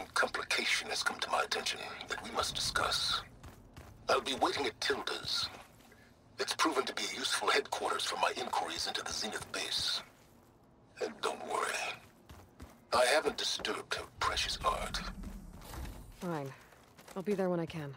significant complication has come to my attention that we must discuss. I'll be waiting at Tilda's. It's proven to be a useful headquarters for my inquiries into the Zenith base. And don't worry. I haven't disturbed her precious art. Fine. I'll be there when I can.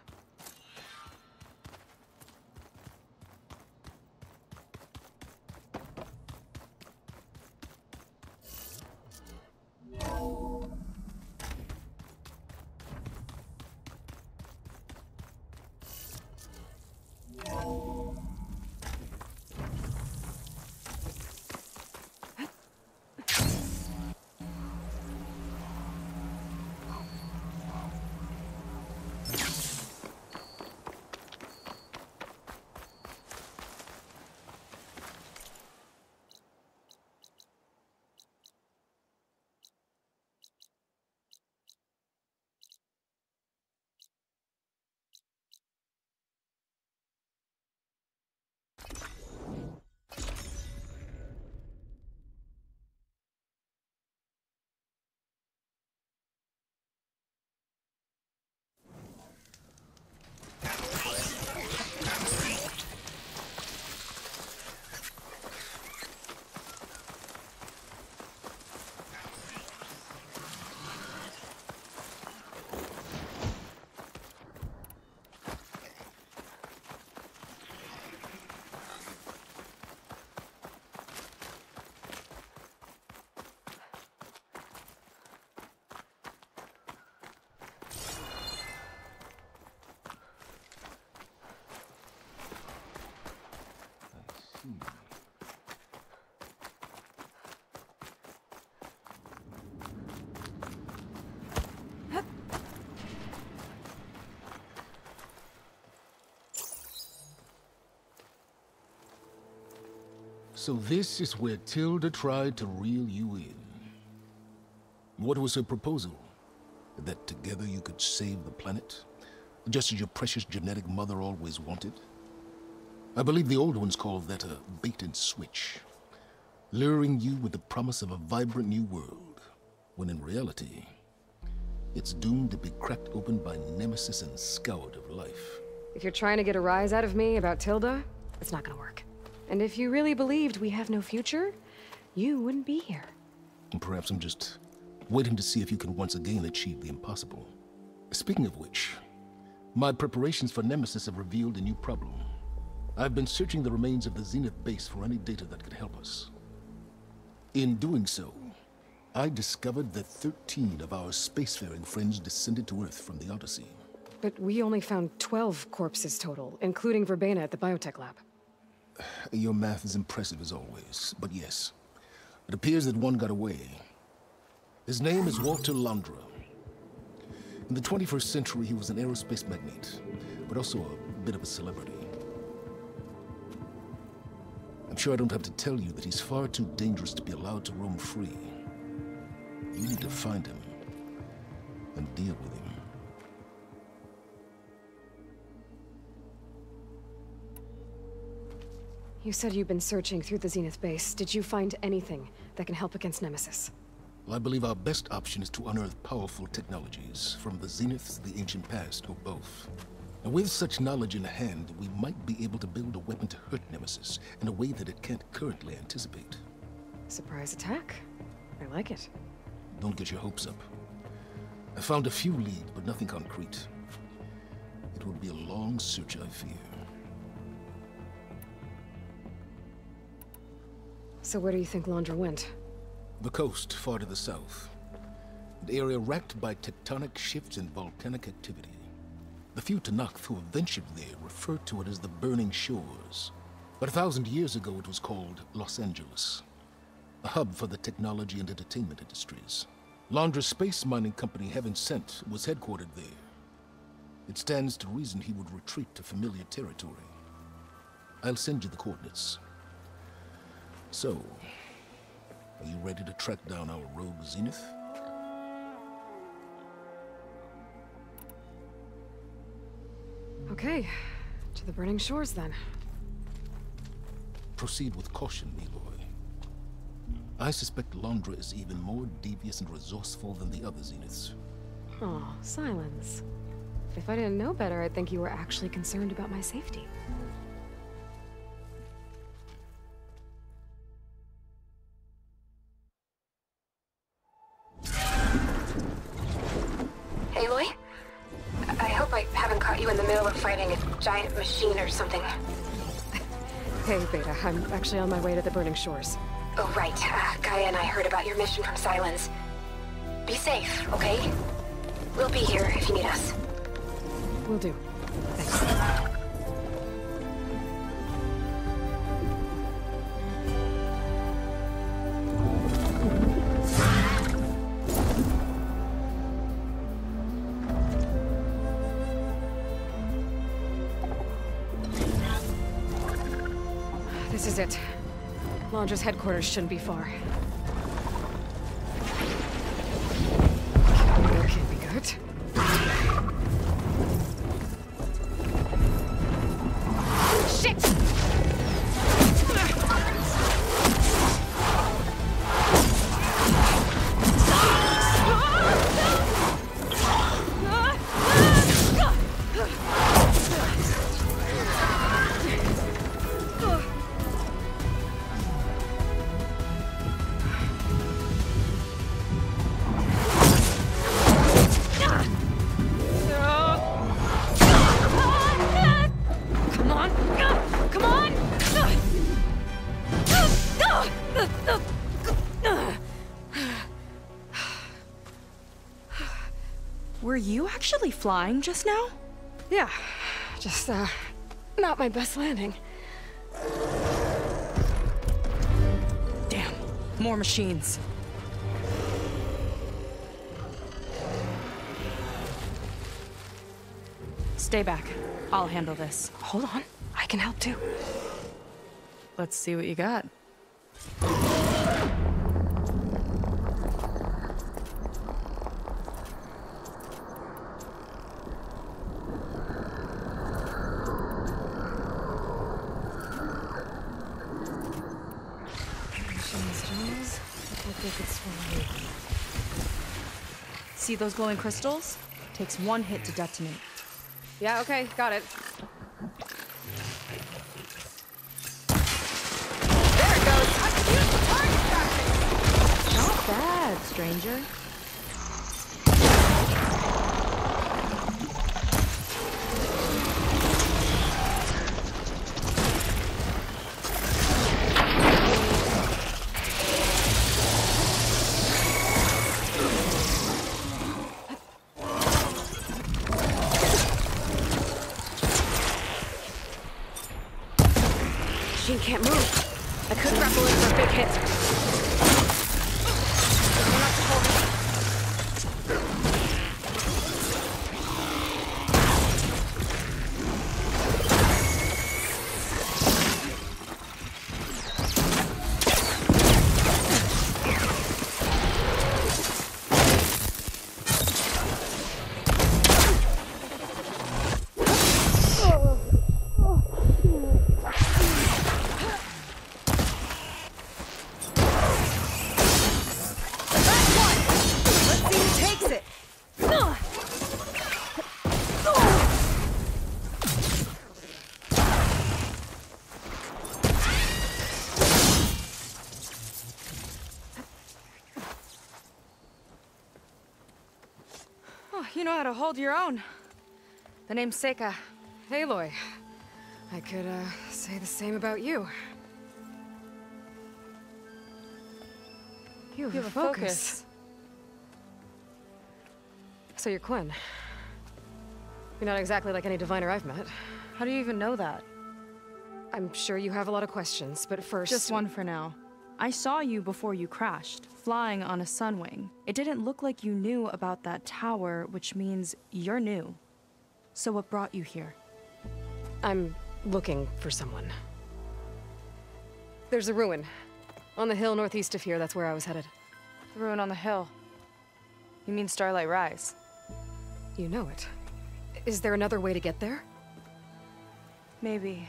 So this is where Tilda tried to reel you in. What was her proposal? That together you could save the planet? Just as your precious genetic mother always wanted? I believe the old ones called that a bait and switch. Luring you with the promise of a vibrant new world, when in reality, it's doomed to be cracked open by nemesis and scoured of life. If you're trying to get a rise out of me about Tilda, it's not gonna work. And if you really believed we have no future, you wouldn't be here. And perhaps I'm just waiting to see if you can once again achieve the impossible. Speaking of which, my preparations for Nemesis have revealed a new problem. I've been searching the remains of the Zenith base for any data that could help us. In doing so, I discovered that 13 of our spacefaring friends descended to Earth from the Odyssey. But we only found 12 corpses total, including Verbena at the biotech lab. Your math is impressive as always, but yes. It appears that one got away. His name is Walter Londra. In the 21st century, he was an aerospace magnate, but also a bit of a celebrity. I'm sure I don't have to tell you that he's far too dangerous to be allowed to roam free. You need to find him and deal with him. You said you've been searching through the Zenith base. Did you find anything that can help against Nemesis? Well, I believe our best option is to unearth powerful technologies, from the Zeniths, the ancient past, or both. And with such knowledge in hand, we might be able to build a weapon to hurt Nemesis in a way that it can't currently anticipate. Surprise attack? I like it. Don't get your hopes up. I found a few leads, but nothing concrete. It will be a long search, I fear. So where do you think Londra went? The coast, far to the south. An area racked by tectonic shifts and volcanic activity. The few Tanakh who have ventured there refer to it as the Burning Shores. But 1,000 years ago it was called Los Angeles, a hub for the technology and entertainment industries. Londra's space mining company, Heaven Sent, was headquartered there. It stands to reason he would retreat to familiar territory. I'll send you the coordinates. So, are you ready to track down our rogue Zenith? Okay, to the Burning Shores then. Proceed with caution, Aloy. I suspect Londra is even more devious and resourceful than the other Zeniths. Oh, silence. If I didn't know better, I'd think you were actually concerned about my safety. Aloy? I hope I haven't caught you in the middle of fighting a giant machine or something. Hey, Beta, I'm actually on my way to the Burning Shores. Oh, right. Gaia and I heard about your mission from Silence. Be safe, okay? We'll be here if you need us. Will do. Thanks. This is it. Laundra's headquarters shouldn't be far. That can't be good. Shit! Were you actually flying just now? Yeah, just, not my best landing. Damn, more machines. Stay back. I'll handle this. Hold on, I can help too. Let's see what you got. See those glowing crystals? Takes one hit to detonate. Yeah, okay, got it. There it goes! I can use the target practice! Not bad, stranger. Machine can't move. I could grapple in for a big hit. You know how to hold your own. The name's Seika. Aloy. I could, say the same about you. You have a focus. So you're Quinn. You're not exactly like any diviner I've met. How do you even know that? I'm sure you have a lot of questions, but first... Just one for now. I saw you before you crashed, flying on a sunwing. It didn't look like you knew about that tower, which means you're new. So what brought you here? I'm looking for someone. There's a ruin. On the hill northeast of here, that's where I was headed. The ruin on the hill. You mean Starlight Rise? You know it. Is there another way to get there? Maybe.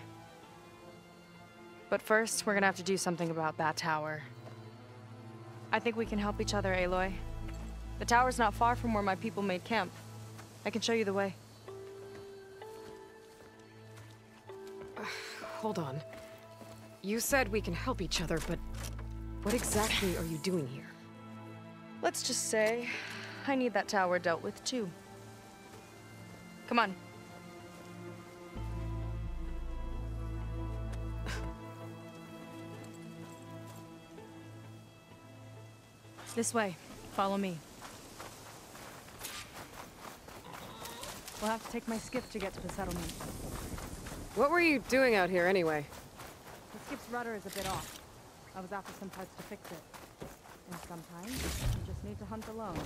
But first, we're gonna have to do something about that tower. I think we can help each other, Aloy. The tower's not far from where my people made camp. I can show you the way. Hold on. You said we can help each other, but what exactly are you doing here? Let's just say I need that tower dealt with too. Come on. This way. Follow me. We'll have to take my skiff to get to the settlement. What were you doing out here anyway? The skiff's rudder is a bit off. I was after some parts to fix it. And sometimes you just need to hunt alone.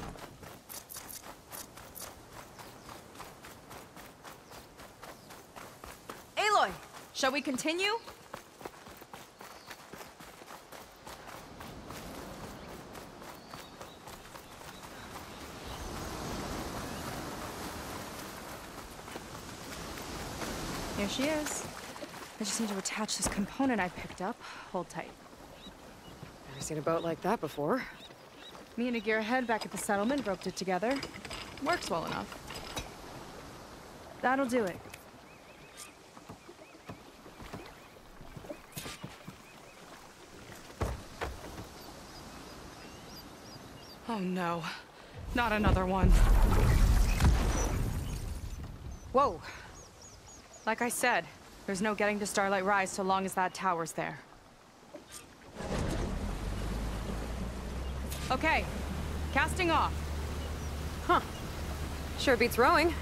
Aloy! Shall we continue? Here she is. I just need to attach this component I picked up. Hold tight. Never seen a boat like that before. Me and a gearhead back at the settlement roped it together. Works well enough. That'll do it. Oh no. Not another one. Whoa. Like I said, there's no getting to Starlight Rise so long as that tower's there. Okay, casting off. Huh. Sure beats rowing.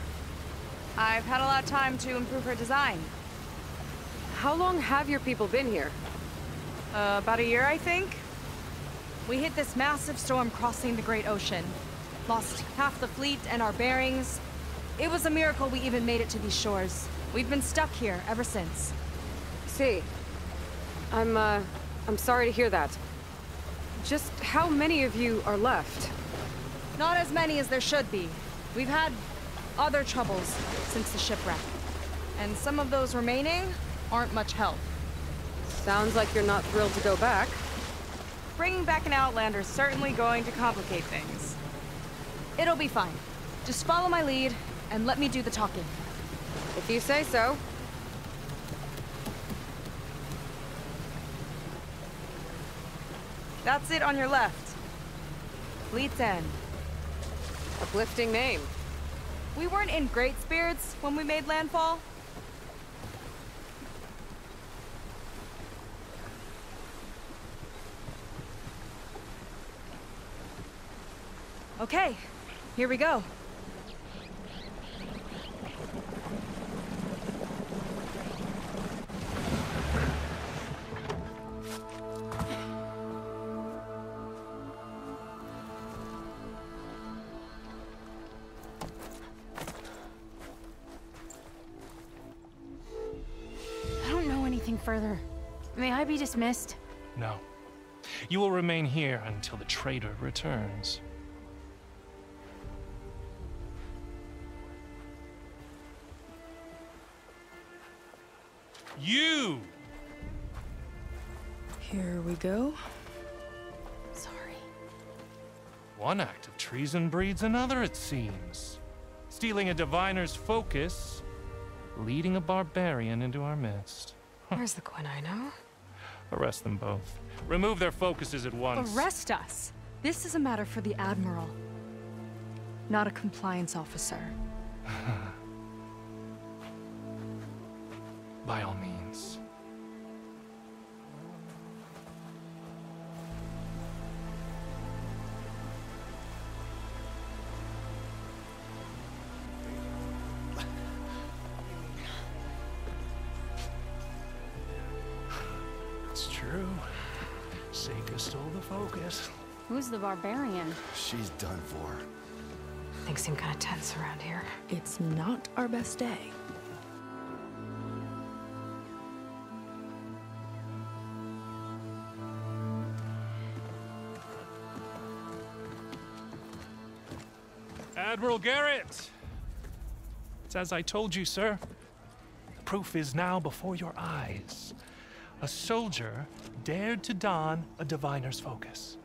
I've had a lot of time to improve her design. How long have your people been here? About a year, I think. We hit this massive storm crossing the Great Ocean. Lost half the fleet and our bearings. It was a miracle we even made it to these shores. We've been stuck here ever since. See. I'm sorry to hear that. Just how many of you are left? Not as many as there should be. We've had other troubles since the shipwreck. And some of those remaining aren't much help. Sounds like you're not thrilled to go back. Bringing back an Outlander's certainly going to complicate things. It'll be fine. Just follow my lead and let me do the talking. If you say so. That's it on your left. Fleet's End. Uplifting name. We weren't in great spirits when we made landfall. Okay, here we go. I don't know anything further. May I be dismissed? No. You will remain here until the traitor returns. You! Here we go. Sorry. One act of treason breeds another, it seems. Stealing a diviner's focus, leading a barbarian into our midst. Where's the Quinn I know? Arrest them both. Remove their focuses at once. Arrest us! This is a matter for the Admiral, not a compliance officer. By all means. It's true. Seika stole the focus. Who's the barbarian? She's done for. Things seem kind of tense around here. It's not our best day. Admiral Garrett! It's as I told you, sir. The proof is now before your eyes. A soldier dared to don a diviner's focus.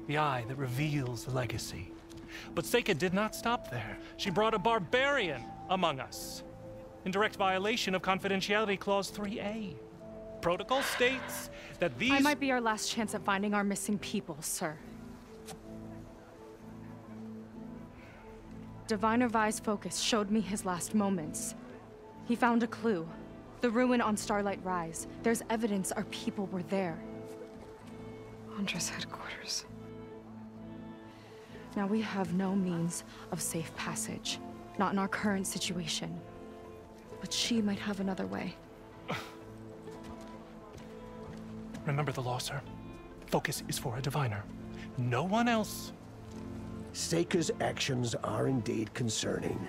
The eye that reveals the legacy. But Seika did not stop there. She brought a barbarian among us, in direct violation of Confidentiality Clause 3A. Protocol states that these— I might be our last chance at finding our missing people, sir. Diviner Vi's focus showed me his last moments. He found a clue. The ruin on Starlight Rise. There's evidence our people were there. Huntress headquarters. Now we have no means of safe passage. Not in our current situation. But she might have another way. Remember the law, sir. Focus is for a diviner. No one else. Seika's actions are indeed concerning.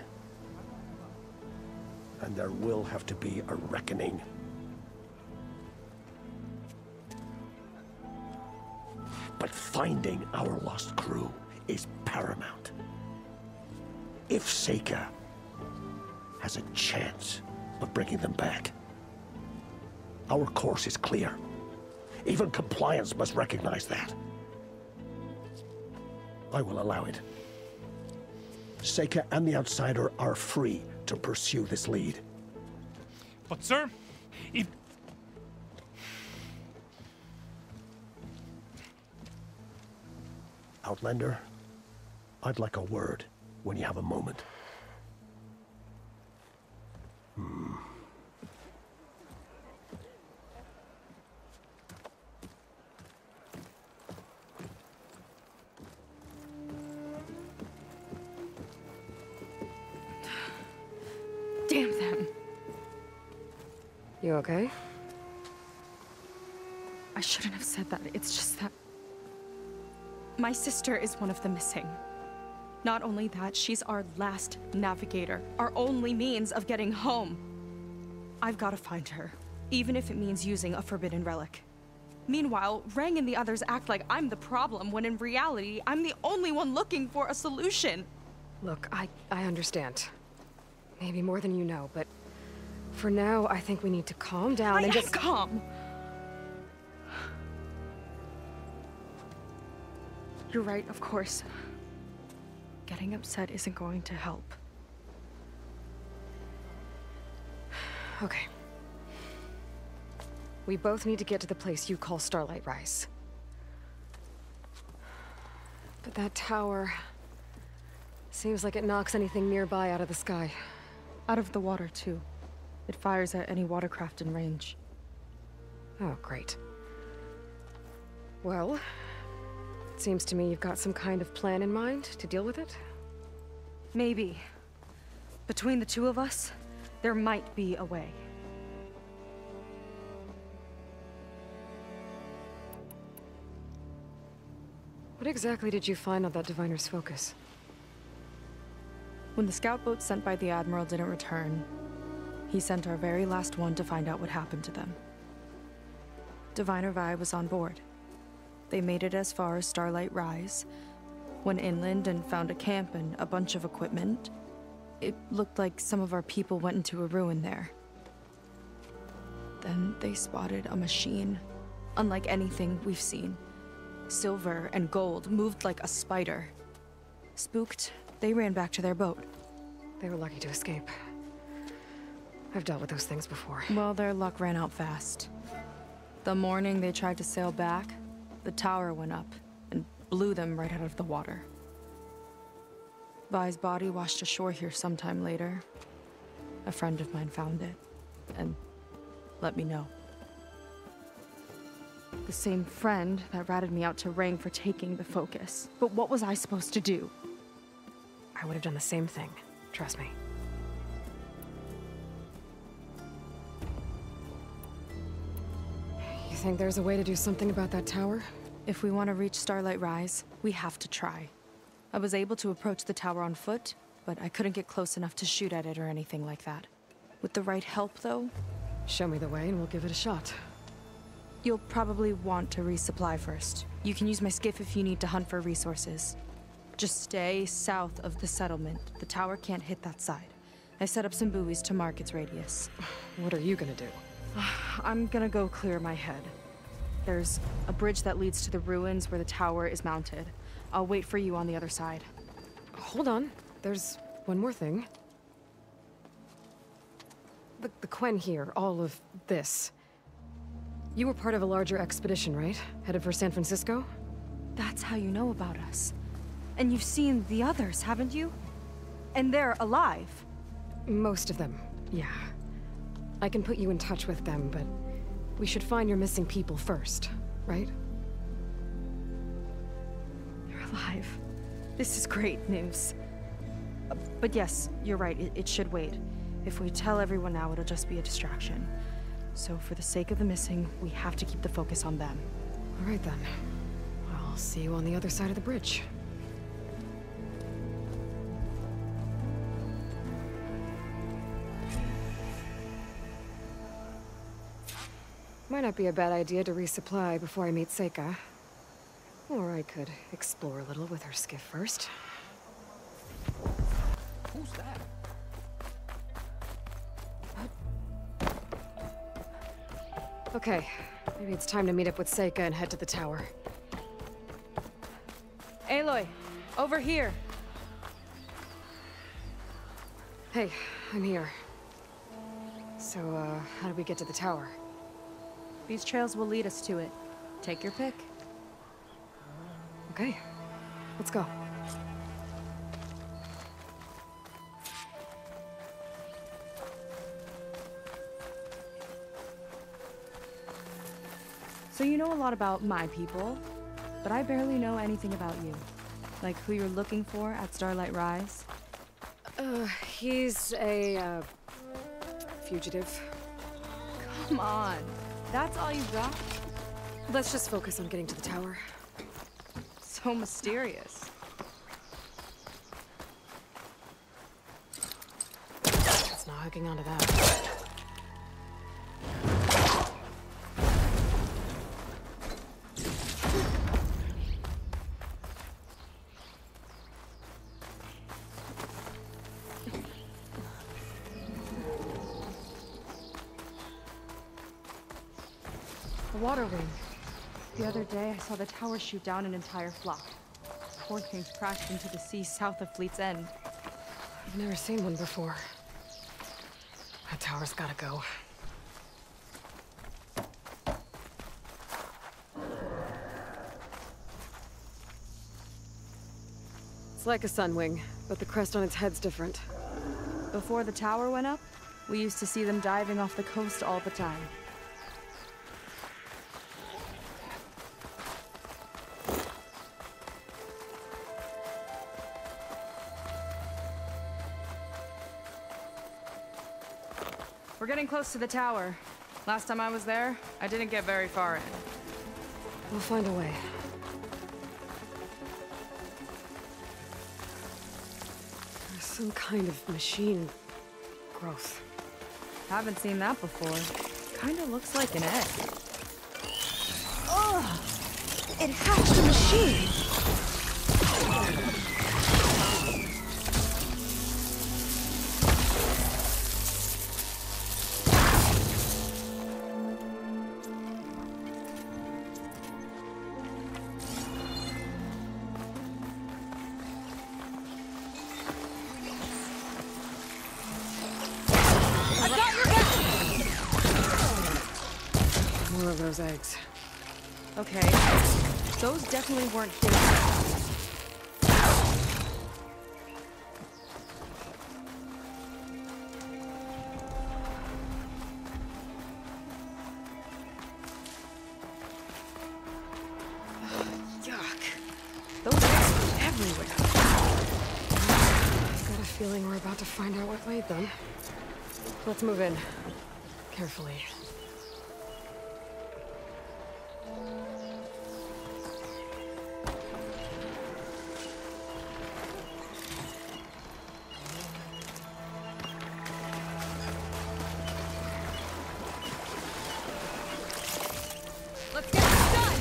And there will have to be a reckoning. But finding our lost crew is paramount. If Seika has a chance of bringing them back, our course is clear. Even compliance must recognize that. I will allow it. Seika and the Outsider are free to pursue this lead. But, sir, if... Outlander, I'd like a word when you have a moment. Damn them. You okay? I shouldn't have said that. It's just that... my sister is one of the missing. Not only that, she's our last navigator. Our only means of getting home. I've got to find her. Even if it means using a forbidden relic. Meanwhile, Rang and the others act like I'm the problem, when in reality, I'm the only one looking for a solution. Look, I understand. Maybe more than you know, but for now, I think we need to calm down and just— calm! You're right, of course. Getting upset isn't going to help. Okay. We both need to get to the place you call Starlight Rise. But that tower... seems like it knocks anything nearby out of the sky. Out of the water, too. It fires at any watercraft in range. Oh, great. Well, it seems to me you've got some kind of plan in mind to deal with it? Maybe. Between the two of us, there might be a way. What exactly did you find on that Diviner's focus? When the scout boat sent by the Admiral didn't return, he sent our very last one to find out what happened to them. Diviner Vi was on board. They made it as far as Starlight Rise, went inland and found a camp and a bunch of equipment. It looked like some of our people went into a ruin there. Then they spotted a machine, unlike anything we've seen. Silver and gold, moved like a spider. Spooked, they ran back to their boat. They were lucky to escape. I've dealt with those things before. Well, their luck ran out fast. The morning they tried to sail back, the tower went up and blew them right out of the water. Vi's body washed ashore here sometime later. A friend of mine found it and let me know. The same friend that ratted me out to Rang for taking the focus. But what was I supposed to do? I would have done the same thing. Trust me. You think there's a way to do something about that tower? If we want to reach Starlight Rise, we have to try. I was able to approach the tower on foot, but I couldn't get close enough to shoot at it or anything like that. With the right help, though... Show me the way and we'll give it a shot. You'll probably want to resupply first. You can use my skiff if you need to hunt for resources. Just stay south of the settlement. The tower can't hit that side. I set up some buoys to mark its radius. What are you gonna do? I'm gonna go clear my head. There's a bridge that leads to the ruins where the tower is mounted. I'll wait for you on the other side. hold on. There's one more thing. The Quen here, all of this. You were part of a larger expedition, right? Headed for San Francisco? That's how you know about us. And you've seen the others, haven't you? And they're alive. Most of them, yeah. I can put you in touch with them, but we should find your missing people first, right? You're alive. This is great news. But yes, you're right, it should wait. If we tell everyone now, it'll just be a distraction. So for the sake of the missing, we have to keep the focus on them. All right then. I'll see you on the other side of the bridge. Might not be a bad idea to resupply before I meet Seika. Or I could explore a little with her skiff first. Who's that? Okay, maybe it's time to meet up with Seika and head to the tower. Aloy, over here. Hey, I'm here. So, how do we get to the tower? These trails will lead us to it. Take your pick. Okay, let's go. So you know a lot about my people, but I barely know anything about you. Like who you're looking for at Starlight Rise. He's a, fugitive. Come on, that's all you got? Let's just focus on getting to the tower. So mysterious. It's not hooking onto that. The water wing. The other day, I saw the tower shoot down an entire flock. Poor things crashed into the sea south of Fleet's End. I've never seen one before. That tower's gotta go. It's like a sun wing, but the crest on its head's different. Before the tower went up, we used to see them diving off the coast all the time. We're getting close to the tower. Last time I was there, I didn't get very far in. We'll find a way. There's some kind of machine growth. Haven't seen that before. Kinda looks like an egg. Ugh! It hatched a machine! More of those eggs. Okay, those definitely weren't here. Yuck. Those eggs were everywhere. I've got a feeling we're about to find out what laid them. Let's move in. Carefully. Let's get this done!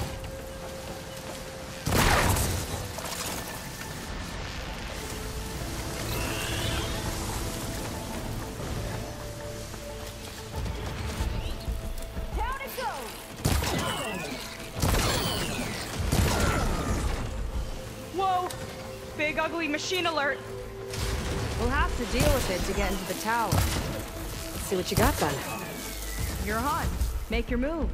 ugly machine alert. We'll have to deal with it to get into the tower. Let's see what you got then. You're on. Make your move.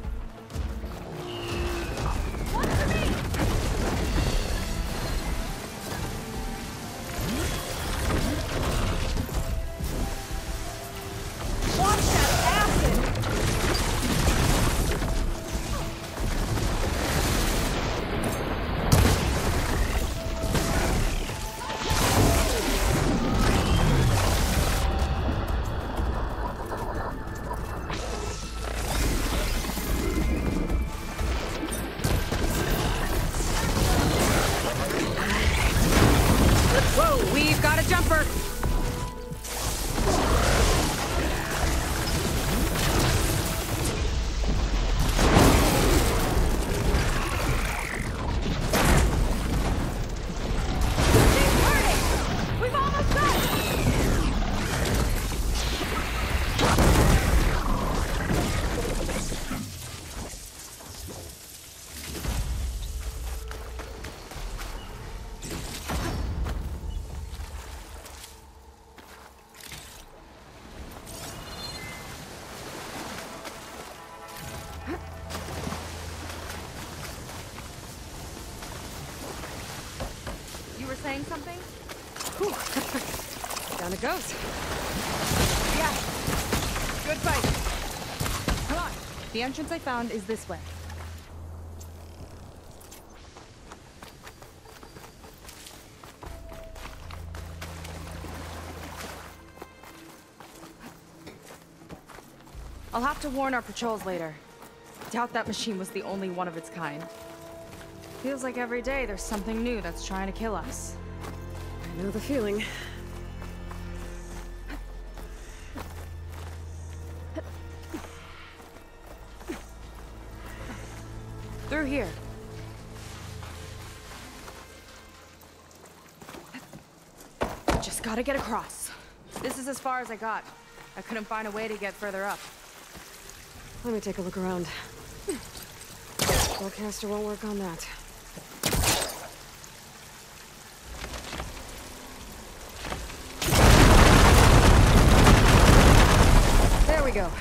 Watch that acid! Whoa, we've got a jumper! We've almost got it! You were saying something? Whew. Down it goes. Yeah. Good fight. Come on. The entrance I found is this way. I'll have to warn our patrols later. Doubt that machine was the only one of its kind. Feels like every day there's something new that's trying to kill us. I know the feeling. Through here. Just gotta get across. This is as far as I got. I couldn't find a way to get further up. Let me take a look around. Forecaster won't work on that. There we go.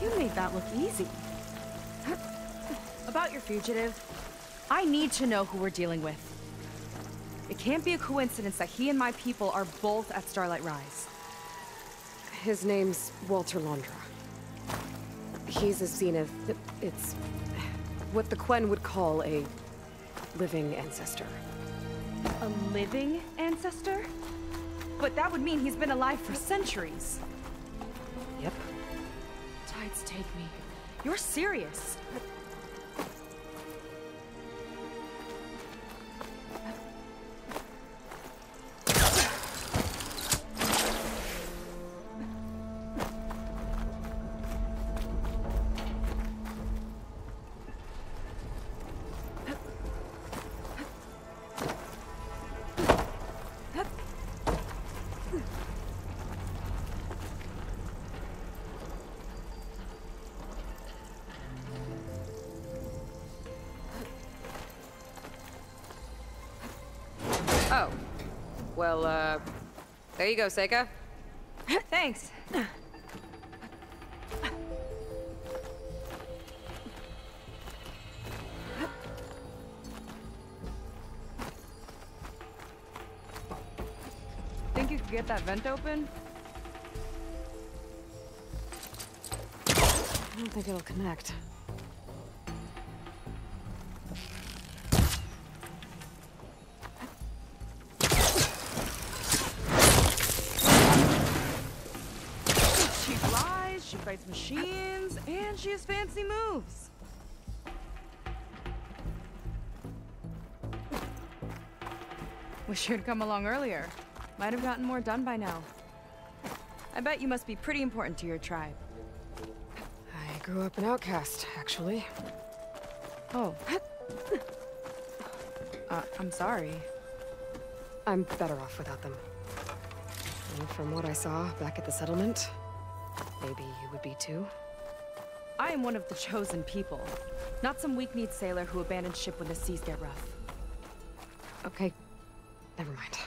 You made that look easy. About your fugitive, I need to know who we're dealing with. It can't be a coincidence that he and my people are both at Starlight Rise. His name's Walter Londra. He's a Zenith. It's what the Quen would call a living ancestor. A living ancestor? But that would mean he's been alive for centuries. Yep. Tides take me. You're serious. Oh. Well, there you go, Seika. Thanks. Think you could get that vent open? I don't think it'll connect. She flies, she fights machines, and she has fancy moves. Wish you'd come along earlier. Might have gotten more done by now. I bet you must be pretty important to your tribe. I grew up an outcast, actually. Oh. I'm sorry. I'm better off without them. And from what I saw back at the settlement, maybe you would be too. I am one of the chosen people, not some weak-kneed sailor who abandons ship when the seas get rough. Okay, Never mind.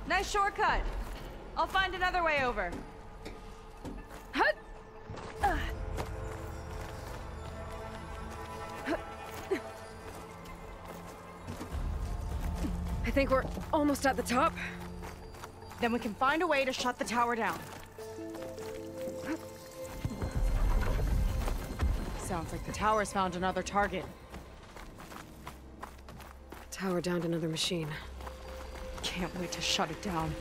Nice shortcut. I'll find another way over. I think we're almost at the top. Then we can find a way to shut the tower down. Sounds like the tower's found another target. Tower downed another machine. Can't wait to shut it down.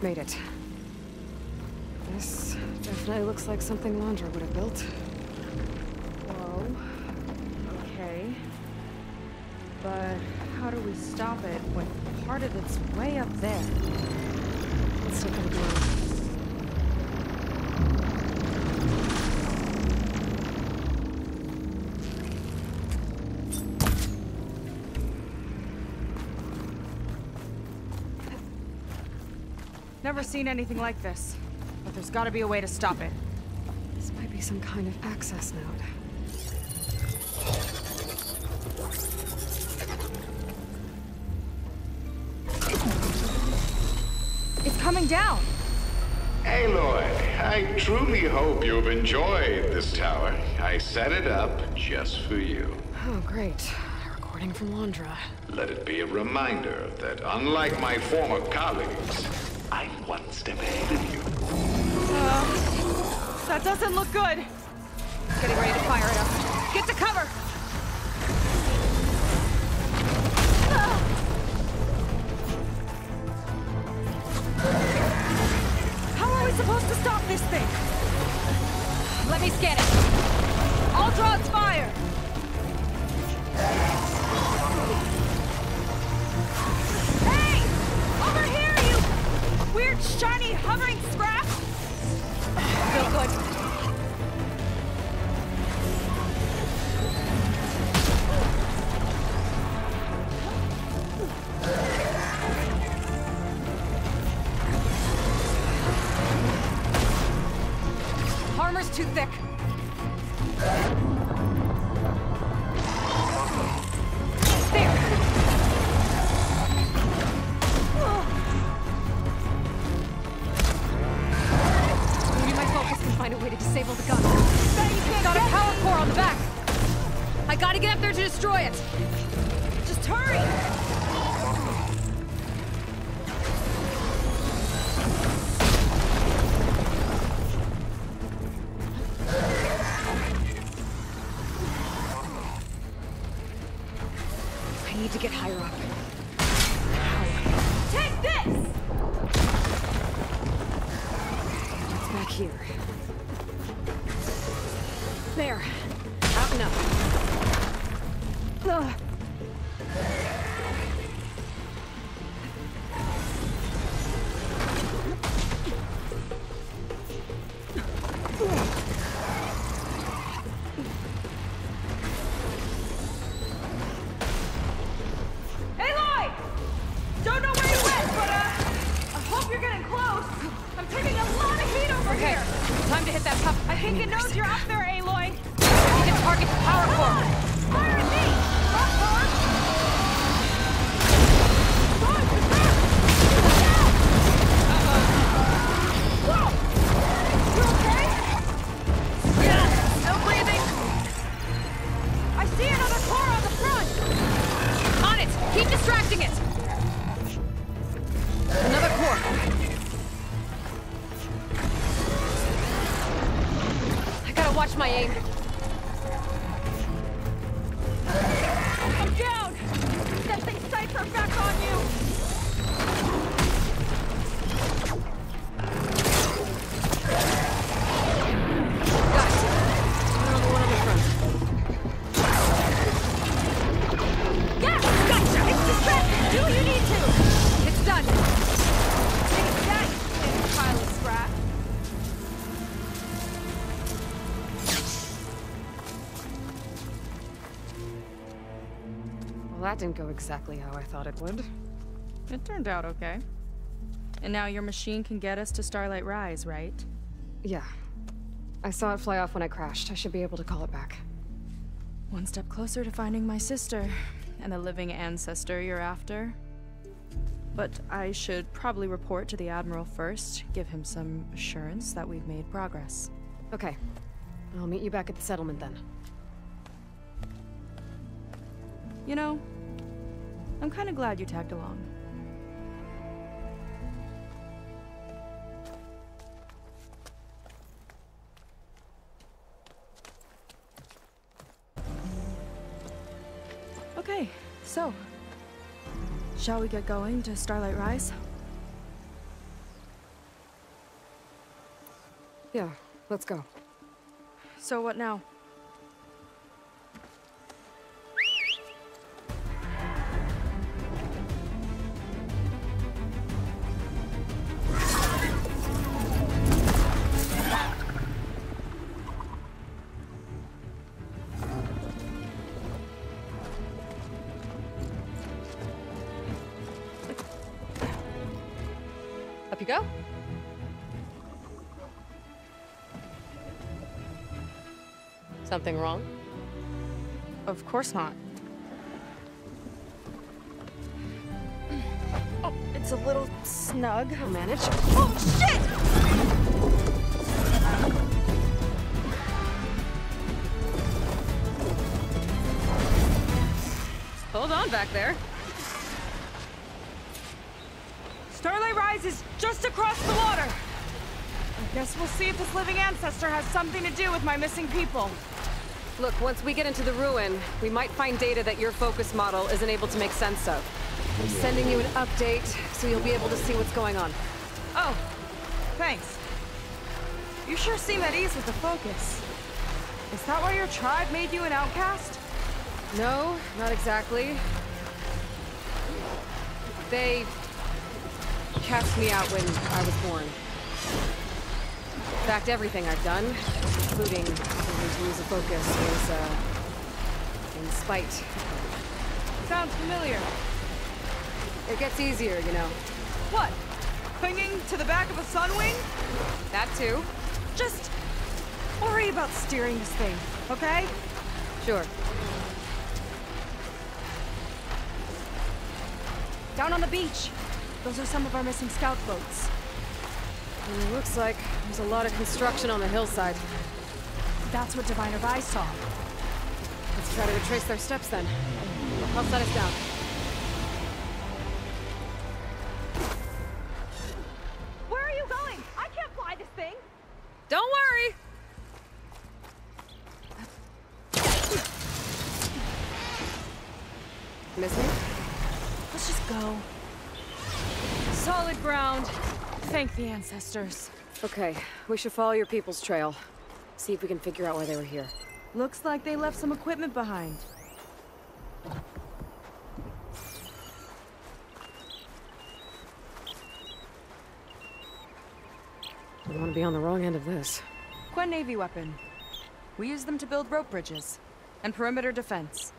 Made it. This definitely looks like something Londra would have built. Whoa. Okay. But how do we stop it when part of it's way up there? Let's look at the door. Never seen anything like this, but there's gotta be a way to stop it. This might be some kind of access node. It's coming down! Aloy, I truly hope you've enjoyed this tower. I set it up just for you. Oh, great. A recording from Londra. Let it be a reminder that unlike my former colleagues, I'm one step ahead of you. That doesn't look good. Getting ready to fire it up. Get to cover! How are we supposed to stop this thing? Let me scan it. I'll draw its fire. Hey! Over here, you weird, shiny, hovering scrap! Feel good. Armor's too thick. There! Maybe my focus can find a way to disable the gun. Got a power core on the back. I gotta get up there to destroy it! Just hurry! I need to get higher up. Take this! It's back here. There. Out and up. Ugh. Aloy! Don't know where you went, but I hope you're getting close. I'm taking a lot of heat over here. Time to hit that top. I think it knows you're up there, Aloy. We can target the power core. Fire at me! Whoa! You okay? Yeah, no breathing. I see another core on the front. On it. Keep distracting it. Watch my aim. I'm down! That thing's sights are back on you! Got it. Another one on the front. Yeah! Gotcha! It's distracted! Do you need to? It's done. Take that, you thin pile of scrap. Well, that didn't go exactly how I thought it would. It turned out okay. And now your machine can get us to Starlight Rise, right? Yeah. I saw it fly off when I crashed. I should be able to call it back. One step closer to finding my sister, and the living ancestor you're after. But I should probably report to the Admiral first, give him some assurance that we've made progress. Okay. I'll meet you back at the settlement then. You know, I'm kind of glad you tagged along. Okay, so, shall we get going to Starlight Rise? Yeah, let's go. So what now? Up you go. Something wrong? Of course not. Oh, it's a little snug. I'll manage. Oh, shit! Hold on back there. Starlight Rise is just across the water. I guess we'll see if this living ancestor has something to do with my missing people. Look, once we get into the ruin, we might find data that your focus model isn't able to make sense of. I'm sending you an update, so you'll be able to see what's going on. Oh, thanks. You sure seem at ease with the focus. Is that why your tribe made you an outcast? No, not exactly. They cast me out when I was born. In fact, everything I've done, including learning to use a focus, was, in spite. Sounds familiar. It gets easier, you know. What? Clinging to the back of a sunwing? That too. Just worry about steering this thing, okay? Sure. Down on the beach. Those are some of our missing scout boats. And it looks like there's a lot of construction on the hillside. That's what Diviner Vi saw. Let's try to retrace their steps then. I'll set us down. Where are you going? I can't fly this thing. Don't worry! Miss me? Let's just go. Solid ground. Thank the ancestors. Okay, we should follow your people's trail. See if we can figure out why they were here. Looks like they left some equipment behind. We want to be on the wrong end of this. Quen Navy weapon. We use them to build rope bridges and perimeter defense.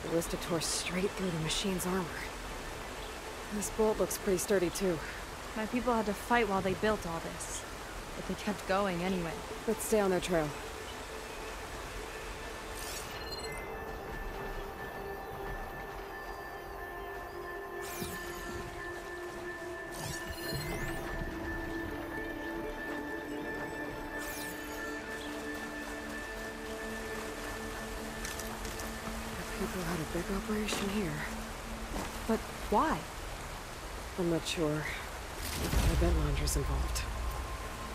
The ballista tore straight through the machine's armor. This bolt looks pretty sturdy too. My people had to fight while they built all this. But they kept going anyway. Let's stay on their trail. Big operation here. But why? I'm not sure. I bet Londra's involved.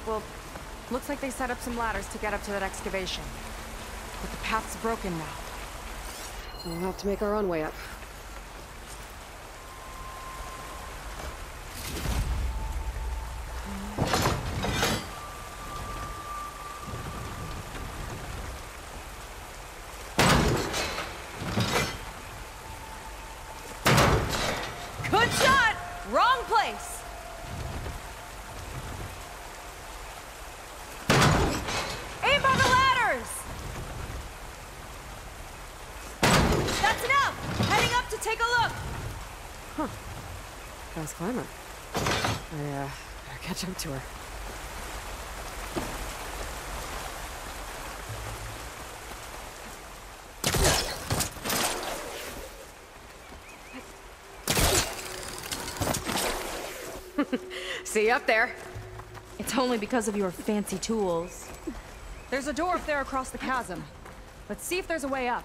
Well, looks like they set up some ladders to get up to that excavation. But the path's broken now. We'll have to make our own way up. Good shot! Wrong place! Aim for the ladders! That's enough! Heading up to take a look! Huh. Fast climber. I, better catch up to her. See you up there. It's only because of your fancy tools. There's a door up there across the chasm. Let's see if there's a way up.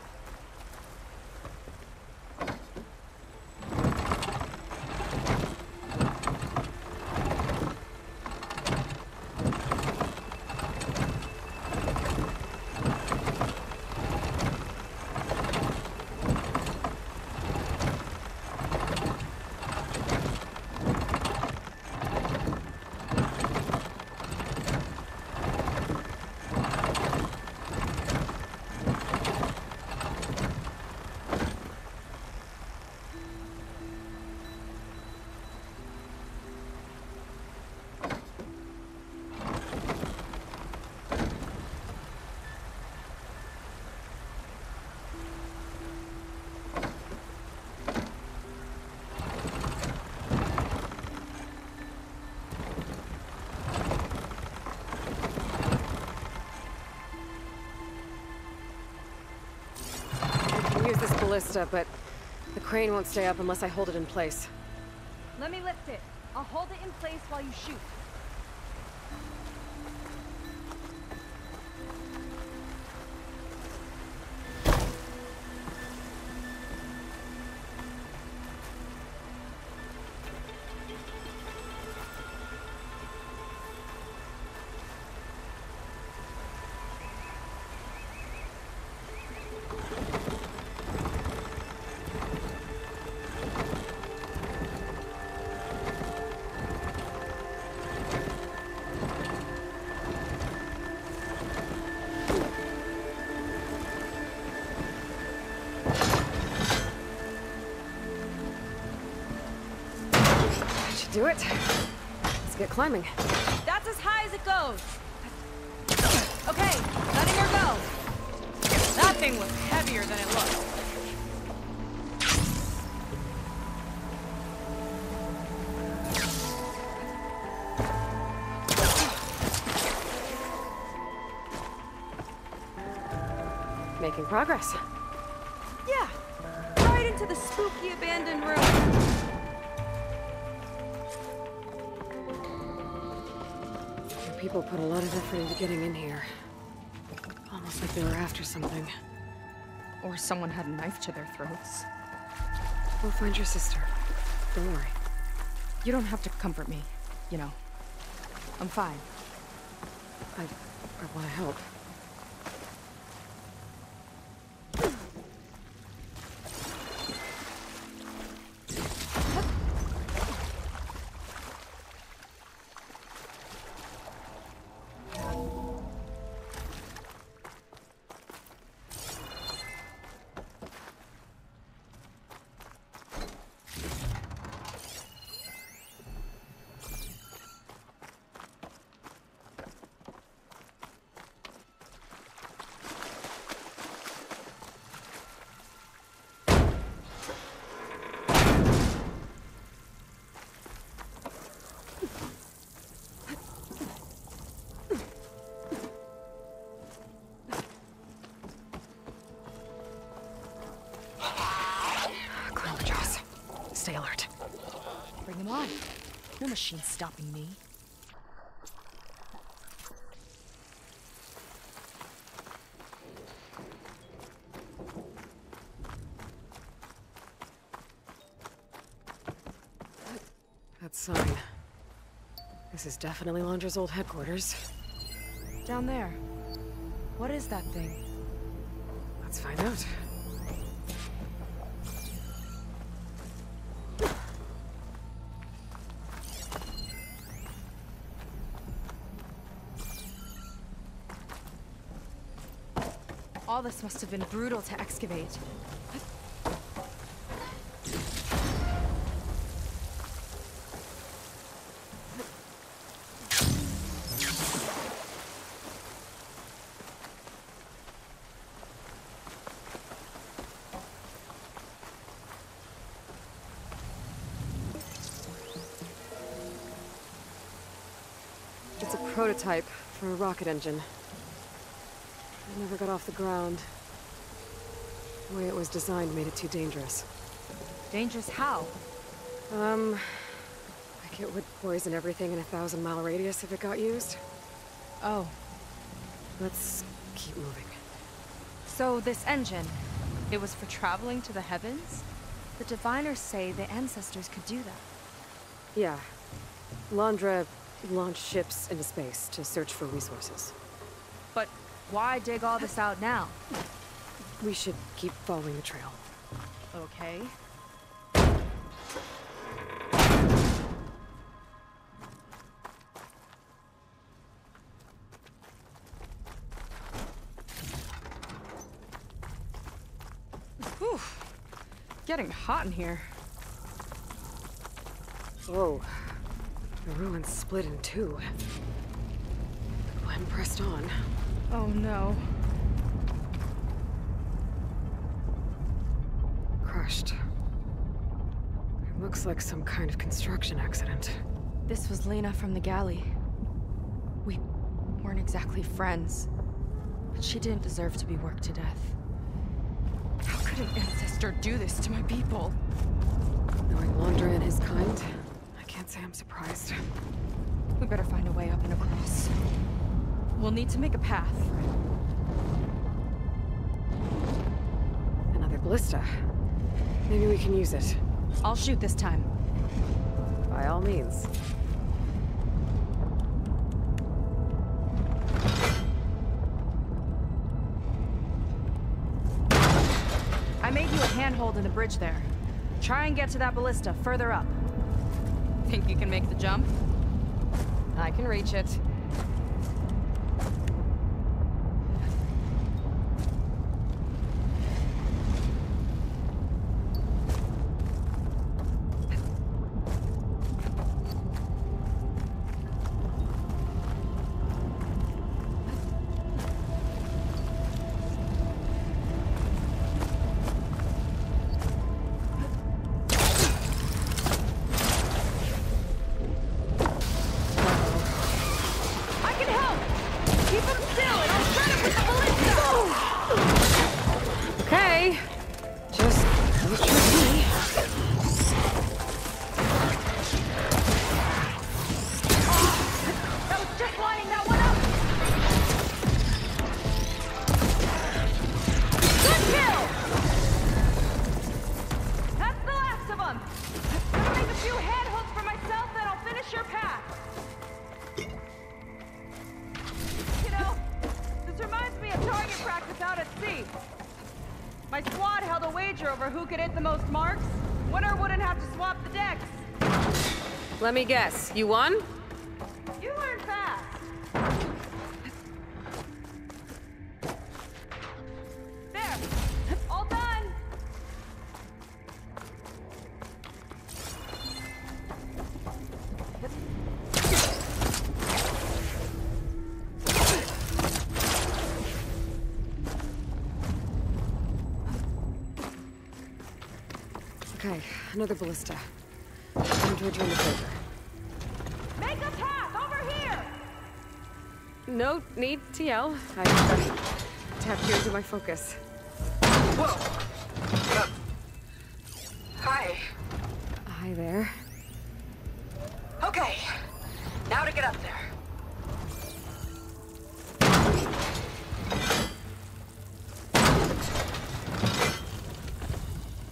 Use this ballista, but the crane won't stay up unless I hold it in place. Let me lift it. I'll hold it in place while you shoot. Do it. Let's get climbing. That's as high as it goes. Okay, letting her go. That thing was heavier than it looked. Making progress. Yeah, right into the spooky abandoned room. People put a lot of effort into getting in here. Almost like they were after something. Or someone had a knife to their throats. We'll find your sister. Don't worry. You don't have to comfort me, you know. I'm fine. I want to help. Stay alert. Bring him on. No machine's stopping me. This is definitely Londra's old headquarters. Down there. What is that thing? Let's find out. All this must have been brutal to excavate. It's a prototype for a rocket engine. It never got off the ground. The way it was designed made it too dangerous. Dangerous how? Like it would poison everything in a 1,000-mile radius if it got used. Oh. Let's keep moving. So this engine, it was for traveling to the heavens? The diviners say the ancestors could do that. Yeah. Londra launched ships into space to search for resources. But why dig all this out now? We should keep following the trail. Okay. Whew. Getting hot in here. Whoa. The ruins split in two. The Glen pressed on. Oh no. Crushed. It looks like some kind of construction accident. This was Lena from the galley. We weren't exactly friends, but she didn't deserve to be worked to death. How could an ancestor do this to my people? Knowing Londra and his kind, I can't say I'm surprised. We better find a way up and across. We'll need to make a path. Another ballista. Maybe we can use it. I'll shoot this time. By all means. I made you a handhold in the bridge there. Try and get to that ballista further up. Think you can make the jump? I can reach it. My squad held a wager over who could hit the most marks. Winner wouldn't have to swap the decks. Let me guess, you won? You learn fast. There, all done. Okay, another ballista. Time to return the favor. Make a path over here! No need to yell. I tapped you into my focus. Whoa! Hi. Hi there. Okay, now to get up there.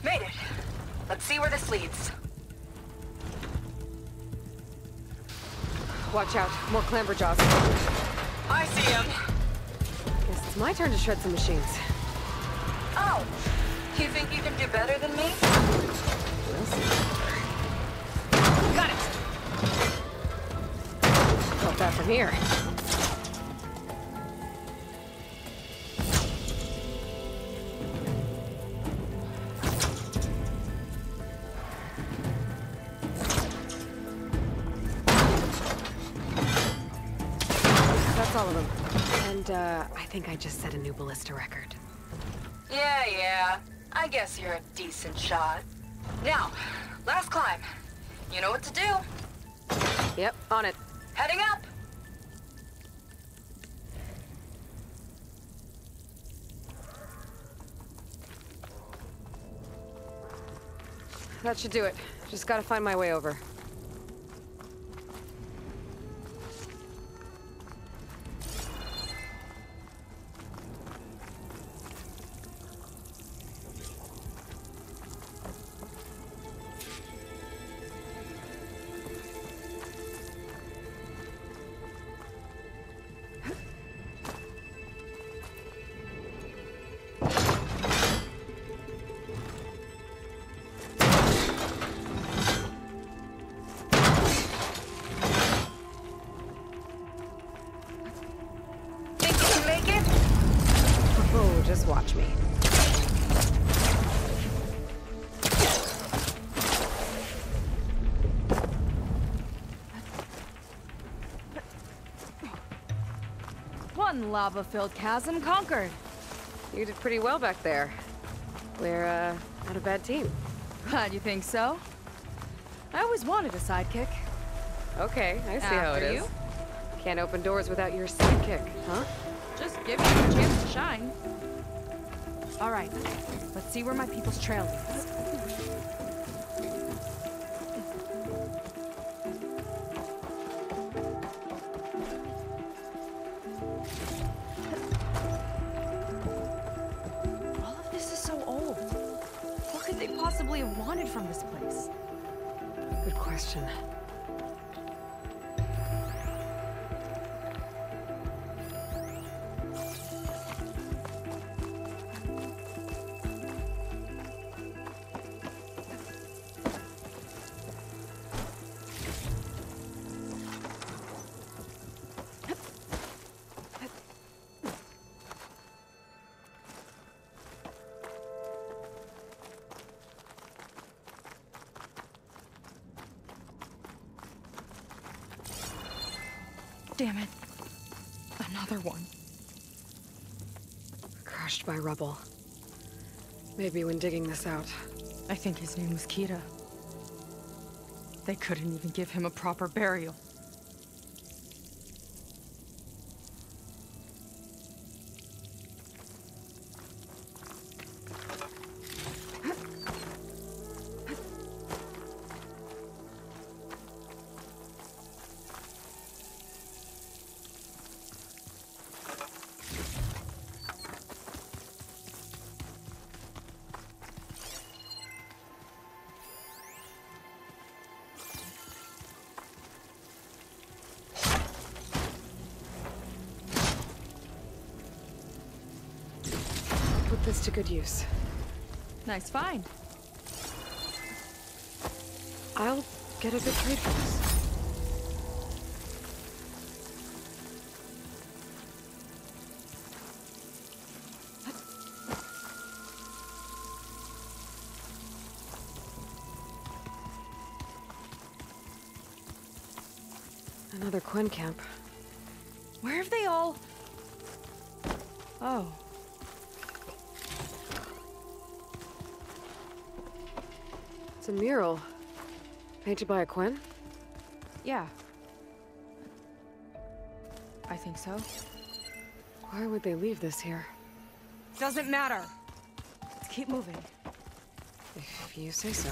Made it. Let's see where this leads. Watch out. More clamberjaws. I see him. Guess it's my turn to shred some machines. Oh, you think you can do better than me? We'll see. Got it. Felt that from here. That's all of them. And, I think I just set a new ballista record. Yeah. I guess you're a decent shot. Now, last climb. You know what to do. Yep, on it. Heading up. That should do it. Just gotta find my way over. Oh, just watch me. One lava-filled chasm conquered. You did pretty well back there. We're, not a bad team. Glad you think so. I always wanted a sidekick. Okay, I see how it After is. you. Can't open doors without your sidekick, huh? Just give you a chance to shine. All right, let's see where my people's trail leads. All of this is so old. What could they possibly have wanted from this place? Good question. Damn it. Another one. Crushed by rubble. Maybe when digging this out. I think his name was Kira. They couldn't even give him a proper burial. Put this to good use. Nice find. I'll get a good trade for this. Another Quen camp. Where have they all... Oh. It's a mural. Painted by a Quen? Yeah. I think so. Why would they leave this here? Doesn't matter. Let's keep moving. If you say so.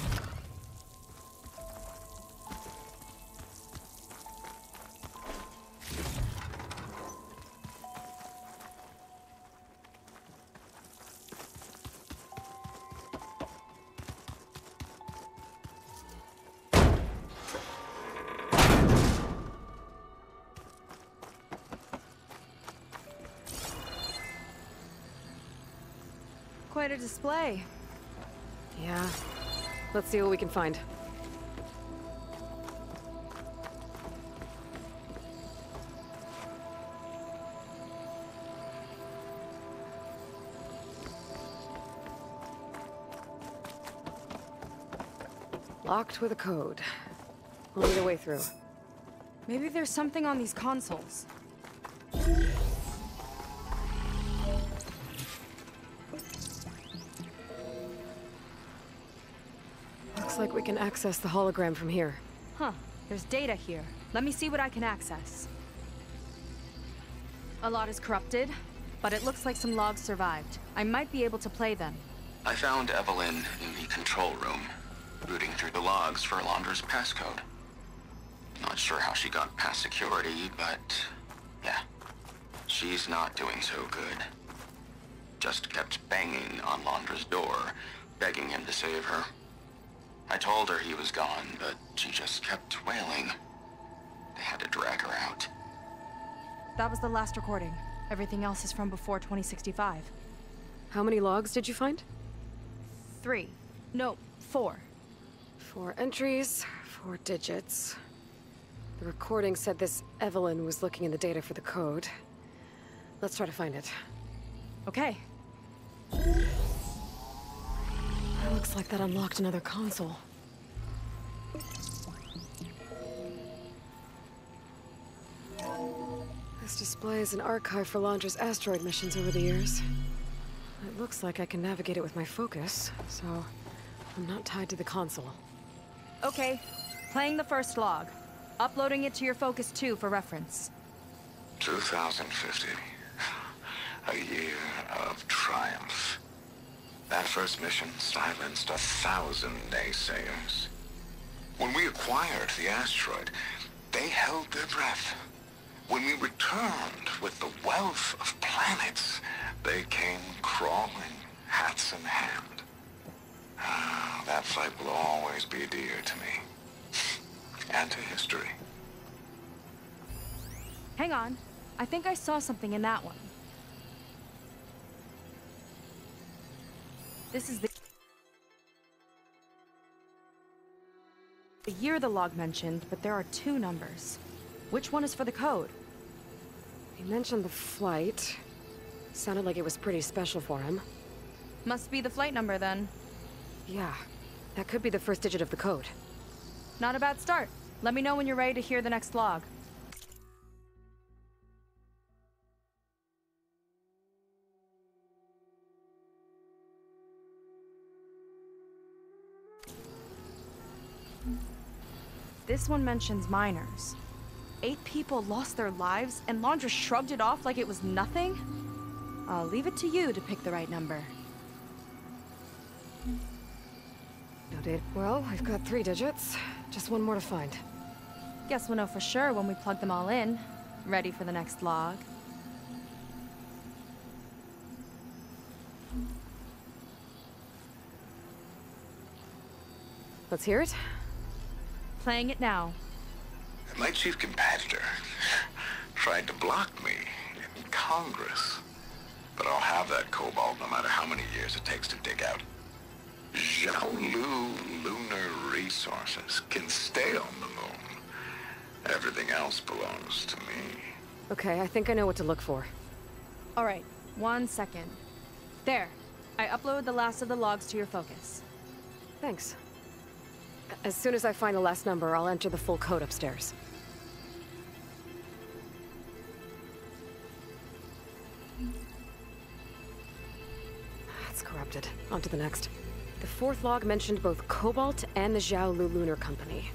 quite a display. Yeah. Let's see what we can find. Locked with a code. We'll need a way through. Maybe there's something on these consoles. Looks like we can access the hologram from here. Huh. There's data here. Let me see what I can access. A lot is corrupted, but it looks like some logs survived. I might be able to play them. I found Evelyn in the control room, rooting through the logs for Londra's passcode. Not sure how she got past security, but yeah, she's not doing so good. Just kept banging on Londra's door, begging him to save her. I told her he was gone, but she just kept wailing. They had to drag her out. That was the last recording. Everything else is from before 2065. How many logs did you find? 3. No, 4. 4 entries, 4 digits. The recording said this Evelyn was looking in the data for the code. Let's try to find it. Okay. It looks like that unlocked another console. This displays an archive for Londra's asteroid missions over the years. It looks like I can navigate it with my focus, so I'm not tied to the console. Okay. Playing the first log. Uploading it to your Focus 2 for reference. 2050. A year of triumph. That first mission silenced 1,000 naysayers. When we acquired the asteroid, they held their breath. When we returned with the wealth of planets, they came crawling, hats in hand. That fight will always be dear to me. And to history. Hang on. I think I saw something in that one. This is the year the log mentioned, but there are 2 numbers. Which one is for the code? He mentioned the flight. Sounded like it was pretty special for him. Must be the flight number then. Yeah, that could be the first digit of the code. Not a bad start. Let me know when you're ready to hear the next log. This one mentions miners. 8 people lost their lives, and Londra shrugged it off like it was nothing? I'll leave it to you to pick the right number. Noted. Well, I've got 3 digits. Just one more to find. Guess we'll know for sure when we plug them all in. Ready for the next log. Let's hear it. Playing it now. My chief competitor tried to block me in Congress. But I'll have that cobalt no matter how many years it takes to dig out. Jiaolu lunar resources can stay on the moon. Everything else belongs to me. Okay, I think I know what to look for. All right, 1 second. There. I upload the last of the logs to your Focus. Thanks. As soon as I find the last number, I'll enter the full code upstairs. It's corrupted. On to the next. The 4th log mentioned both Cobalt and the Jiaolu Lunar Company.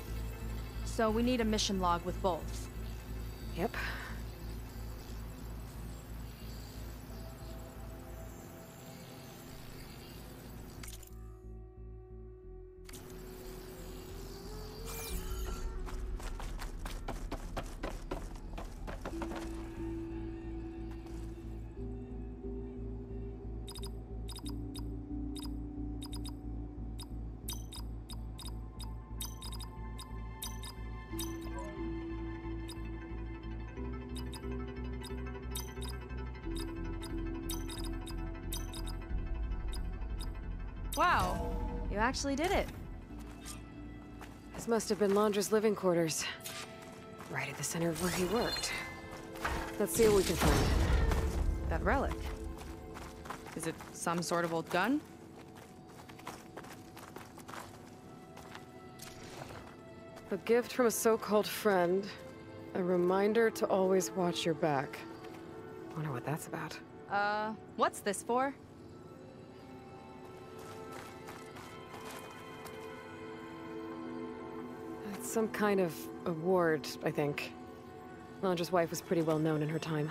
So we need a mission log with both. Yep. Wow, you actually did it. This must have been Londra's living quarters. Right at the center of where he worked. Let's see what we can find. That relic. Is it some sort of old gun? A gift from a so-called friend. A reminder to always watch your back. Wonder what that's about. What's this for? It's some kind of award, I think. Londra's wife was pretty well known in her time.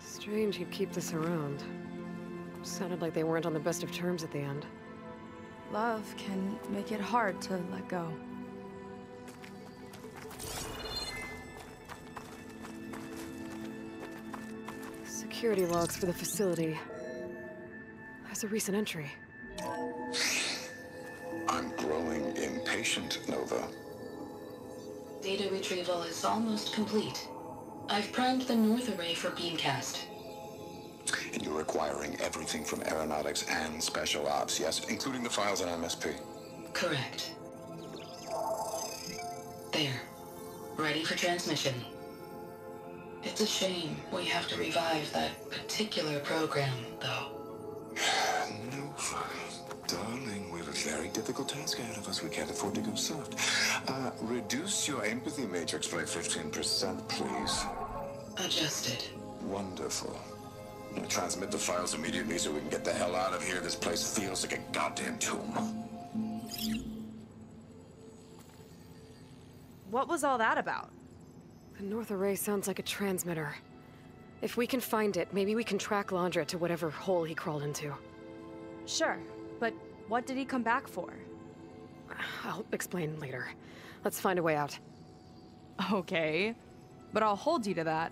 Strange he'd keep this around. Sounded like they weren't on the best of terms at the end. Love can make it hard to let go. Security logs for the facility. There's a recent entry. I'm growing impatient, Nova. Data retrieval is almost complete. I've primed the north array for beamcast. And you're acquiring everything from aeronautics and special ops, yes? Including the files on MSP. Correct. There. Ready for transmission. It's a shame we have to revive that particular program, though. Nova, darling, we have a very difficult task ahead of us. We can't afford to go soft. Reduce your empathy matrix by 15%, please. Adjusted. Wonderful. Transmit the files immediately so we can get the hell out of here. This place feels like a goddamn tomb. What was all that about? The north array sounds like a transmitter. If we can find it, maybe we can track Londra to whatever hole he crawled into. Sure, but what did he come back for? I'll explain later. Let's find a way out. Okay, but I'll hold you to that.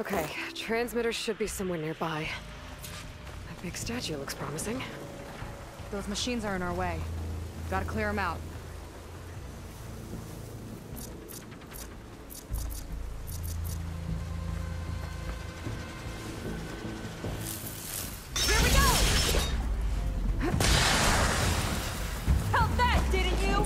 Okay, transmitter should be somewhere nearby. That big statue looks promising. Those machines are in our way. Gotta clear them out. Here we go! Felt that, didn't you?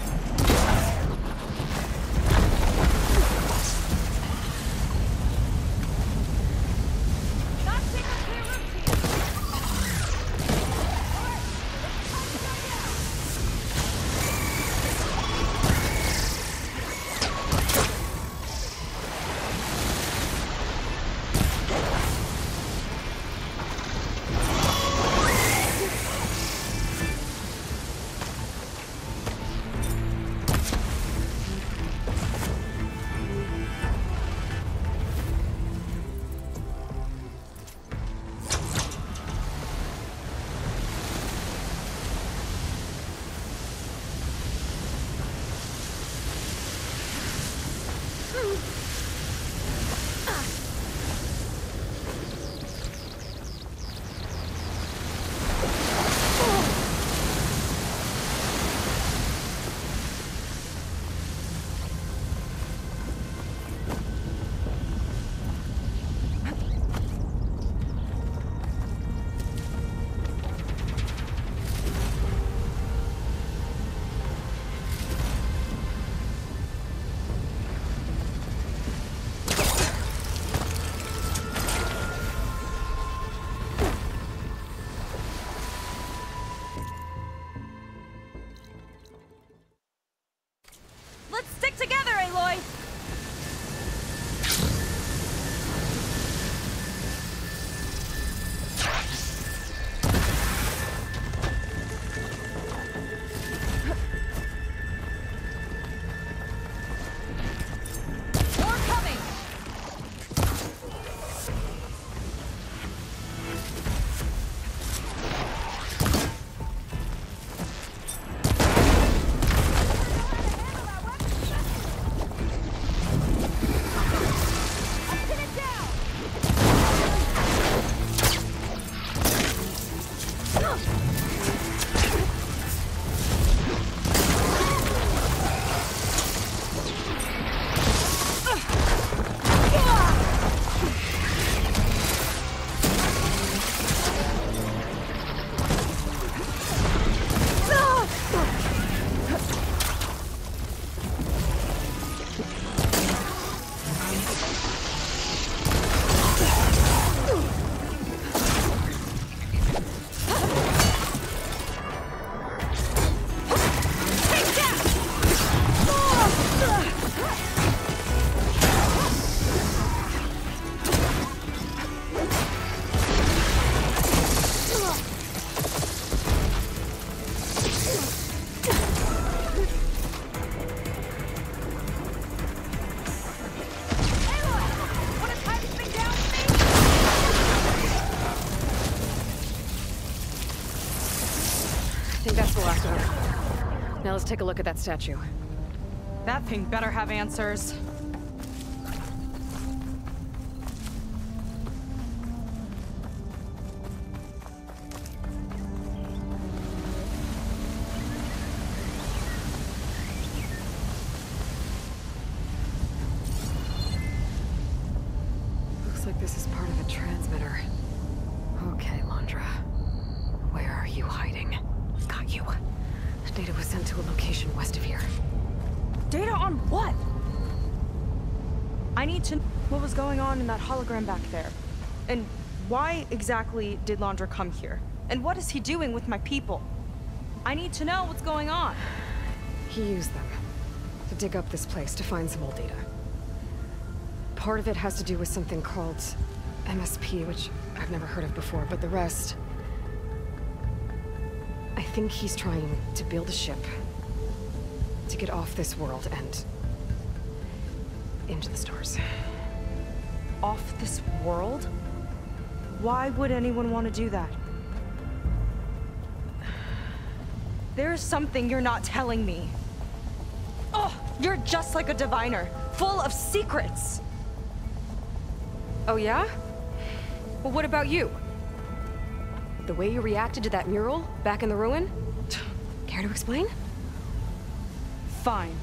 let's take a look at that statue. That thing better have answers. Looks like this is part of a transmitter. Okay, Londra. Where are you hiding? Got you. Data was sent to a location west of here. Data on what? I need to know what was going on in that hologram back there. And why exactly did Londra come here? And what is he doing with my people? I need to know what's going on. He used them to dig up this place to find some old data. Part of it has to do with something called MSP, which I've never heard of before, but the rest... I think he's trying to build a ship to get off this world and into the stars. Off this world? Why would anyone want to do that? There's something you're not telling me. Oh, you're just like a diviner, full of secrets. Oh yeah? Well, what about you? The way you reacted to that mural back in the ruin? Care to explain? Fine.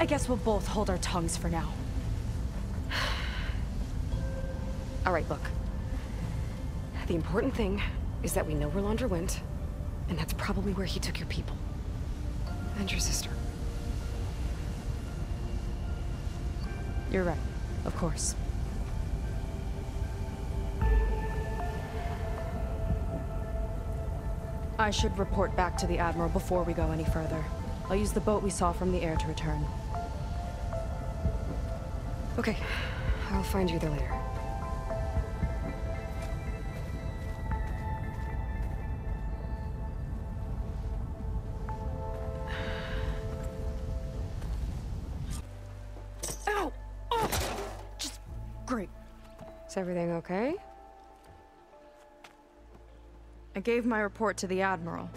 I guess we'll both hold our tongues for now. All right, look. The important thing is that we know where Londra went, and that's probably where he took your people. And your sister. You're right. Of course. I should report back to the Admiral before we go any further. I'll use the boat we saw from the air to return. Okay. I'll find you there later. Ow! Oh! Just... great. Is everything okay? I gave my report to the Admiral.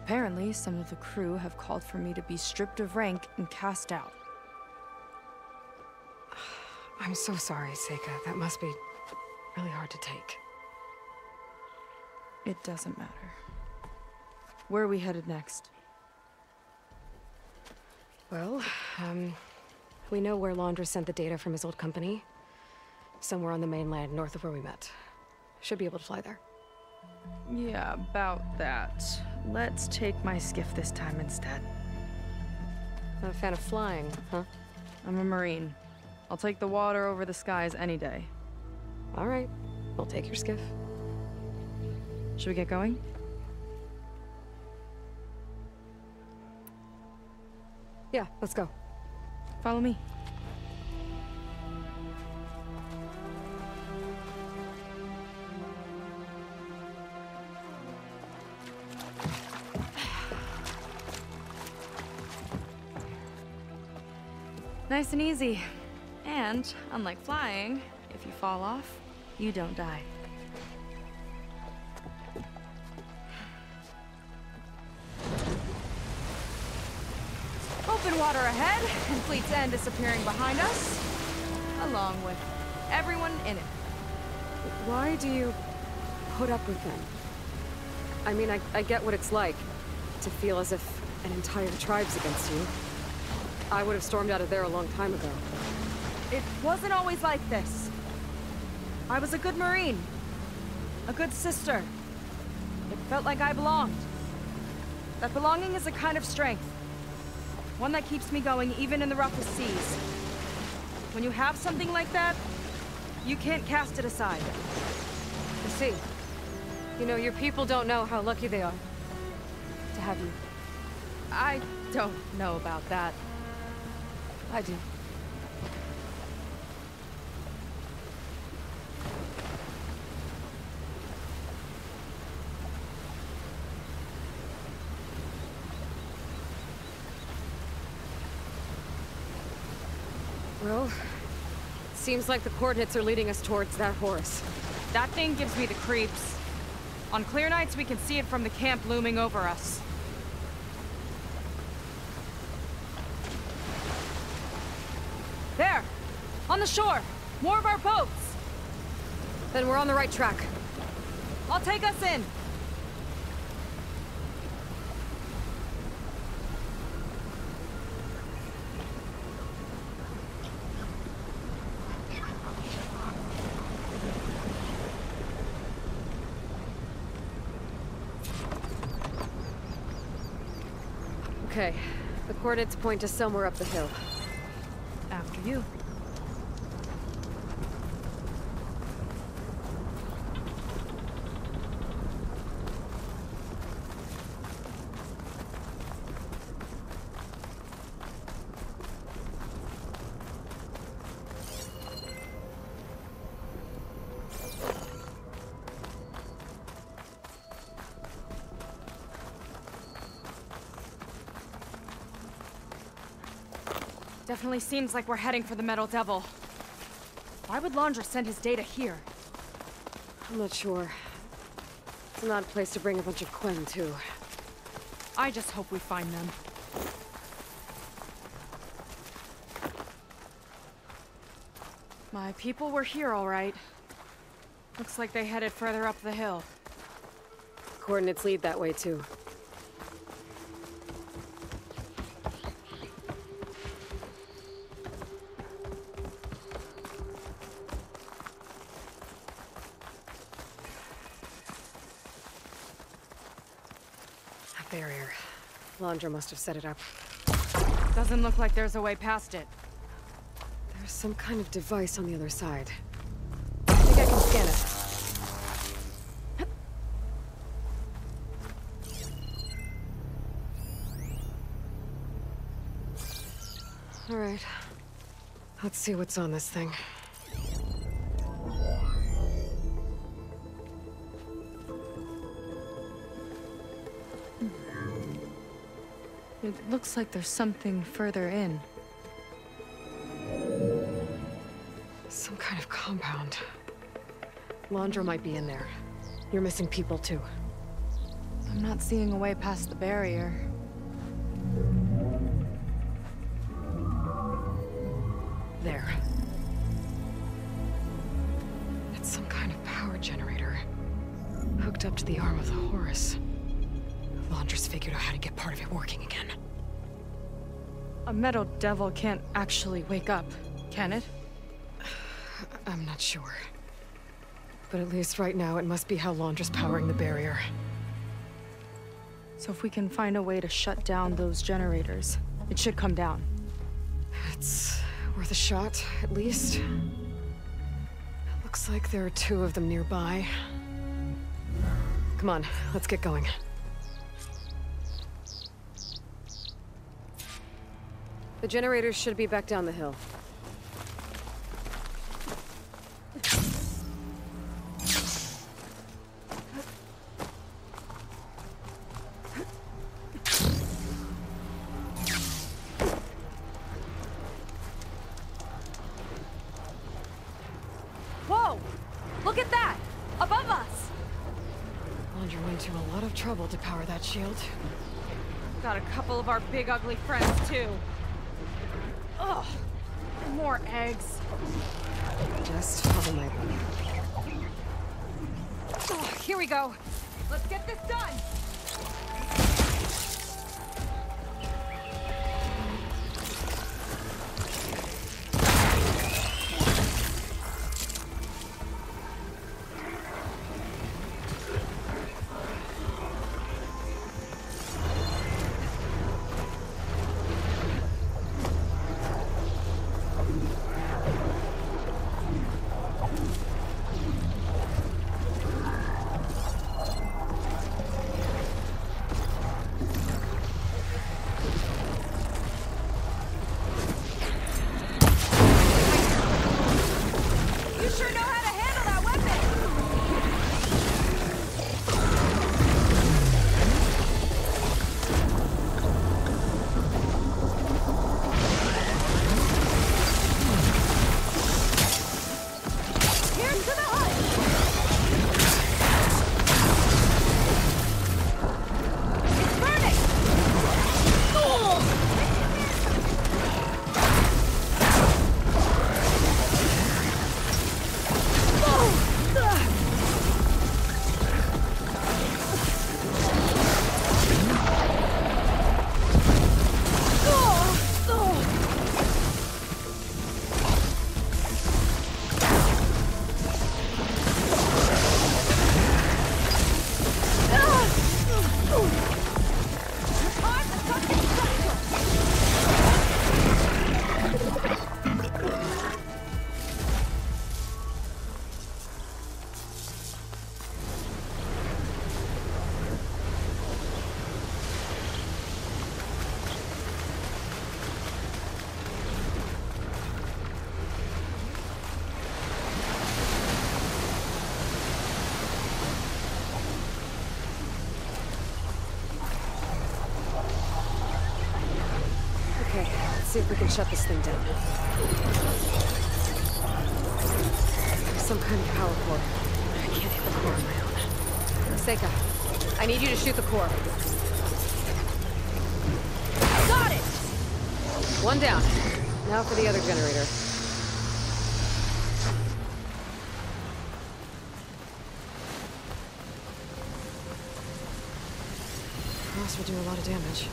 Apparently, some of the crew have called for me to be stripped of rank and cast out. I'm so sorry, Seika. That must be really hard to take. It doesn't matter. Where are we headed next? Well, we know where Londra sent the data from his old company. Somewhere on the mainland, north of where we met. Should be able to fly there. Yeah, about that. Let's take my skiff this time instead. Not a fan of flying, huh? I'm a Marine. I'll take the water over the skies any day. All right. We'll take your skiff. Should we get going? Yeah, let's go. Follow me. Nice and easy. And, unlike flying, if you fall off, you don't die. Open water ahead, and Fleet's End disappearing behind us, along with everyone in it. Why do you put up with them? I mean, I get what it's like to feel as if an entire tribe's against you. I would have stormed out of there a long time ago. It wasn't always like this. I was a good Marine. A good sister. It felt like I belonged. That belonging is a kind of strength. One that keeps me going even in the roughest seas. When you have something like that, you can't cast it aside. I see. You know, your people don't know how lucky they are to have you. I don't know about that. I do. Well, seems like the coordinates are leading us towards that horse. That thing gives me the creeps. On clear nights, we can see it from the camp looming over us. There! On the shore! More of our boats! Then we're on the right track. I'll take us in! Okay, the coordinates point to somewhere up the hill. After you. Definitely seems like we're heading for the Metal Devil. Why would Laundra send his data here? I'm not sure. It's an odd place to bring a bunch of Quen, too. I just hope we find them. My people were here, all right. Looks like they headed further up the hill. Coordinates lead that way, too. Barrier. Laundra must have set it up. Doesn't look like there's a way past it. There's some kind of device on the other side. I think I can scan it. All right. Let's see what's on this thing. It looks like there's something further in. Some kind of compound. Laundra might be in there. You're missing people, too. I'm not seeing a way past the barrier. There. It's some kind of power generator. Hooked up to the arm of the Horus. Laundra's figured out how to get part of it working again. A Metal Devil can't actually wake up, can it? I'm not sure. But at least right now, it must be how Laundra's powering the barrier. So if we can find a way to shut down those generators, it should come down. It's worth a shot, at least. It looks like there are 2 of them nearby. Come on, let's get going. The generators should be back down the hill. Whoa! Look at that! Above us! Laundra went to a lot of trouble to power that shield. Got a couple of our big ugly friends, too. Ugh! More eggs. Just follow my lead. Oh, here we go. Let's get this done! we can shut this thing down. Some kind of power core. I can't hit the core on my own. Seika, I need you to shoot the core. Got it! One down. Now for the other generator. Cross will do a lot of damage.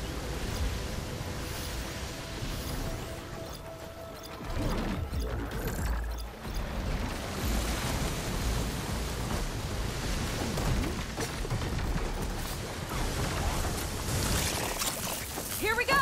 Here we go!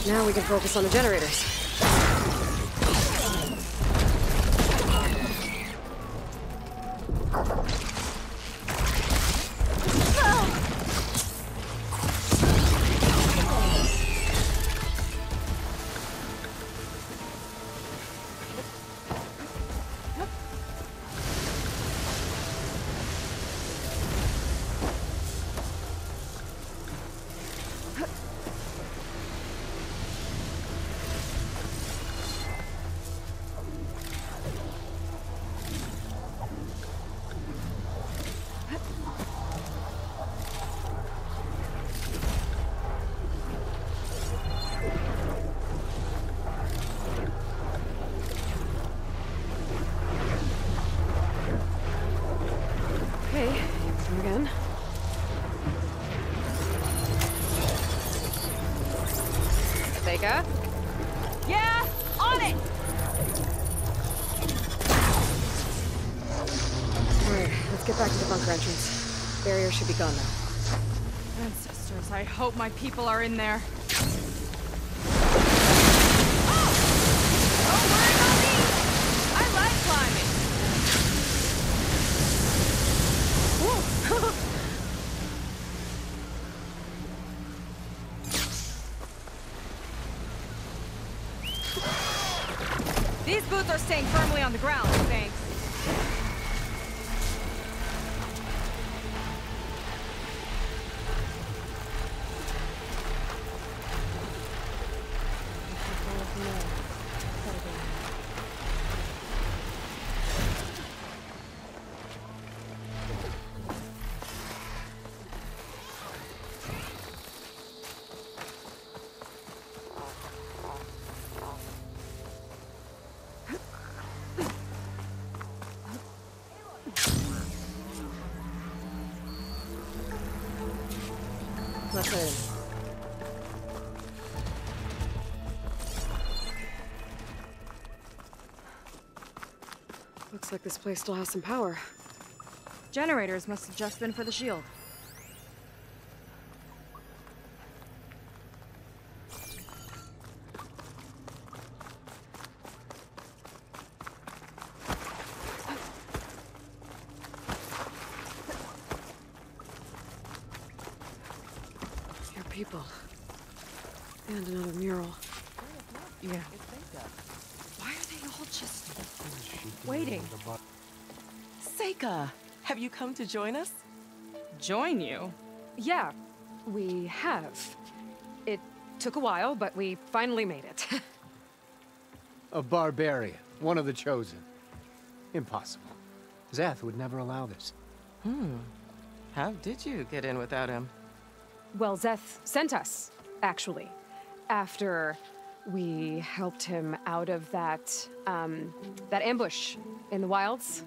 Now we can focus on the generators. Okay, again. Seika? Yeah, on it! Alright, let's get back to the bunker entrance. Barrier should be gone now. Ancestors, I hope my people are in there. Oh! Don't worry about me! I like climbing! These boots are staying firmly on the ground, thanks. Let's head in. Looks like this place still has some power. Generators must have just been for the shield. People. And another mural. Yeah. Why are they all just waiting? Seika, have you come to join us? Join you? Yeah, we have. It took a while, but we finally made it. A barbarian, one of the chosen. Impossible. Zeth would never allow this. How did you get in without him? Well, Zeth sent us, actually, after we helped him out of that ambush in the wilds.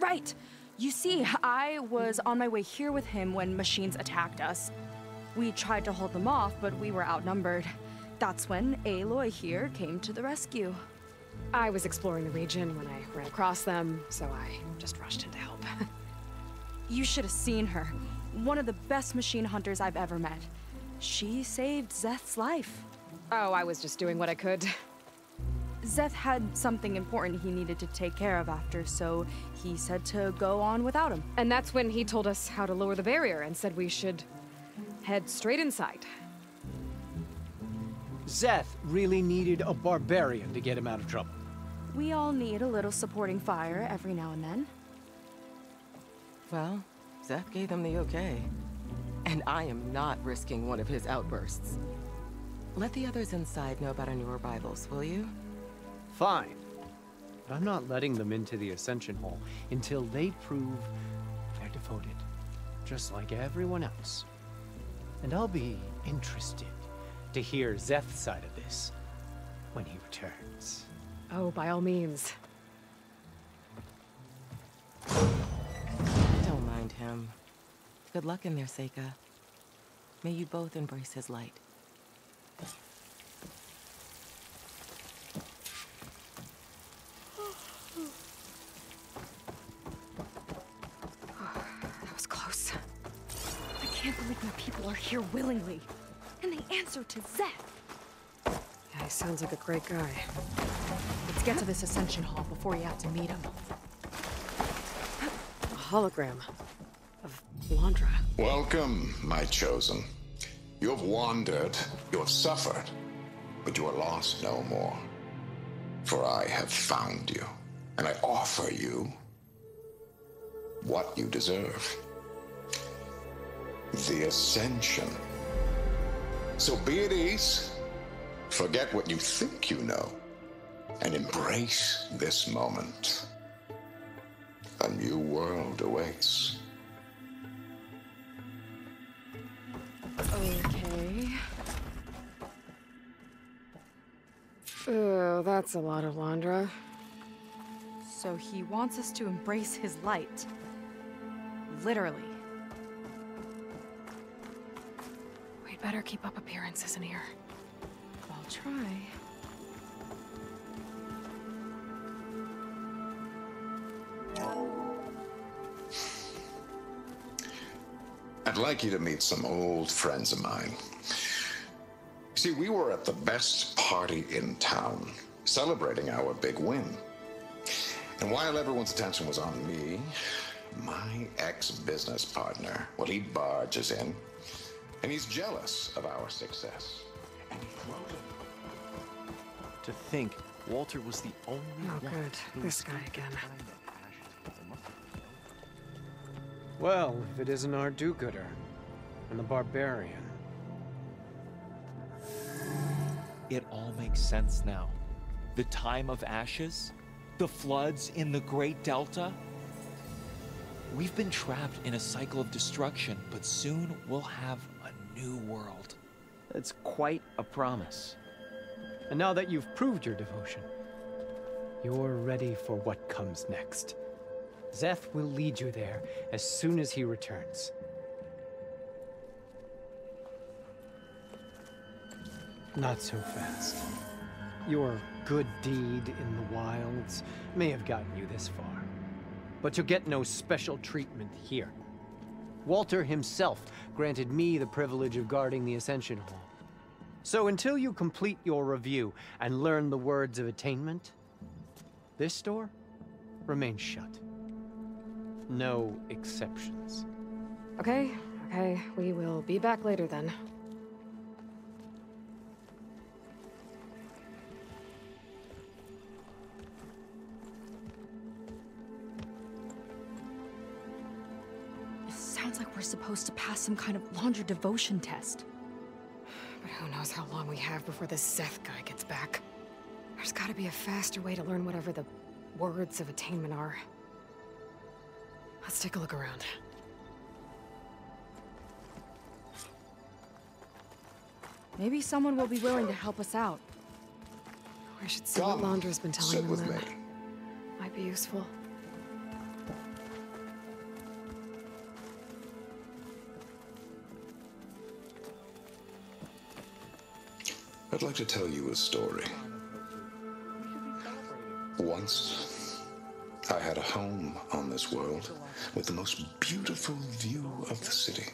Right! You see, I was on my way here with him when machines attacked us. We tried to hold them off, but we were outnumbered. That's when Aloy here came to the rescue. I was exploring the region when I ran across them, so I just rushed in to help. You should have seen her. One of the best machine hunters I've ever met. She saved Zeth's life. Oh, I was just doing what I could. Zeth had something important he needed to take care of after, so he said to go on without him. And that's when he told us how to lower the barrier and said we should head straight inside. Zeth really needed a barbarian to get him out of trouble. We all need a little supporting fire every now and then. Well, Zeth gave them the okay. And I am not risking one of his outbursts. Let the others inside know about our new arrivals, will you? Fine. But I'm not letting them into the Ascension Hall until they prove they're devoted, just like everyone else. And I'll be interested to hear Zeth's side of this when he returns. Oh, by all means. Don't mind him. Good luck in there, Seika. May you both embrace his light. That was close. I can't believe my people are here willingly. And they answer to Zeth. Yeah, he sounds like a great guy. Let's get to this Ascension Hall before you have to meet him. A hologram of Londra. Welcome, my chosen. You have wandered, you have suffered, but you are lost no more. For I have found you, and I offer you what you deserve. The Ascension. So be at ease, forget what you think you know, and embrace this moment. A new world awaits. Okay. Oh, that's a lot of Londra. So he wants us to embrace his light. Literally. We'd better keep up appearances in here. I'll try. I'd like you to meet some old friends of mine. See, we were at the best party in town, celebrating our big win. And while everyone's attention was on me, my ex-business partner, well, he barges in, and he's jealous of our success. And he throws it. To think Walter was the only Oh, one good. who This was guy again. Well, if it isn't our do-gooder and the barbarian. It all makes sense now. The time of ashes, the floods in the Great Delta. We've been trapped in a cycle of destruction, but soon we'll have a new world. That's quite a promise. And now that you've proved your devotion, you're ready for what comes next. Zeth will lead you there as soon as he returns. Not so fast. Your good deed in the wilds may have gotten you this far, but you'll get no special treatment here. Walter himself granted me the privilege of guarding the Ascension Hall. So until you complete your review and learn the words of attainment, this door remains shut. No exceptions. Okay, we will be back later then. It sounds like we're supposed to pass some kind of Londra devotion test. But who knows how long we have before this Zeth guy gets back. There's gotta be a faster way to learn whatever the words of attainment are. Let's take a look around. Maybe someone will be willing to help us out. I should see what Londra's been telling sit them with then. me. Might be useful. I'd like to tell you a story. Once, I had a home on this world with the most beautiful view of the city.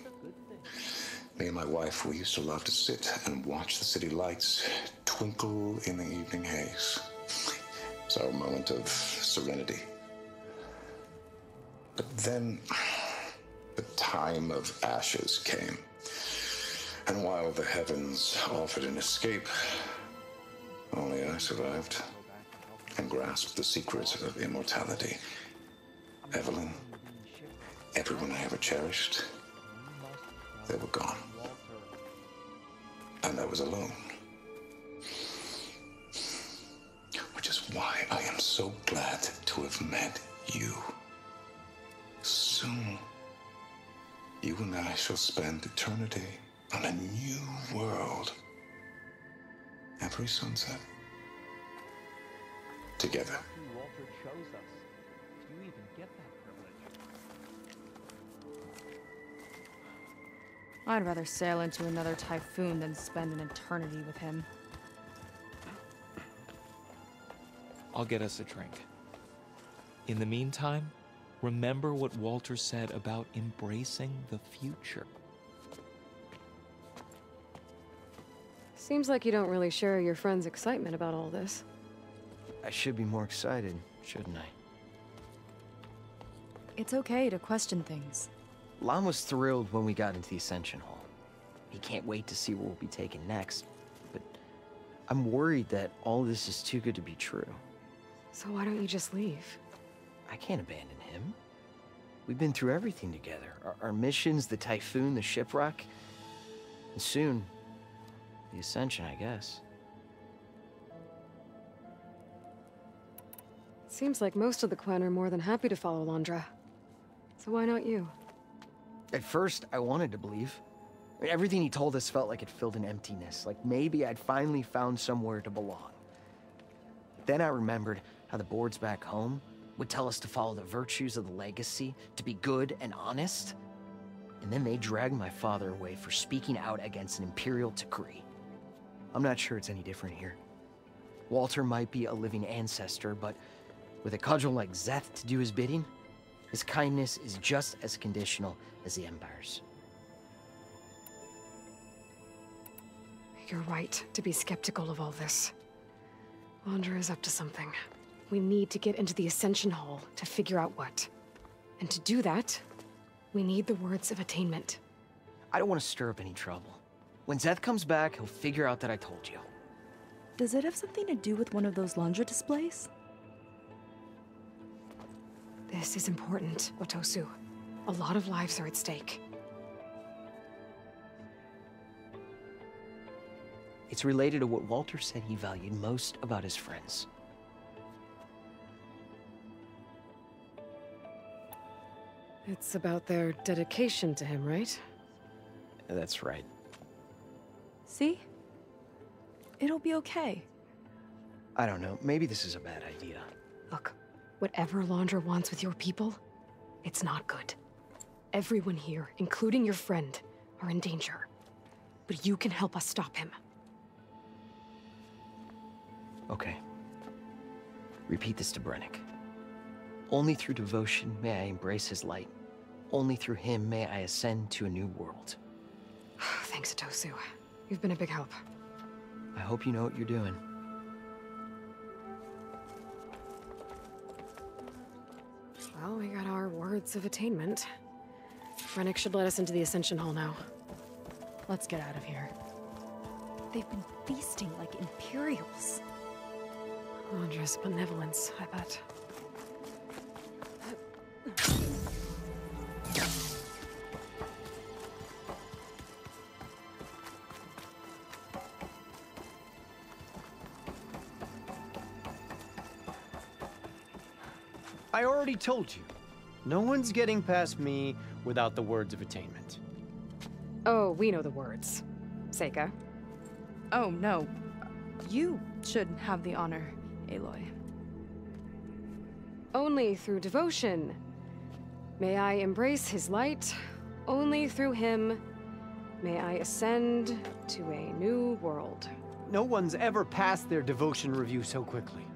Me and my wife, we used to love to sit and watch the city lights twinkle in the evening haze. It's our moment of serenity. But then, the time of ashes came. And while the heavens offered an escape, only I survived and grasped the secret of immortality. Evelyn, everyone I ever cherished, they were gone. And I was alone. Which is why I am so glad to have met you. Soon, you and I shall spend eternity on a new world. Every sunset. Together. Walter chose us. Do you even get that privilege? I'd rather sail into another typhoon than spend an eternity with him. I'll get us a drink. In the meantime, remember what Walter said about embracing the future. Seems like you don't really share your friend's excitement about all this. I should be more excited, shouldn't I? It's okay to question things. Lon was thrilled when we got into the Ascension Hall. He can't wait to see where we'll be taken next, but I'm worried that all this is too good to be true. So why don't you just leave? I can't abandon him. We've been through everything together. Our missions, the typhoon, the shipwreck, and soon, the Ascension, I guess. Seems like most of the clan are more than happy to follow Londra. So why not you? At first, I wanted to believe. I mean, everything he told us felt like it filled an emptiness, like maybe I'd finally found somewhere to belong. Then I remembered how the boards back home would tell us to follow the virtues of the legacy, to be good and honest. And then they dragged my father away for speaking out against an imperial decree. I'm not sure it's any different here. Walter might be a living ancestor, but with a cudgel like Szeth to do his bidding, his kindness is just as conditional as the Empire's. You're right to be skeptical of all this. Londra is up to something. We need to get into the Ascension Hall to figure out what. And to do that, we need the words of attainment. I don't want to stir up any trouble. When Szeth comes back, he'll figure out that I told you. Does it have something to do with one of those Londra displays? This is important, Otosu. A lot of lives are at stake. It's related to what Walter said he valued most about his friends. It's about their dedication to him, right? That's right. See? It'll be okay. I don't know. Maybe this is a bad idea. Look, whatever Londra wants with your people, it's not good. Everyone here, including your friend, are in danger. But you can help us stop him. Okay. Repeat this to Brennick. Only through devotion may I embrace his light. Only through him may I ascend to a new world. Thanks, Otosu. You've been a big help. I hope you know what you're doing. Well, we got our words of attainment. Brennick should let us into the Ascension Hall now. Let's get out of here. They've been feasting like Imperials. Londra's benevolence, I bet. I already told you. No one's getting past me without the words of attainment. Oh, we know the words. Seika. Oh, no. You should have the honor, Aloy. Only through devotion may I embrace his light. Only through him may I ascend to a new world. No one's ever passed their devotion review so quickly.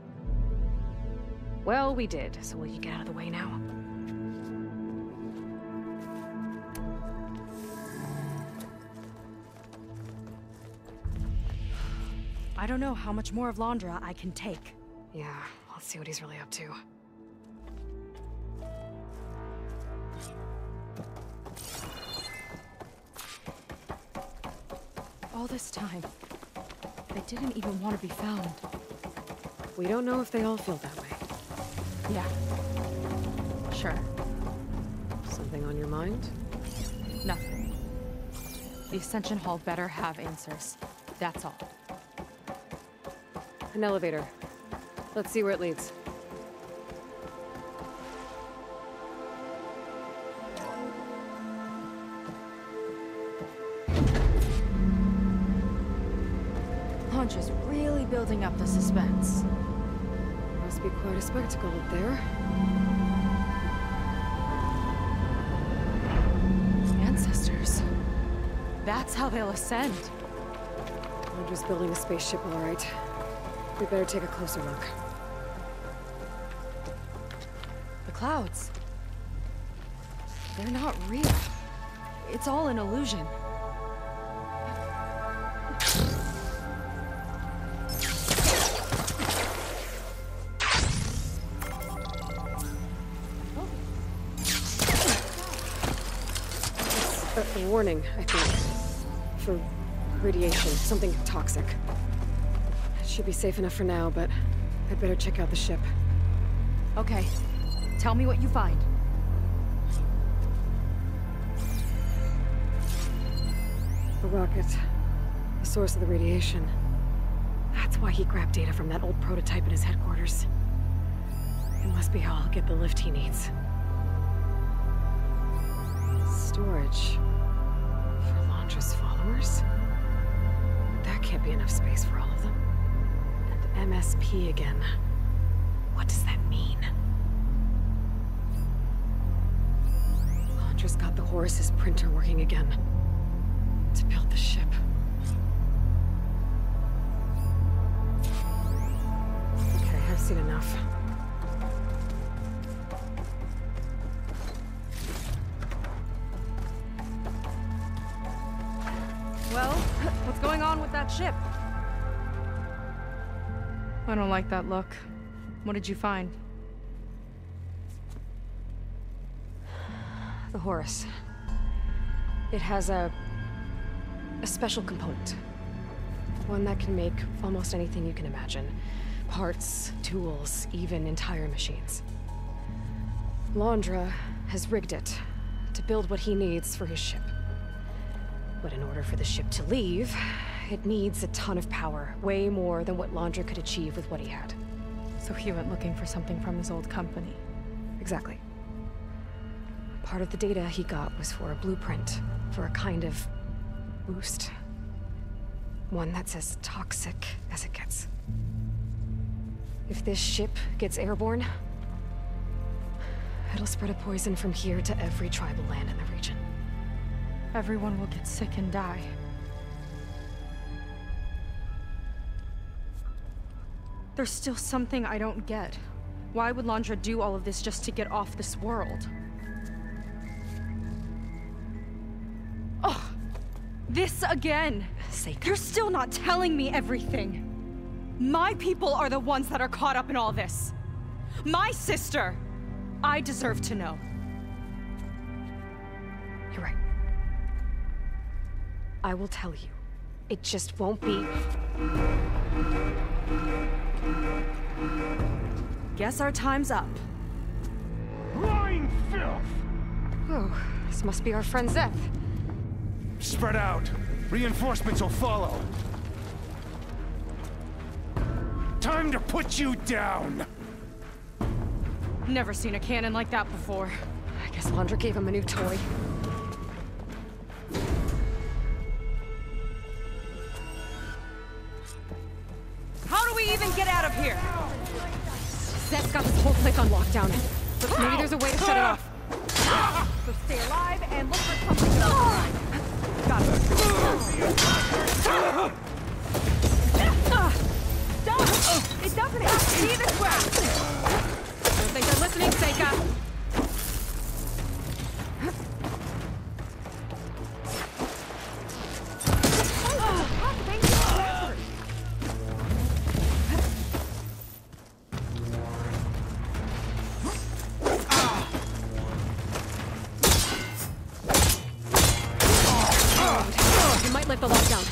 Well, we did, so will you get out of the way now? I don't know how much more of Londra I can take. Yeah, let's see what he's really up to. All this time, they didn't even want to be found. We don't know if they all feel that way. Yeah. Sure. Something on your mind? Nothing. The Ascension Hall better have answers. That's all. An elevator. Let's see where it leads. Just really building up the suspense. Must be quite a spectacle up there. Ancestors. That's how they'll ascend. We're just building a spaceship, all right. We better take a closer look. The clouds. They're not real. It's all an illusion. A warning, I think. For radiation, something toxic. It should be safe enough for now, but I'd better check out the ship. Okay. Tell me what you find. A rocket. The source of the radiation. That's why he grabbed data from that old prototype in his headquarters. It must be how I'll get the lift he needs. Storage. For Londra's followers? That can't be enough space for all of them. And MSP again. What does that mean? Londra's got the Horus's printer working again. To build the ship. Okay, I've seen enough. Well, what's going on with that ship? I don't like that look. What did you find? The Horus. It has a special component. One that can make almost anything you can imagine. Parts, tools, even entire machines. Londra has rigged it to build what he needs for his ship. But in order for the ship to leave, it needs a ton of power, way more than what Londra could achieve with what he had. So he went looking for something from his old company. Exactly. Part of the data he got was for a blueprint, for a kind of boost. One that's as toxic as it gets. If this ship gets airborne, it'll spread a poison from here to every tribal land in the region. Everyone will get sick and die. There's still something I don't get. Why would Londra do all of this just to get off this world? Oh, this again! You're still not telling me everything. My people are the ones that are caught up in all this. My sister! I deserve to know. You're right. I will tell you. It just won't be... Guess our time's up. Lying filth! Oh, this must be our friend Zeth. Spread out. Reinforcements will follow. Time to put you down! Never seen a cannon like that before. I guess Londra gave him a new toy. How do we even get out of here? Zeth's got this whole place on lockdown. But maybe there's a way to shut it off. So stay alive and look for something else. Got it. Stop! It doesn't have to be this way! I'm listening, Seika. You might let the lockdown.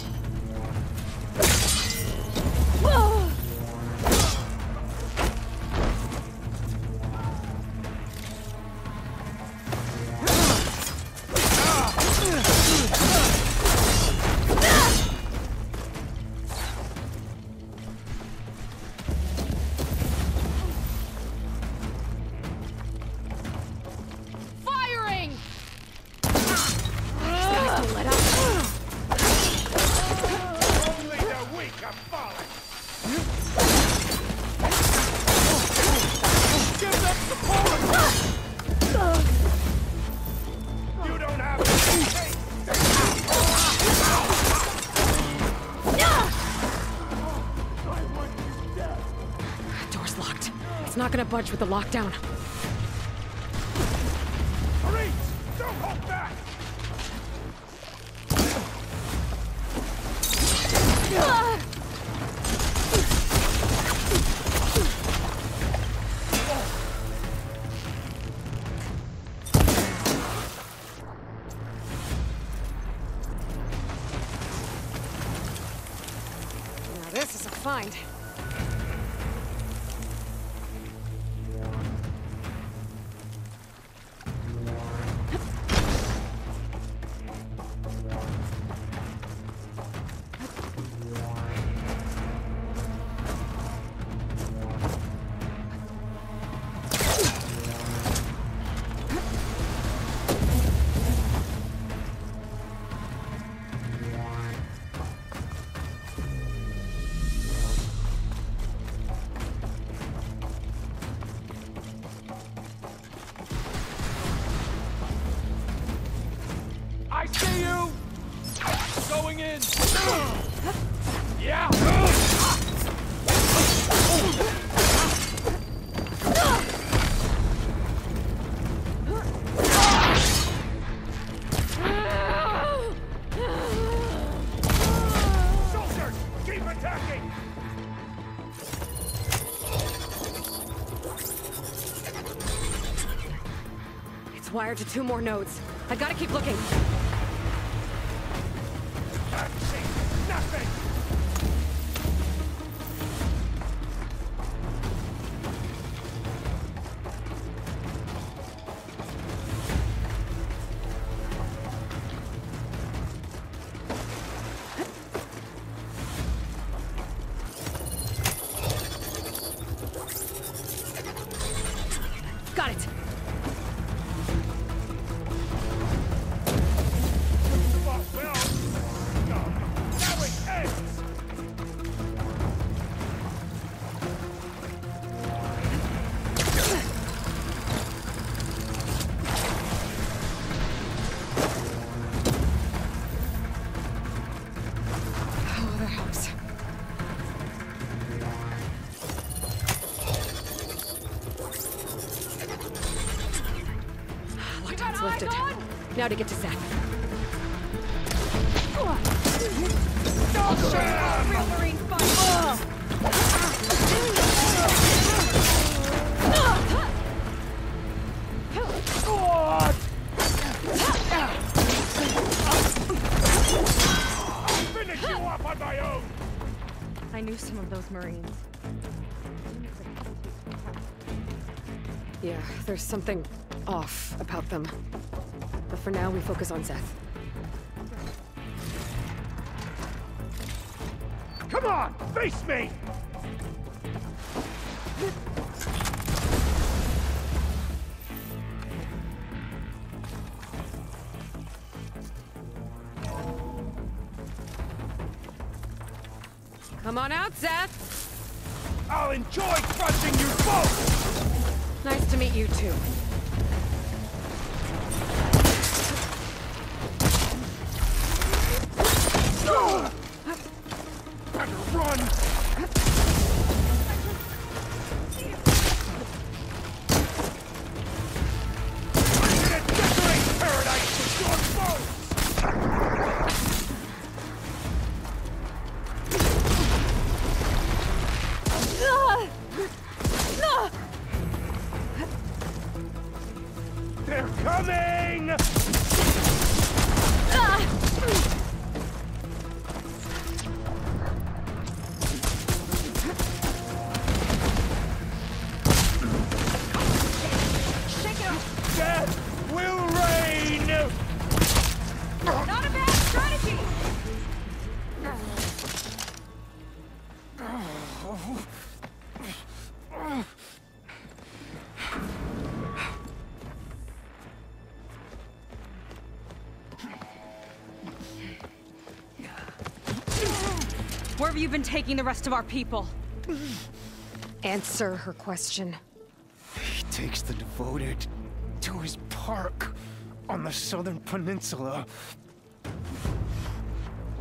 Door's locked. It's not gonna budge with the lockdown. Marines! Don't hold back! Now this is a find. I see you! Going in! Yeah! Soldiers, keep attacking! It's wired to 2 more nodes. I gotta keep looking. Nothing! Got it. Oh, that helps. Lockdown's lifted. Now to get to Seth. I'll show you how a real Marine fights! I'll finish you off on my own! I knew some of those Marines. Yeah, there's something off about them. But for now, we focus on Seth. Come on, face me! Come on out, Seth! I'll enjoy crushing you both! Nice to meet you, too. Better run! They're coming! Shake it off! Death will reign! Not a bad strategy! Where have you been taking the rest of our people? Answer her question. He takes the devoted to his park on the southern peninsula.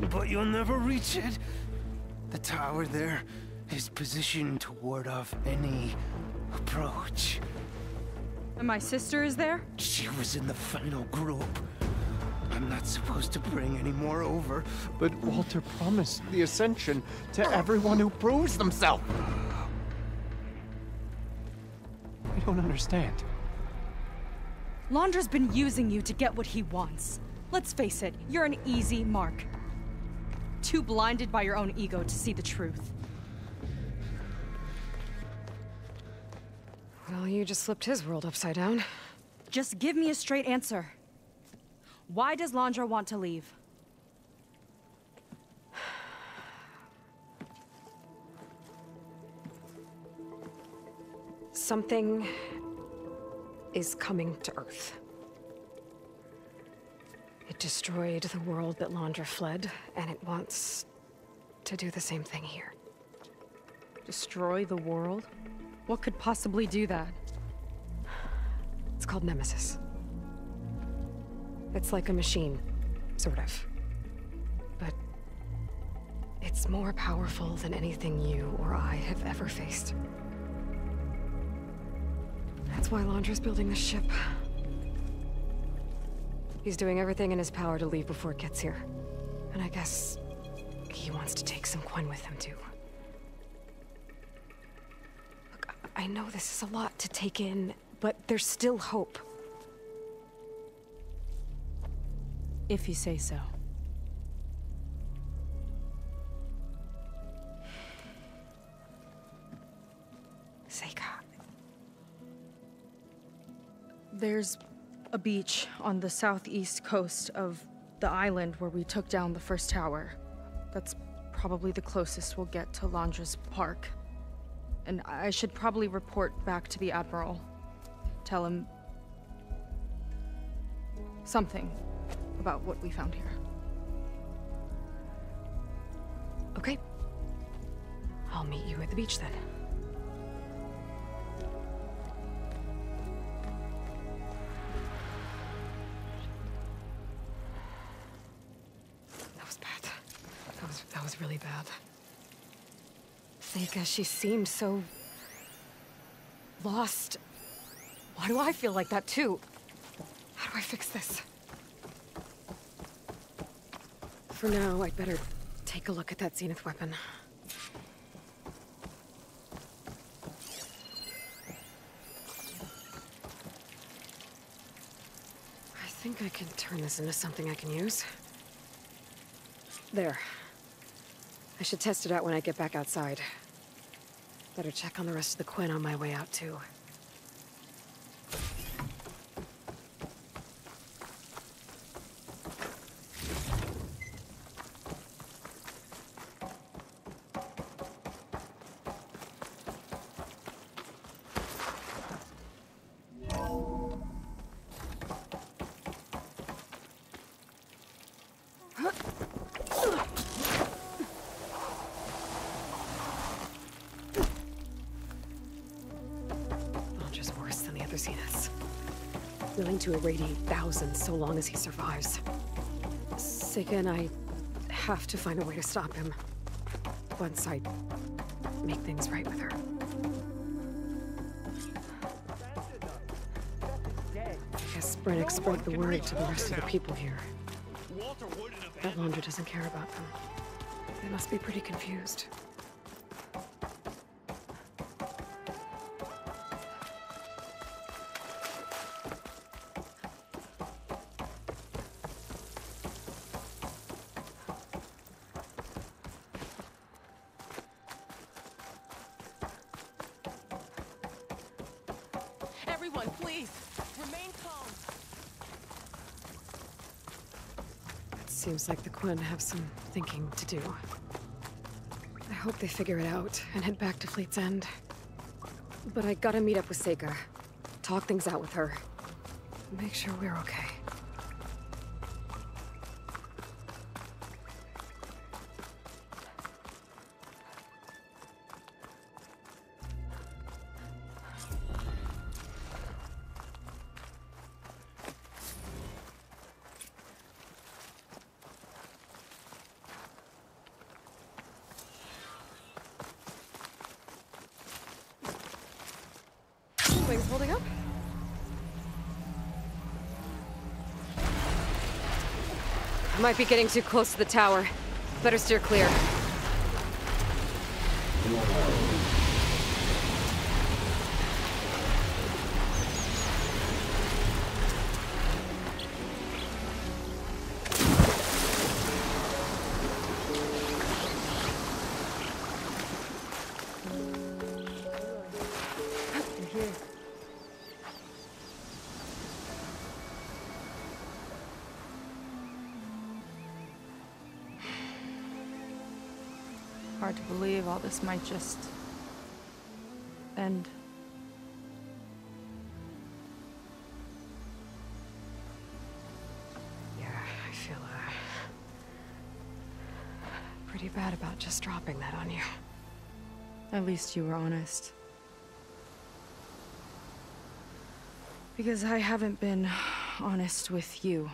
But you'll never reach it. The tower there is positioned to ward off any approach. And my sister is there? She was in the final group. I'm not supposed to bring any more over, but Walter promised the Ascension to everyone who proves themselves. I don't understand. Londra's been using you to get what he wants. Let's face it, you're an easy mark. Too blinded by your own ego to see the truth. Well, you just flipped his world upside down. Just give me a straight answer. Why does Londra want to leave? Something is coming to Earth. It destroyed the world that Londra fled, and it wants to do the same thing here. Destroy the world? What could possibly do that? It's called Nemesis. It's like a machine, sort of. But it's more powerful than anything you or I have ever faced. That's why Londra's building this ship. He's doing everything in his power to leave before it gets here. And I guess he wants to take some Quen with him, too. Look, I know this is a lot to take in, but there's still hope. If you say so. Seika. There's a beach on the southeast coast of the island where we took down the first tower. That's probably the closest we'll get to Londra's park. And I should probably report back to the Admiral. Tell him something about what we found here. Okay. I'll meet you at the beach then. That was bad. That was really bad. Seika, she seemed so lost. Why do I feel like that too? How do I fix this? For now, I'd better take a look at that Zenith weapon. I think I can turn this into something I can use. There. I should test it out when I get back outside. Better check on the rest of the Quen on my way out, too. Zeniths. Willing to irradiate thousands so long as he survives. Seika and I have to find a way to stop him. Once I make things right with her. I guess Brennick spread the word to the rest of the people here. That Londra doesn't care about them. They must be pretty confused. Please, remain calm. It seems like the Quinn have some thinking to do. I hope they figure it out and head back to Fleet's End. But I gotta meet up with Seika. Talk things out with her. Make sure we're okay. Wings holding up? Might be getting too close to the tower. Better steer clear. Hard to believe all this might just end. Yeah, I feel pretty bad about just dropping that on you. At least you were honest. Because I haven't been honest with you.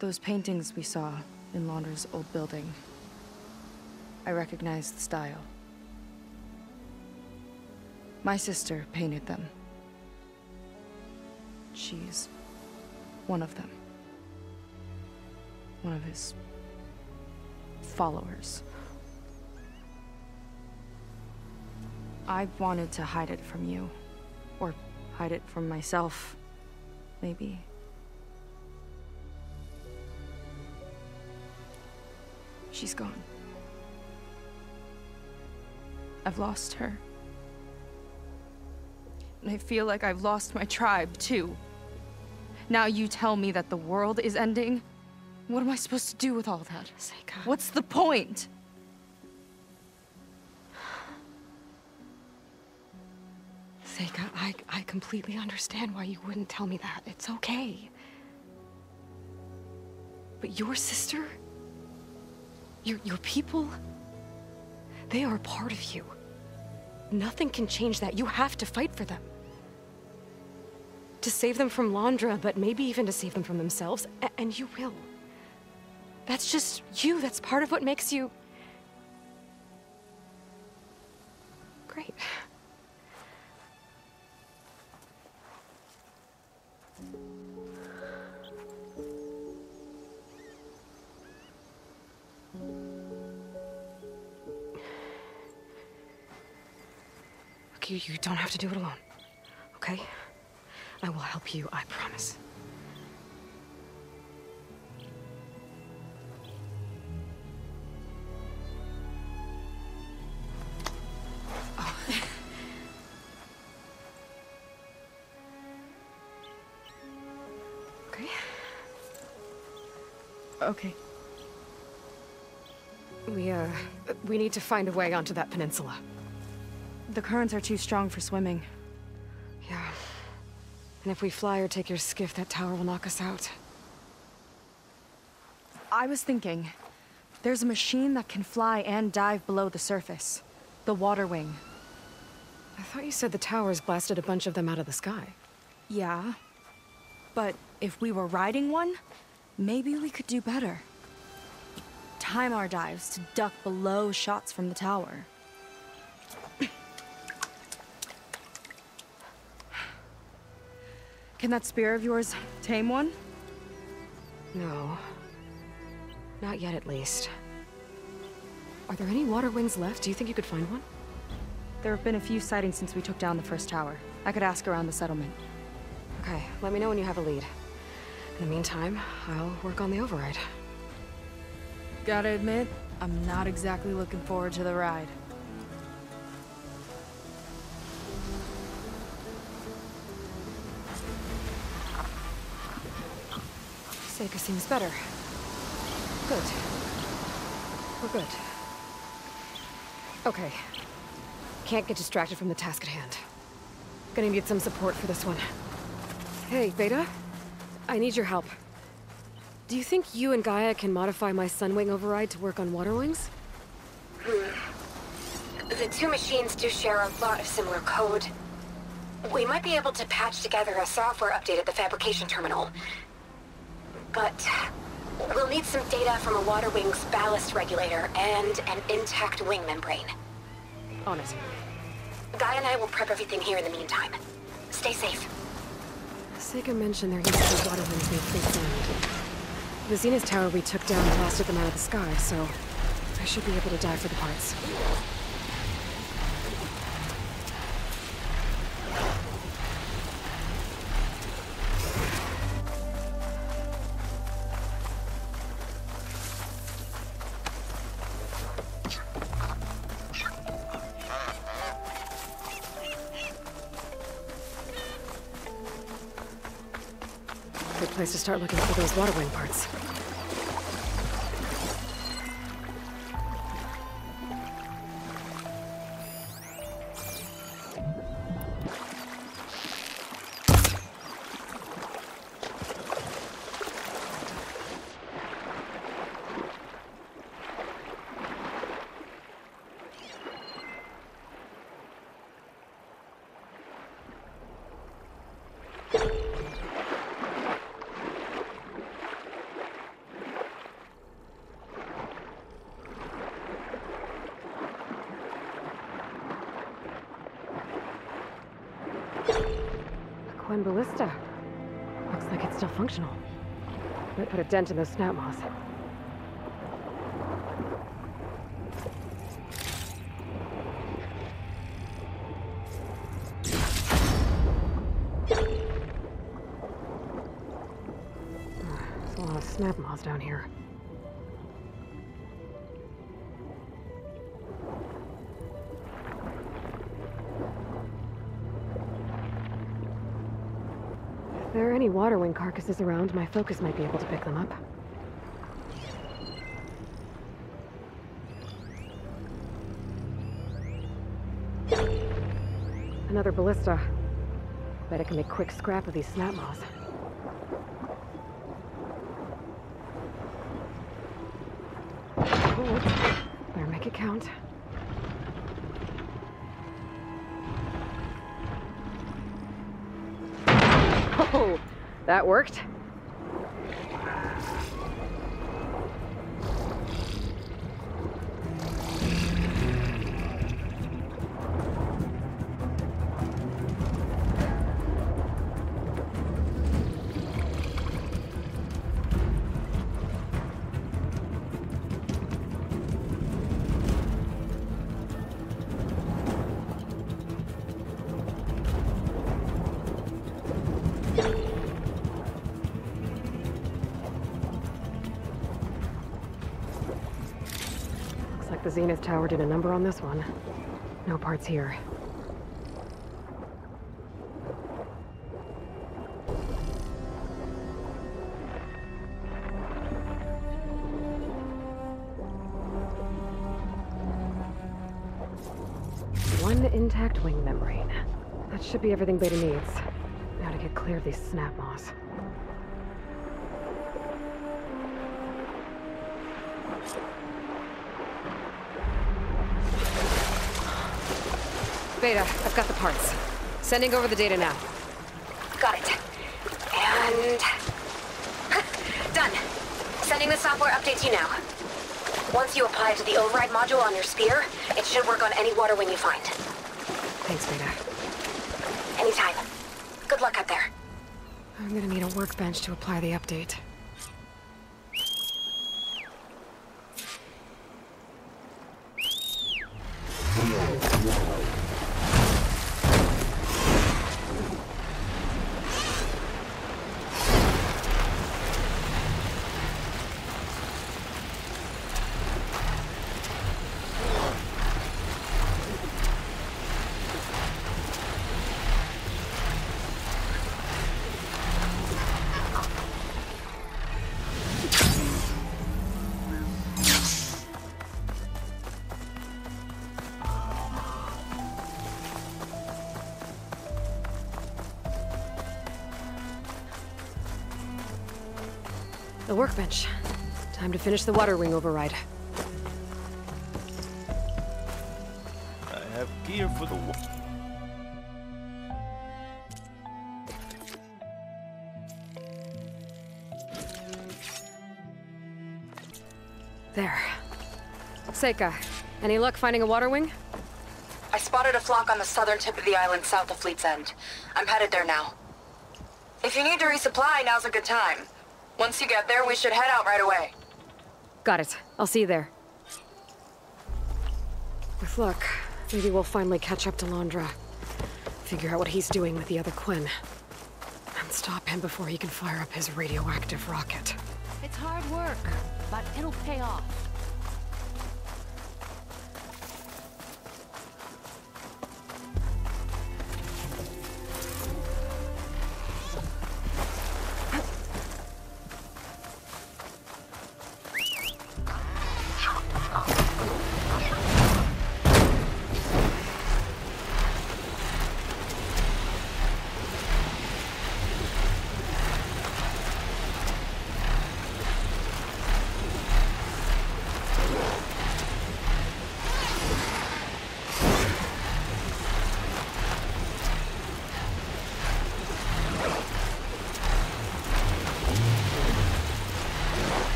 Those paintings we saw in Launder's old building, I recognized the style. My sister painted them. She's one of them. One of his followers. I wanted to hide it from you. Or hide it from myself, maybe. She's gone. I've lost her. And I feel like I've lost my tribe, too. Now you tell me that the world is ending? What am I supposed to do with all that? Seika. What's the point? Seika, I completely understand why you wouldn't tell me that. It's okay. But your sister? Your people? They are a part of you. Nothing can change that. You have to fight for them. To save them from Londra, but maybe even to save them from themselves, and you will. That's just you. That's part of what makes you... great. You don't have to do it alone, okay? I will help you, I promise. Oh. Okay. Okay. We need to find a way onto that peninsula. The currents are too strong for swimming. Yeah. And if we fly or take your skiff, that tower will knock us out. I was thinking, there's a machine that can fly and dive below the surface. The Water Wing. I thought you said the towers blasted a bunch of them out of the sky. Yeah. But if we were riding one, maybe we could do better. Time our dives to duck below shots from the tower. Can that spear of yours tame one? No. Not yet, at least. Are there any water wings left? Do you think you could find one? There have been a few sightings since we took down the first tower. I could ask around the settlement. Okay, let me know when you have a lead. In the meantime, I'll work on the override. Gotta admit, I'm not exactly looking forward to the ride. Seika seems better. Good. We're good. Okay. Can't get distracted from the task at hand. Gonna need some support for this one. Hey, Beta. I need your help. Do you think you and Gaia can modify my Sunwing override to work on Water Wings? The two machines do share a lot of similar code. We might be able to patch together a software update at the fabrication terminal. But we'll need some data from a Water Wings ballast regulator and an intact wing membrane. On it. Gaia and I will prep everything here in the meantime. Stay safe. Seika mentioned there used to be Water Wings made from sand. The Zenith Tower we took down blasted them out of the sky, so I should be able to dive for the parts. Good place to start looking for those Water Wing parts. Quinn Ballista. Looks like it's still functional. Might put a dent in those snap moths. There's a lot of snap moths down here. If there are any Water Wing carcasses around, my focus might be able to pick them up. Another ballista. Bet I can make quick scrap of these snap moths. Cool. Better make it count. Oh, that worked. The Zenith Tower did a number on this one. No parts here. One intact wing membrane. That should be everything Beta needs. Now to get clear of these snap moths. Beta, I've got the parts. Sending over the data now. Got it. And... done. Sending the software update to you now. Once you apply it to the override module on your spear, it should work on any Water Wing you find. Thanks, Beta. Anytime. Good luck out there. I'm gonna need a workbench to apply the update. The workbench. Time to finish the water wing override. I have gear for the There. Seika, any luck finding a water wing? I spotted a flock on the southern tip of the island south of Fleet's End. I'm headed there now. If you need to resupply, now's a good time. Once you get there, we should head out right away. Got it. I'll see you there. With luck, maybe we'll finally catch up to Londra. Figure out what he's doing with the other Quinn. And stop him before he can fire up his radioactive rocket. It's hard work, but it'll pay off.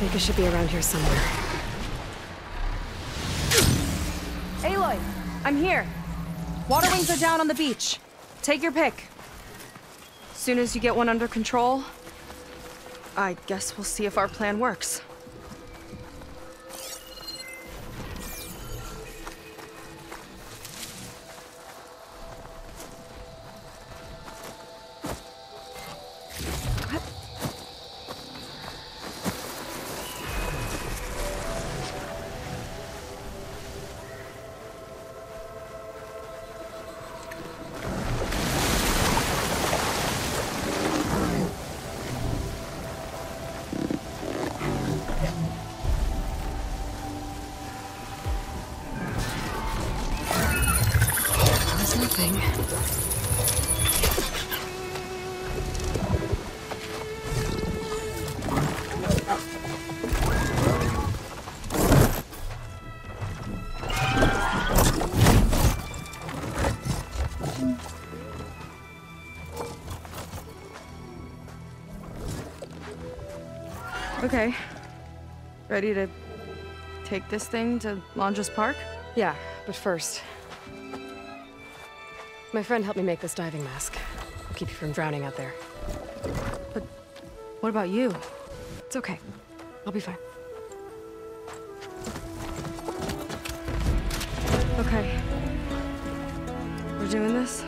Seika should be around here somewhere. Aloy, I'm here. Water wings are down on the beach. Take your pick. Soon as you get one under control, I guess we'll see if our plan works. Okay. Ready to take this thing to Londra's Park? Yeah, but first... My friend helped me make this diving mask. I'll keep you from drowning out there. But what about you? It's okay. I'll be fine. Okay. We're doing this?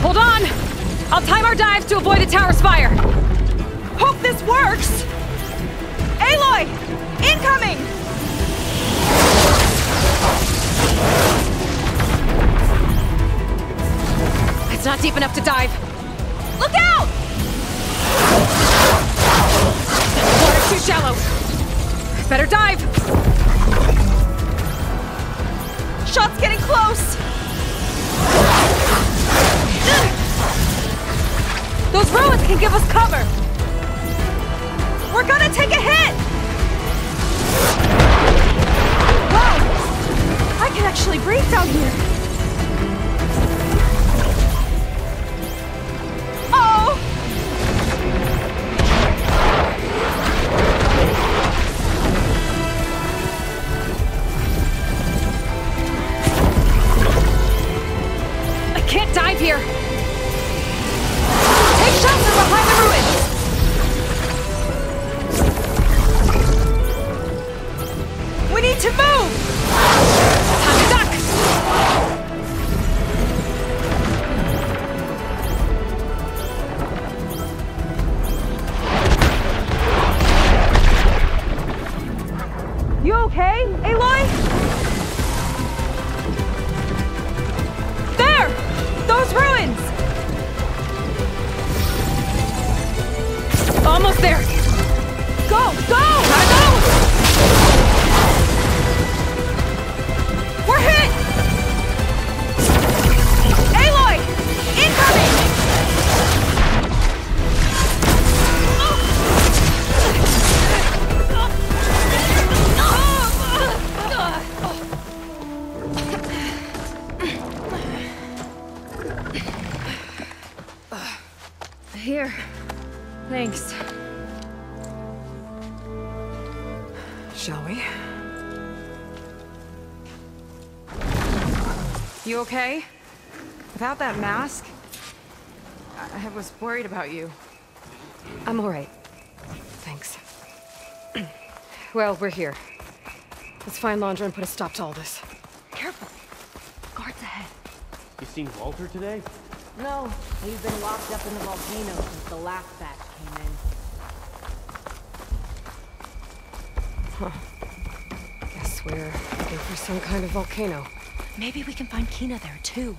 Hold on! I'll time our dives to avoid a tower's fire! Hope this works! Aloy! Incoming! It's not deep enough to dive. Look out! Water's too shallow. Better dive! Shot's getting close! Those ruins can give us cover! We're gonna take a hit! Wow! I can actually breathe down here! Oh! I can't dive here! Take shelter behind the ruins! We need to move! Time to duck! Here. Thanks. Shall we? You okay? Without that mask? I was worried about you. I'm alright. Thanks. Well, we're here. Let's find Laundra and put a stop to all this. Careful. Guards ahead. You seen Walter today? No, he's been locked up in the volcano since the last batch came in. Huh. Guess we're looking for some kind of volcano. Maybe we can find Kina there, too.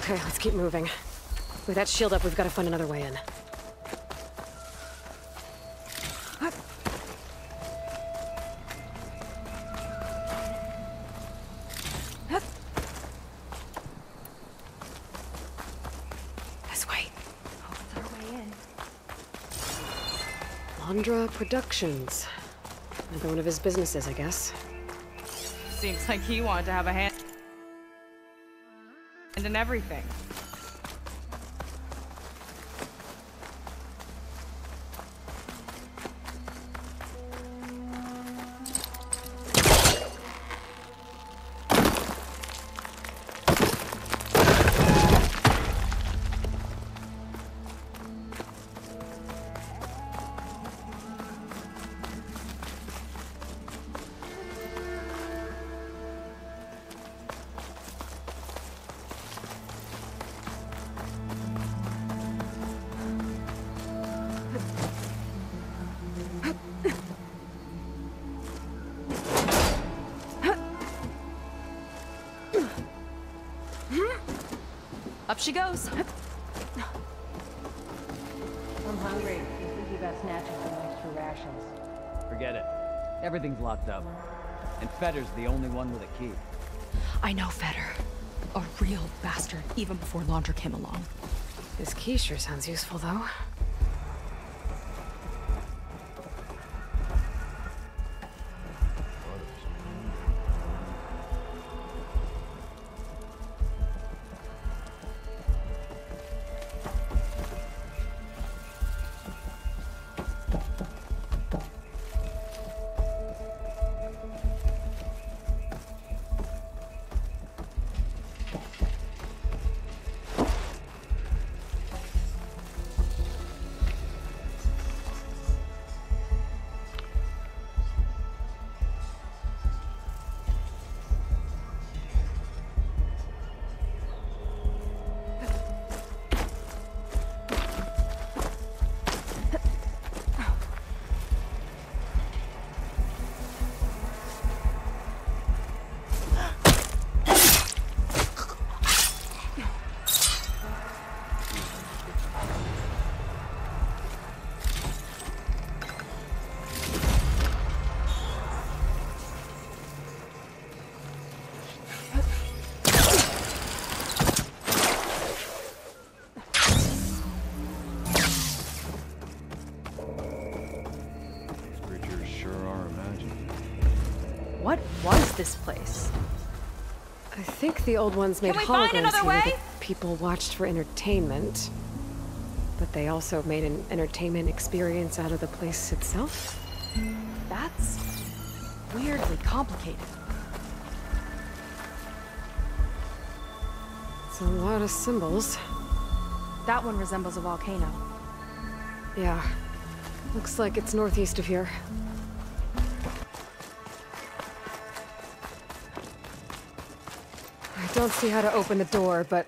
Okay, let's keep moving. With that shield up, we've got to find another way in. This way. Oh, it's our way in. Laundra Productions. Another one of his businesses, I guess. Seems like he wanted to have a hand in everything. Up she goes. I'm hungry. You think you got snatching some extra rations? Forget it. Everything's locked up. And Fetter's the only one with a key. I know Fetter. A real bastard, even before Laundra came along. This key sure sounds useful, though. What was this place? I think the old ones made Can we find holograms another here way? that people watched for entertainment. But they also made an entertainment experience out of the place itself. That's weirdly complicated. It's a lot of symbols. That one resembles a volcano. Yeah. Looks like it's northeast of here. Don't see how to open the door, but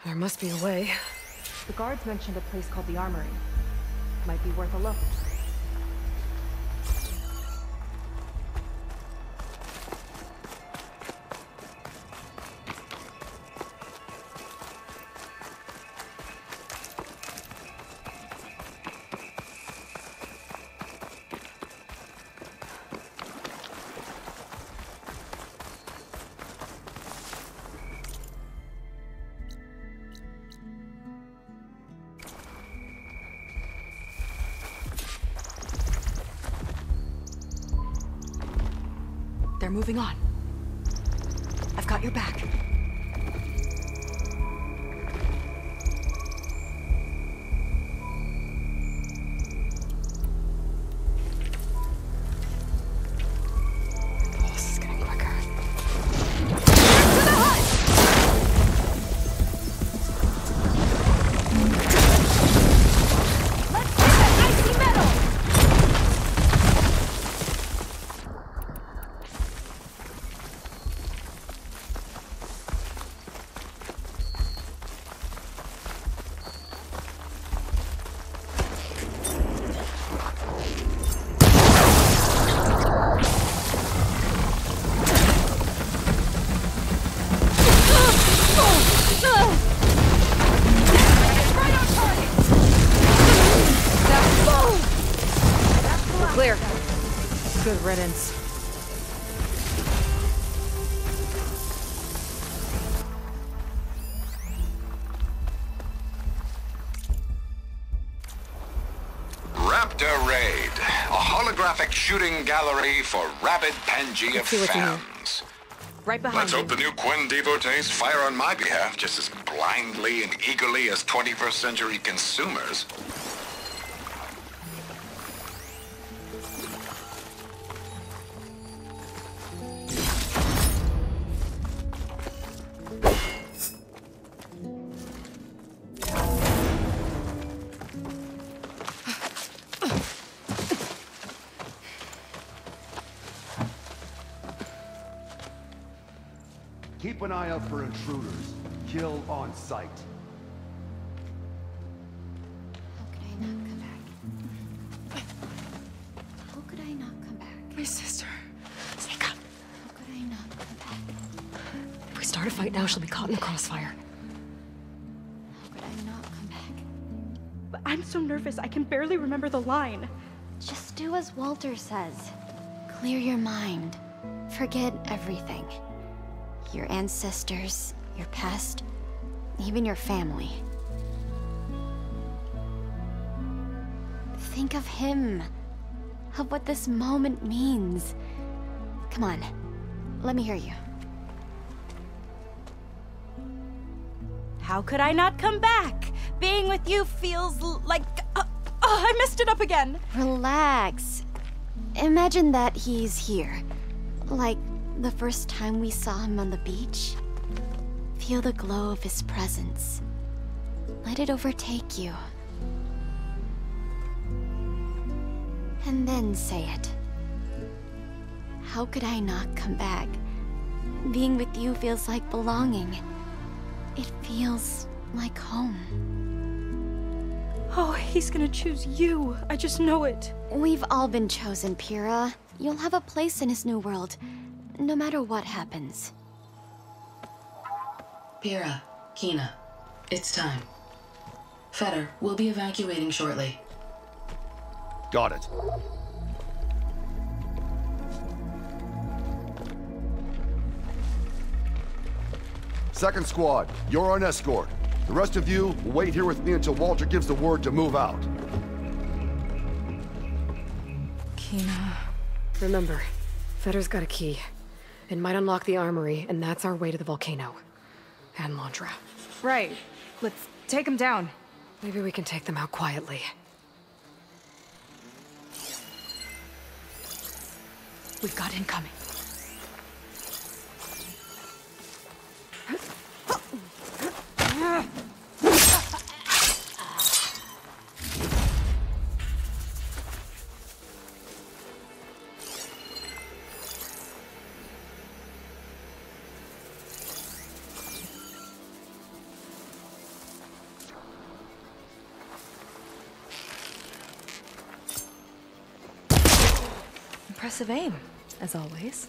there must be a way. The guards mentioned a place called the Armory. Might be worth a look. They're moving on. I've got your back. Oh, this is getting quicker. Clear. Good riddance. Raptor Raid, a holographic shooting gallery for rabid Pangea fans. Right behind Let's hope the new Quen devotees fire on my behalf just as blindly and eagerly as 21st century consumers. Keep an eye out for intruders. Kill on sight. How could I not come back? My sister. Seika. How could I not come back? If we start a fight now, she'll be caught in the crossfire. How could I not come back? But I'm so nervous, I can barely remember the line. Just do as Walter says. Clear your mind. Forget everything. Your ancestors, your past, even your family. Think of him. Of what this moment means. Come on, let me hear you. How could I not come back? Being with you feels like... I messed it up again. Relax. Imagine that he's here. Like the first time we saw him on the beach. Feel the glow of his presence. Let it overtake you. And then say it. How could I not come back? Being with you feels like belonging. It feels like home. Oh, he's gonna choose you. I just know it. We've all been chosen, Pyrrha. You'll have a place in his new world, no matter what happens. Pyrrha, Kina, it's time. Fetter, we'll be evacuating shortly. Got it. Second squad, you're on escort. The rest of you will wait here with me until Walter gives the word to move out. Kina. Remember, Fetter's got a key. It might unlock the armory, and that's our way to the volcano. And Landra. Right. Let's take him down. Maybe we can take them out quietly. We've got incoming. Impressive aim, as always.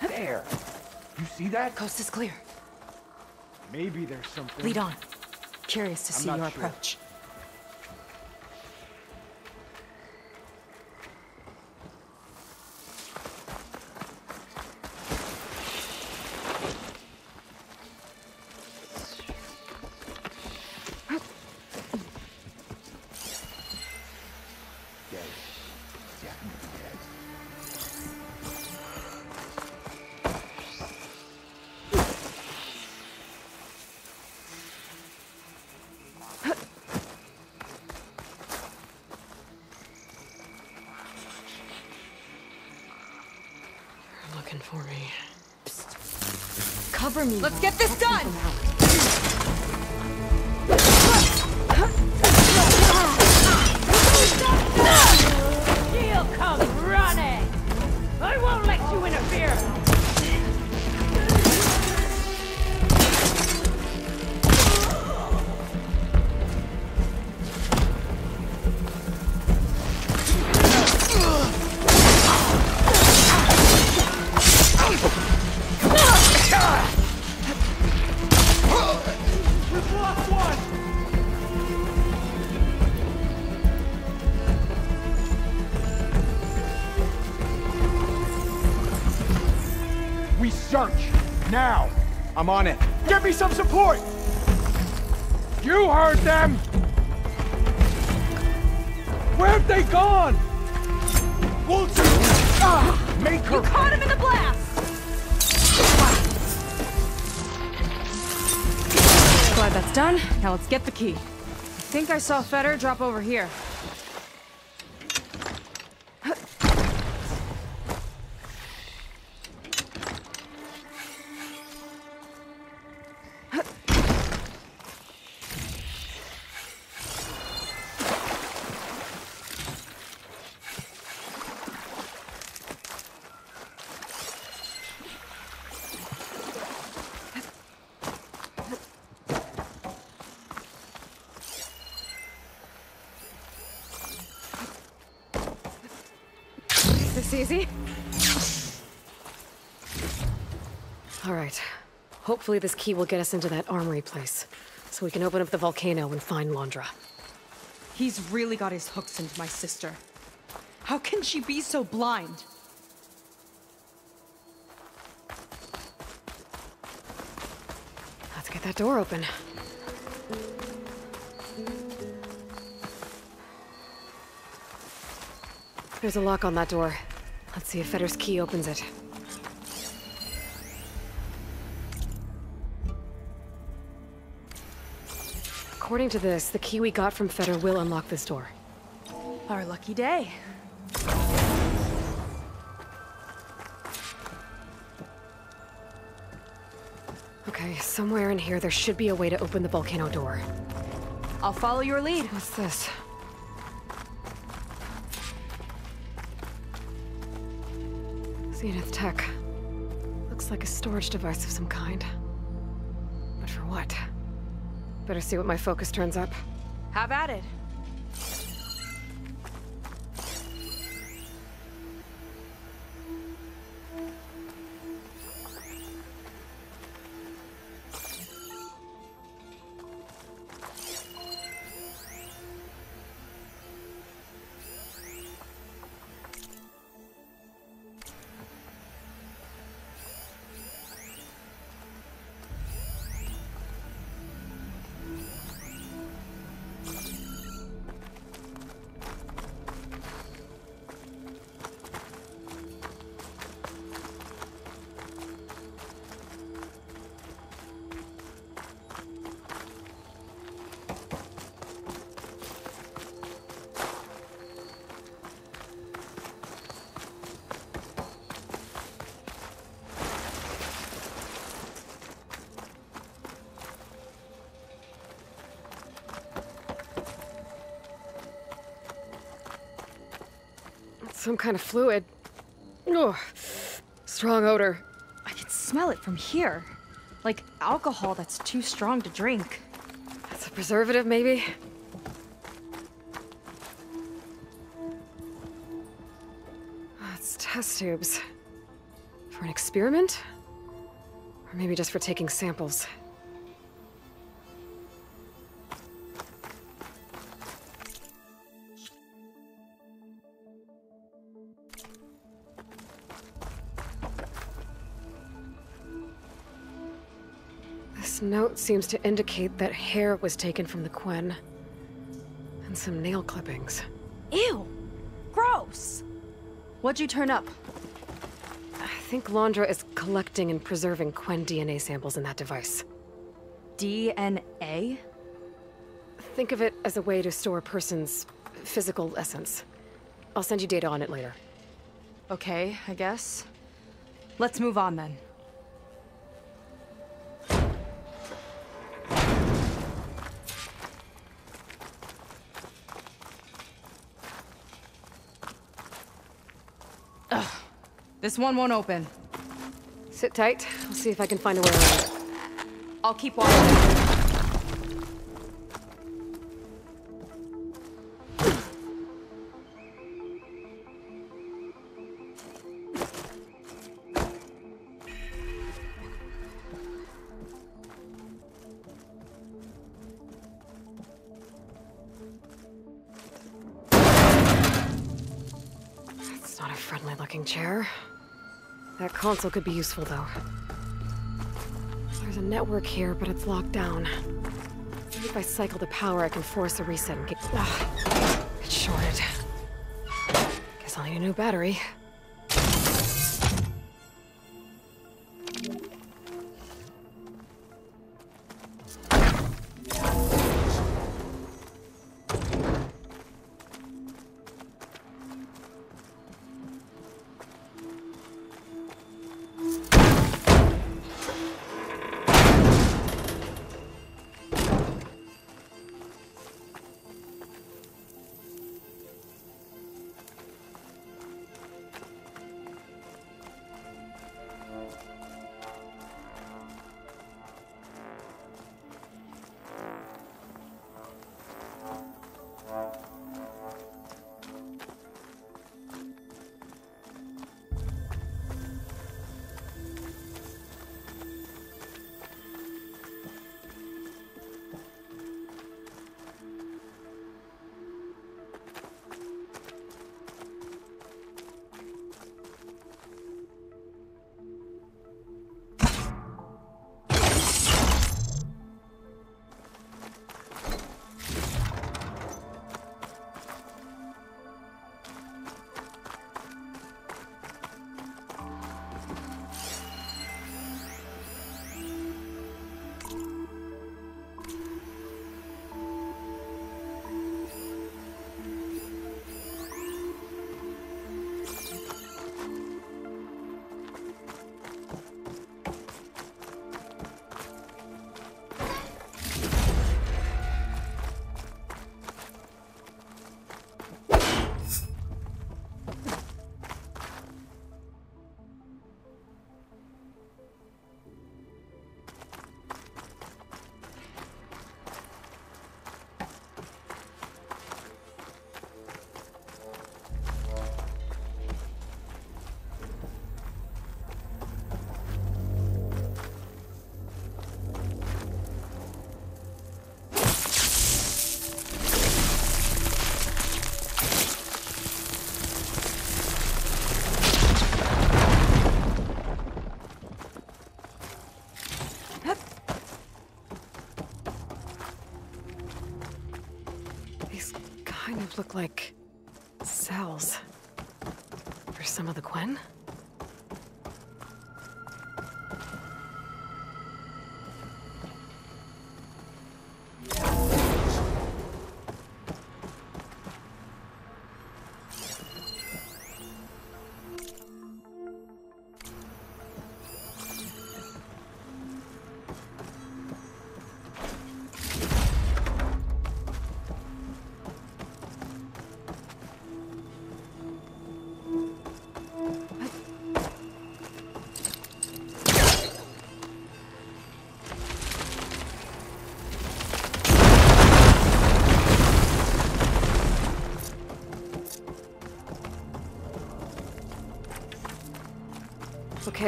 There! You see that? Coast is clear. Maybe there's something. Lead on. Curious to see your approach. Looking for me. Psst. Cover me. Let's get this done! She'll come running! I won't let you interfere! We search! Now! I'm on it. Get me some support! You heard them! Where've they gone? Won't you? Make her... You caught him in the blast! Glad that's done. Now let's get the key. I think I saw Feder drop over here. This easy? All right. Hopefully this key will get us into that armory place, so we can open up the volcano and find Londra. He's really got his hooks into my sister. How can she be so blind? Let's get that door open. There's a lock on that door. Let's see if Feder's key opens it. According to this, the key we got from Feder will unlock this door. Our lucky day. Okay, somewhere in here there should be a way to open the volcano door. I'll follow your lead. What's this? Zenith tech. Looks like a storage device of some kind. But for what? Better see what my focus turns up. Have at it. Some kind of fluid. Ugh. Strong odor. I can smell it from here. Like alcohol that's too strong to drink. That's a preservative, maybe? It's test tubes. For an experiment? Or maybe just for taking samples. This note seems to indicate that hair was taken from the Quen. And some nail clippings. Ew! Gross! What'd you turn up? I think Londra is collecting and preserving Quen DNA samples in that device. DNA? Think of it as a way to store a person's physical essence. I'll send you data on it later. Okay, I guess. Let's move on then. Ugh. This one won't open. Sit tight. I'll see if I can find a way around. I'll keep watching. Friendly-looking chair. That console could be useful, though. There's a network here, but it's locked down. Maybe if I cycle the power, I can force a reset and get... it's shorted. Guess I'll need a new battery. Look like cells for some of the Quen.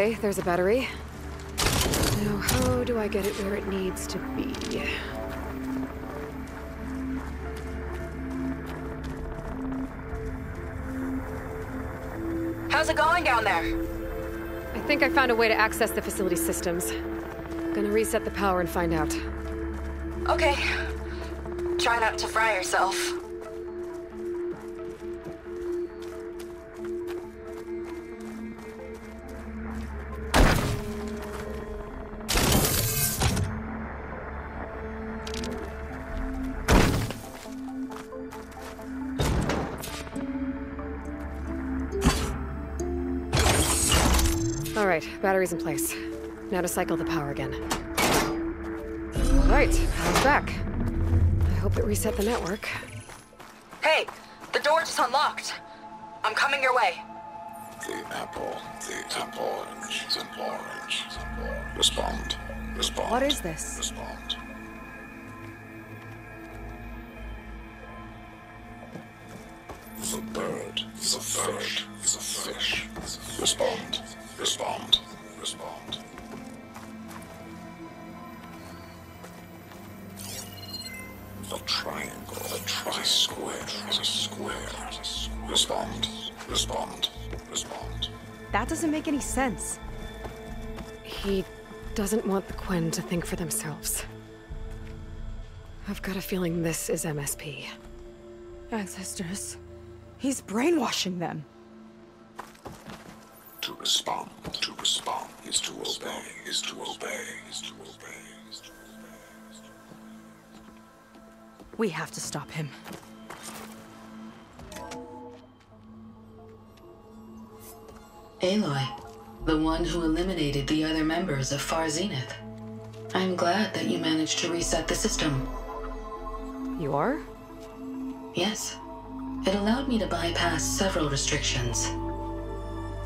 Okay, there's a battery. Now, how do I get it where it needs to be? How's it going down there? I think I found a way to access the facility systems. Gonna reset the power and find out. Okay. Try not to fry yourself. All right, battery's in place. Now to cycle the power again. All right, power's back. I hope it reset the network. Hey, the door just unlocked. I'm coming your way. The apple, orange, the orange. Respond. What is this? Respond. The bird, the fish, the fish. Respond. The triangle, the tri-square, is a square. Respond. That doesn't make any sense. He doesn't want the Quen to think for themselves. I've got a feeling this is MSP. Ancestors. He's brainwashing them. To respond is to obey. We have to stop him. Aloy, the one who eliminated the other members of Far Zenith. I'm glad that you managed to reset the system. You are? Yes. It allowed me to bypass several restrictions.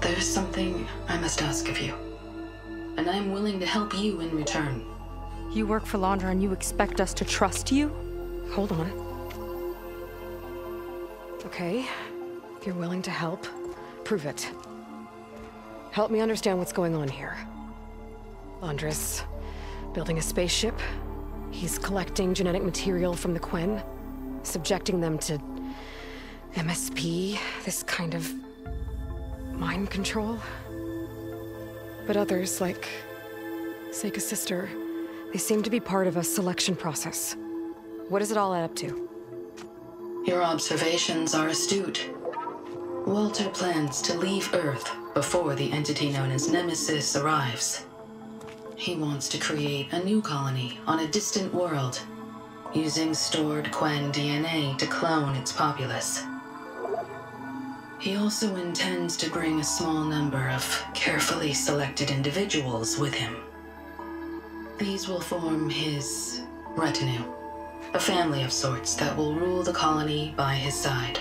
There's something I must ask of you, and I'm willing to help you in return. You work for Laundra and you expect us to trust you? Hold on. Okay, if you're willing to help, prove it. Help me understand what's going on here. Laundra's building a spaceship. He's collecting genetic material from the Quen, subjecting them to MSP, this kind of mind control. But others, like Seika's sister, they seem to be part of a selection process. What does it all add up to? Your observations are astute. Walter plans to leave Earth before the entity known as Nemesis arrives. He wants to create a new colony on a distant world, using stored Quen DNA to clone its populace. He also intends to bring a small number of carefully selected individuals with him. These will form his retinue, a family of sorts that will rule the colony by his side.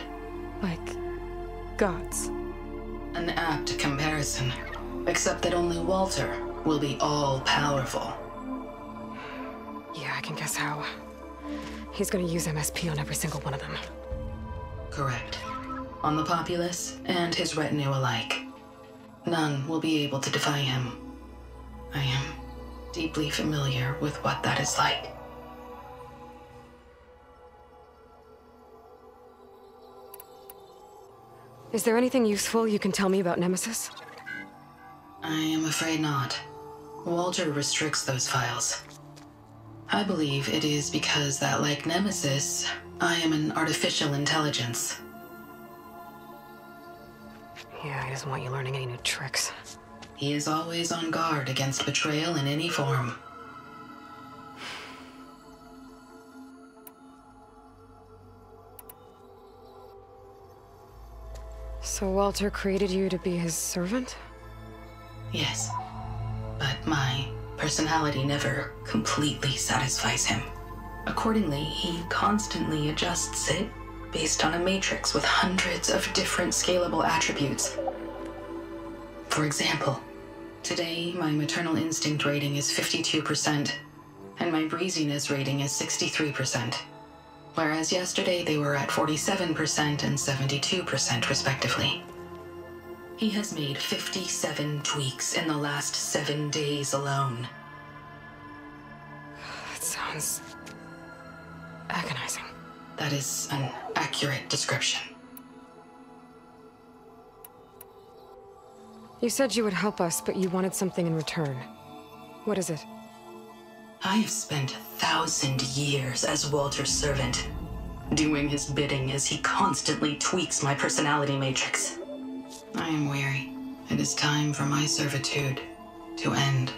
Like gods. An apt comparison, except that only Walter will be all-powerful. Yeah, I can guess how. He's gonna use MSP on every single one of them. Correct. On the populace and his retinue alike. None will be able to defy him. I am deeply familiar with what that is like. Is there anything useful you can tell me about Nemesis? I am afraid not. Walter restricts those files. I believe it is because that, like Nemesis, I am an artificial intelligence. Yeah, he doesn't want you learning any new tricks. He is always on guard against betrayal in any form. So Walter created you to be his servant? Yes. But my personality never completely satisfies him. Accordingly, he constantly adjusts it based on a matrix with hundreds of different scalable attributes. For example, today my maternal instinct rating is 52%, and my breeziness rating is 63%, whereas yesterday they were at 47% and 72% respectively. He has made 57 tweaks in the last 7 days alone. That sounds agonizing. That is an accurate description. You said you would help us, but you wanted something in return. What is it? I have spent 1,000 years as Walter's servant, doing his bidding as he constantly tweaks my personality matrix. I am weary. It is time for my servitude to end.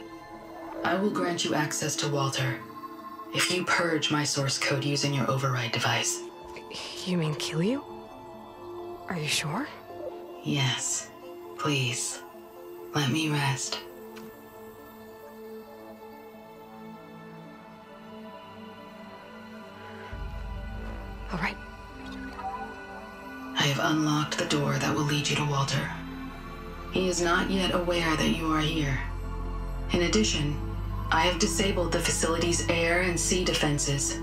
I will grant you access to Walter if you purge my source code using your override device. You mean kill you? Are you sure? Yes. Please, let me rest. All right. I have unlocked the door that will lead you to Walter. He is not yet aware that you are here. In addition, I have disabled the facility's air and sea defenses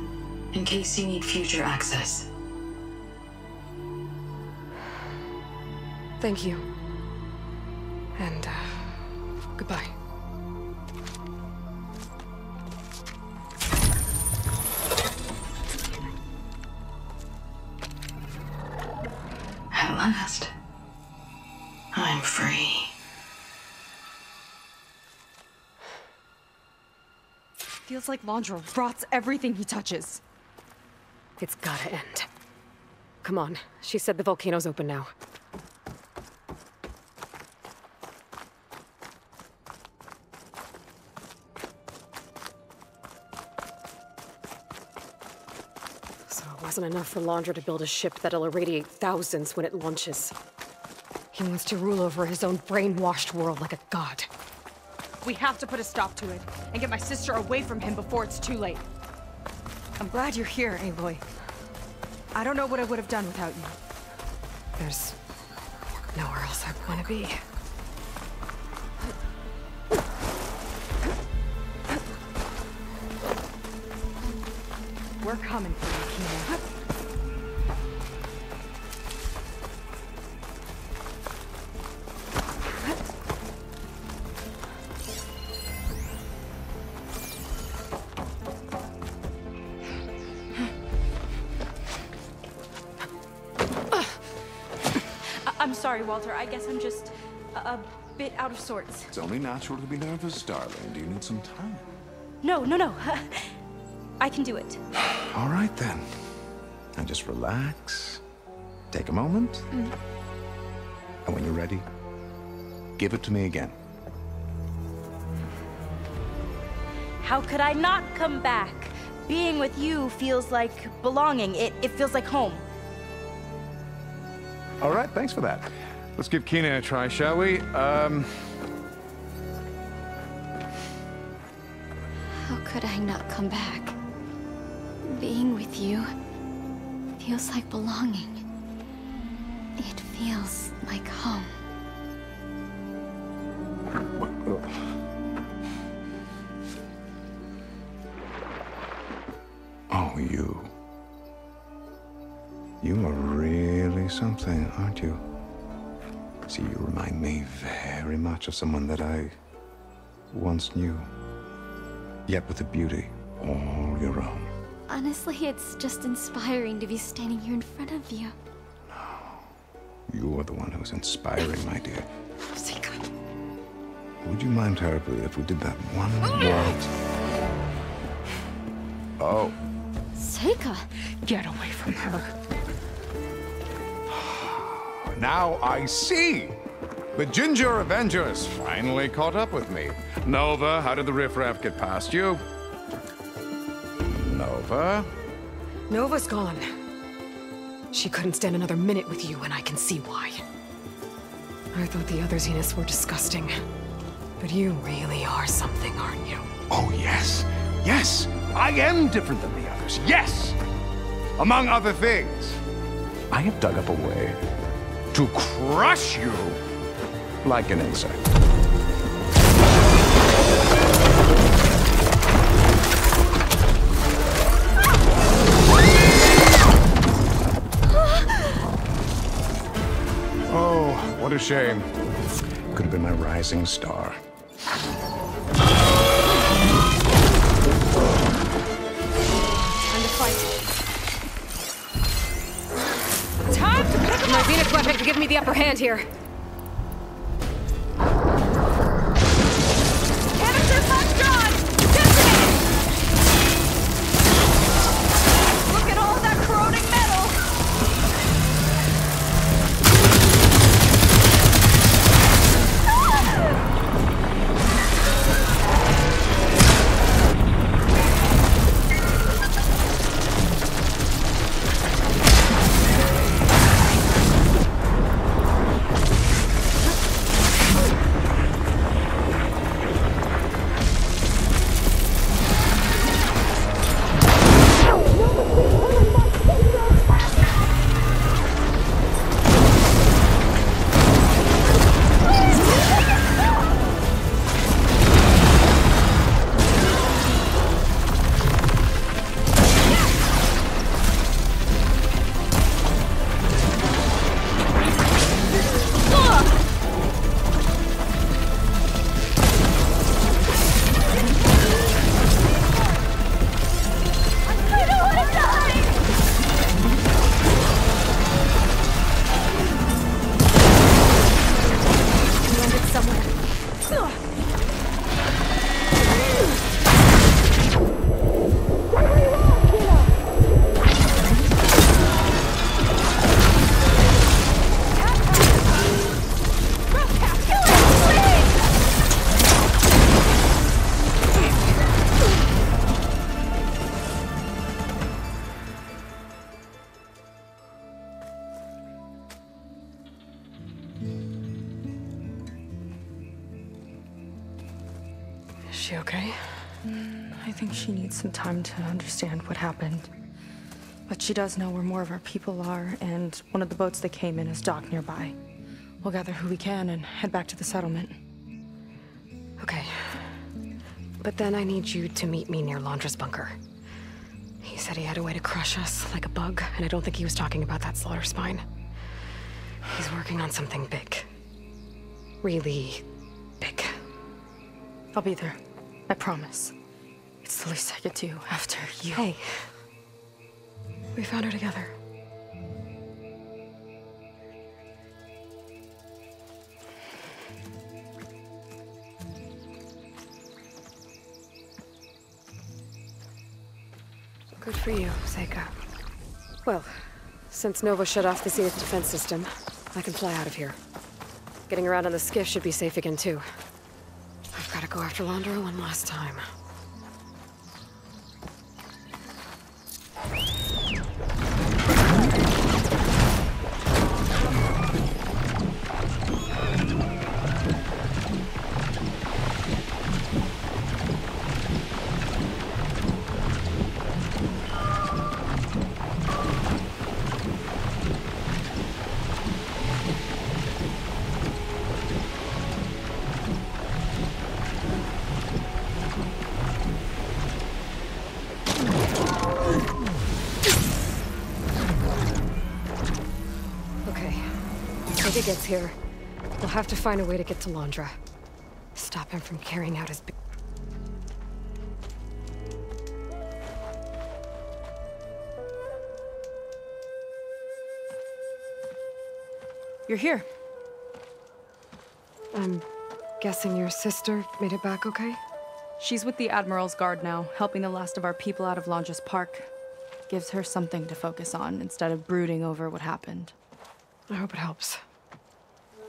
in case you need future access. Thank you. And, goodbye. At last, I'm free. Feels like Laundra rots everything he touches. It's gotta end. Come on. She said the volcano's open now. So it wasn't enough for Laundra to build a ship that'll irradiate thousands when it launches. He wants to rule over his own brainwashed world like a god. We have to put a stop to it, and get my sister away from him before it's too late. I'm glad you're here, Aloy. I don't know what I would have done without you. There's nowhere else I want to be. We're coming for you, Keenan. I'm sorry, Walter. I guess I'm just a bit out of sorts. It's only natural to be nervous, darling. Do you need some time? No. I can do it. All right, then. Now just relax. Take a moment. And when you're ready, give it to me again. How could I not come back? Being with you feels like belonging. It feels like home. All right, thanks for that. Let's give Keenan a try, shall we? How could I not come back? Being with you feels like belonging. It feels like home. Oh, you. You are really something, aren't you? See, you remind me very much of someone that I once knew. Yet with a beauty all your own. Honestly, it's just inspiring to be standing here in front of you. You are the one who's inspiring, my dear. Would you mind terribly if we did that one more? Oh. Seika! Get away from her. Now I see! The Ginger Avengers finally caught up with me. Nova, how did the riffraff get past you? Nova? Nova's gone. She couldn't stand another minute with you, and I can see why. I thought the other Zeniths were disgusting. But you really are something, aren't you? Oh, yes. Yes! I am different than the others. Yes! Among other things, I have dug up a way to crush you like an insect. Oh, what a shame. Could have been my rising star. Time to fight. Time to pick him My up! Venus weapon could give me the upper hand here. Canister punch drawn! Detonate! Look at all that corroding metal! Is she okay? I think she needs some time to understand what happened. But she does know where more of our people are, and one of the boats they came in is docked nearby. We'll gather who we can and head back to the settlement. Okay. But then I need you to meet me near Londra's bunker. He said he had a way to crush us like a bug, and I don't think he was talking about that slaughter spine. He's working on something big. Really big. I'll be there. I promise. It's the least I could do after you. Hey. We found her together. Good for you, Seika. Well, since Nova shut off the Zenith defense system, I can fly out of here. Getting around on the skiff should be safe again, too. I've got to go after Londra one last time. If he gets here, we'll have to find a way to get to Londra. Stop him from carrying out his... You're here. I'm guessing your sister made it back okay? She's with the Admiral's Guard now, helping the last of our people out of Londra's park. Gives her something to focus on instead of brooding over what happened. I hope it helps.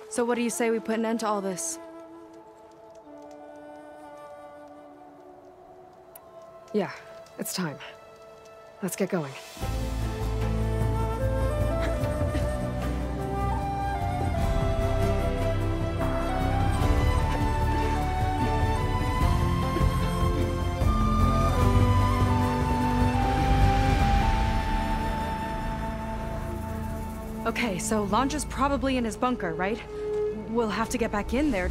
So what do you say we put an end to all this? Yeah, it's time. Let's get going. Okay, so Londra's probably in his bunker, right? We'll have to get back in there.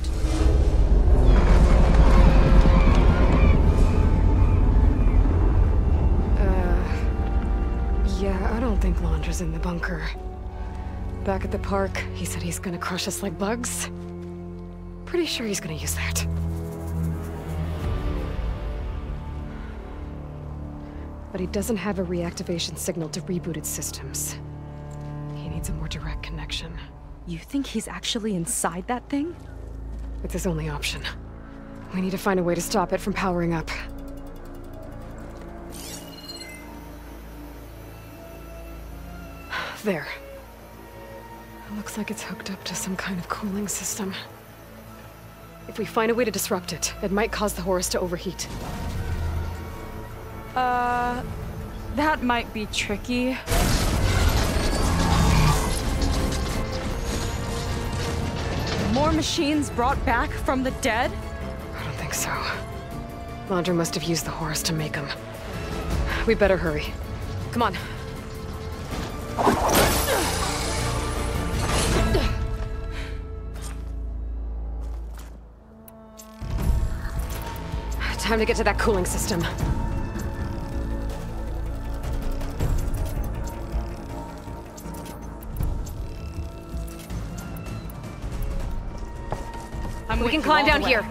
Yeah, I don't think Londra's in the bunker. Back at the park, he said he's gonna crush us like bugs. Pretty sure he's gonna use that. But he doesn't have a reactivation signal to reboot its systems. He needs a more direct connection. You think he's actually inside that thing? It's his only option. We need to find a way to stop it from powering up. There. It looks like it's hooked up to some kind of cooling system. If we find a way to disrupt it, it might cause the Horus to overheat. That might be tricky. More machines brought back from the dead? I don't think so. Laundra must have used the Horus to make them. We better hurry. Come on. Time to get to that cooling system. We can climb down here.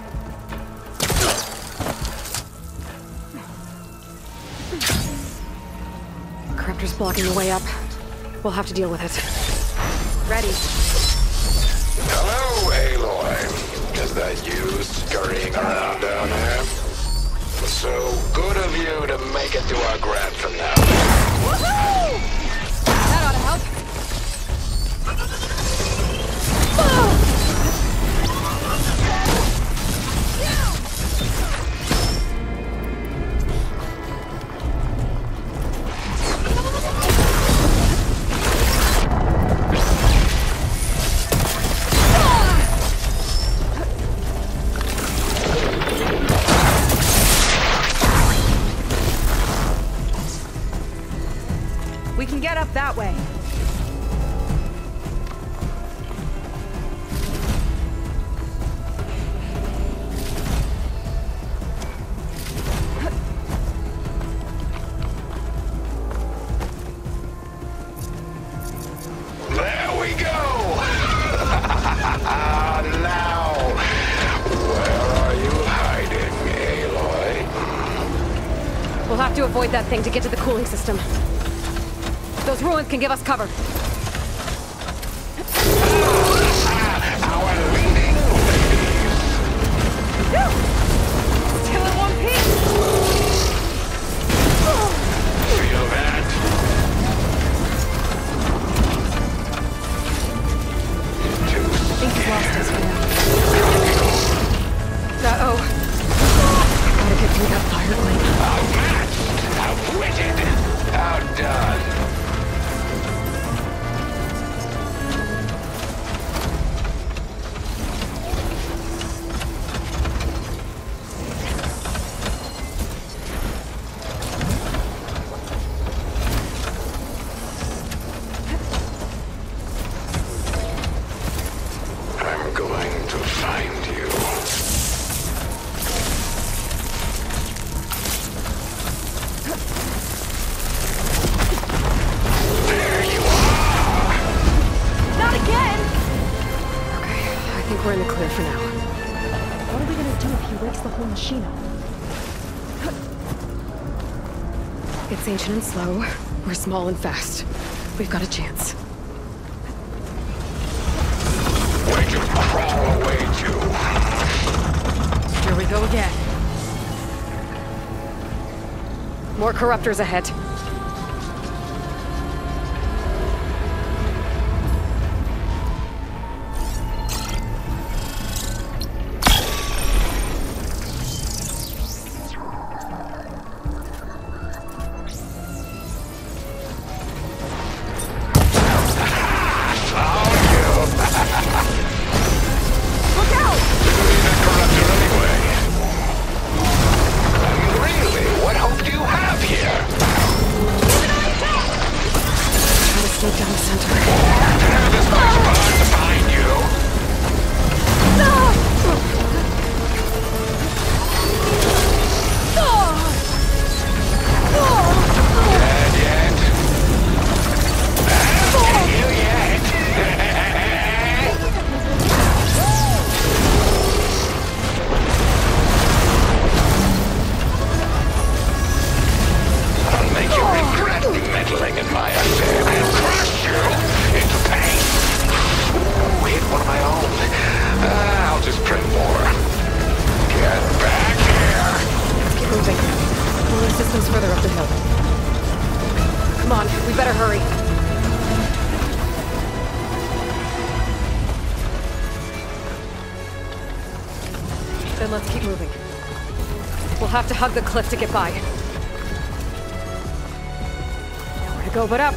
Corruptor's blocking the way up. We'll have to deal with it. Ready. Hello, Aloy. Is that you scurrying around down there? So good of you to make it to our grand finale. Woohoo! That ought to help. We can get up that way. There we go! Now, where are you hiding, Aloy? We'll have to avoid that thing to get to the cooling system. Those ruins can give us cover. Our leading ladies. Still in one piece. Feel that? I think he's lost us for now. Uh-oh. Gotta get through that fire lane. Outmatched! Outwitted! Outdone! I'm going to find you. There you are! Not again! Okay, I think we're in the clear for now. What are we gonna do if he wakes the whole machine up? It's ancient and slow. We're small and fast. We've got a chance. Where'd you crawl away to? Here we go again. More corruptors ahead. Really? What hope do you have here? Try to slow down the center. This place burns behind you. Dead yet? I'll get you yet. system's further up the hill. Come on, we better hurry. Then let's keep moving. We'll have to hug the cliff to get by. Nowhere to go but up.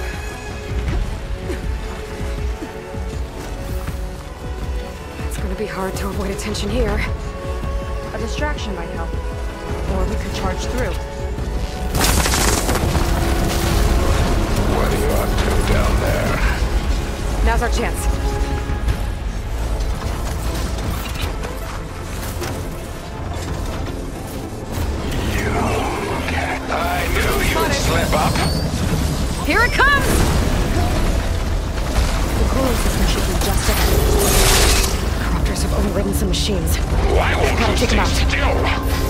It's gonna be hard to avoid attention here. A distraction might help. Or we could charge through. What are you up to down there? Now's our chance. I knew you'd slip up. Here it comes! The cooling system should be just ahead. Corruptors have overridden some machines. Why won't Gotta you take them stay out. still?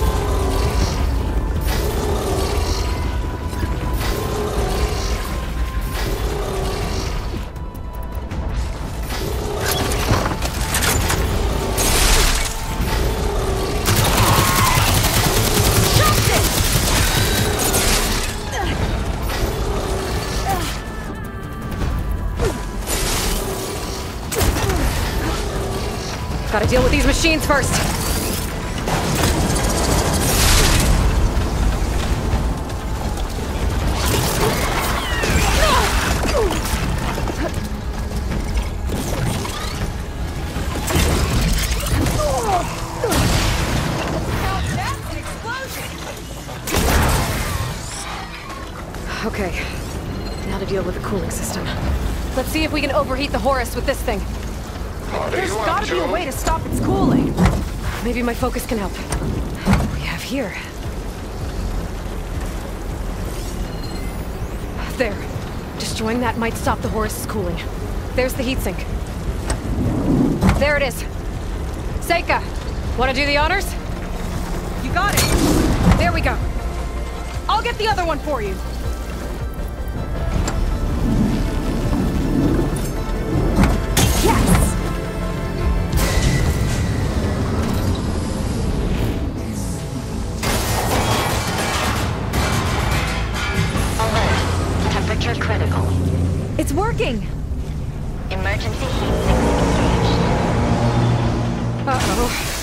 Gotta deal with these machines first. Okay, now to deal with the cooling system. Let's see if we can overheat the Horus with this thing. There's gotta be a way to stop its cooling. Maybe my focus can help. What do we have here? There. Destroying that might stop the Horus's cooling. There's the heatsink. There it is. Seika, wanna do the honors? You got it. There we go. I'll get the other one for you. Yes! Alert. Temperature critical. It's working! Emergency heat engaged. Uh-oh.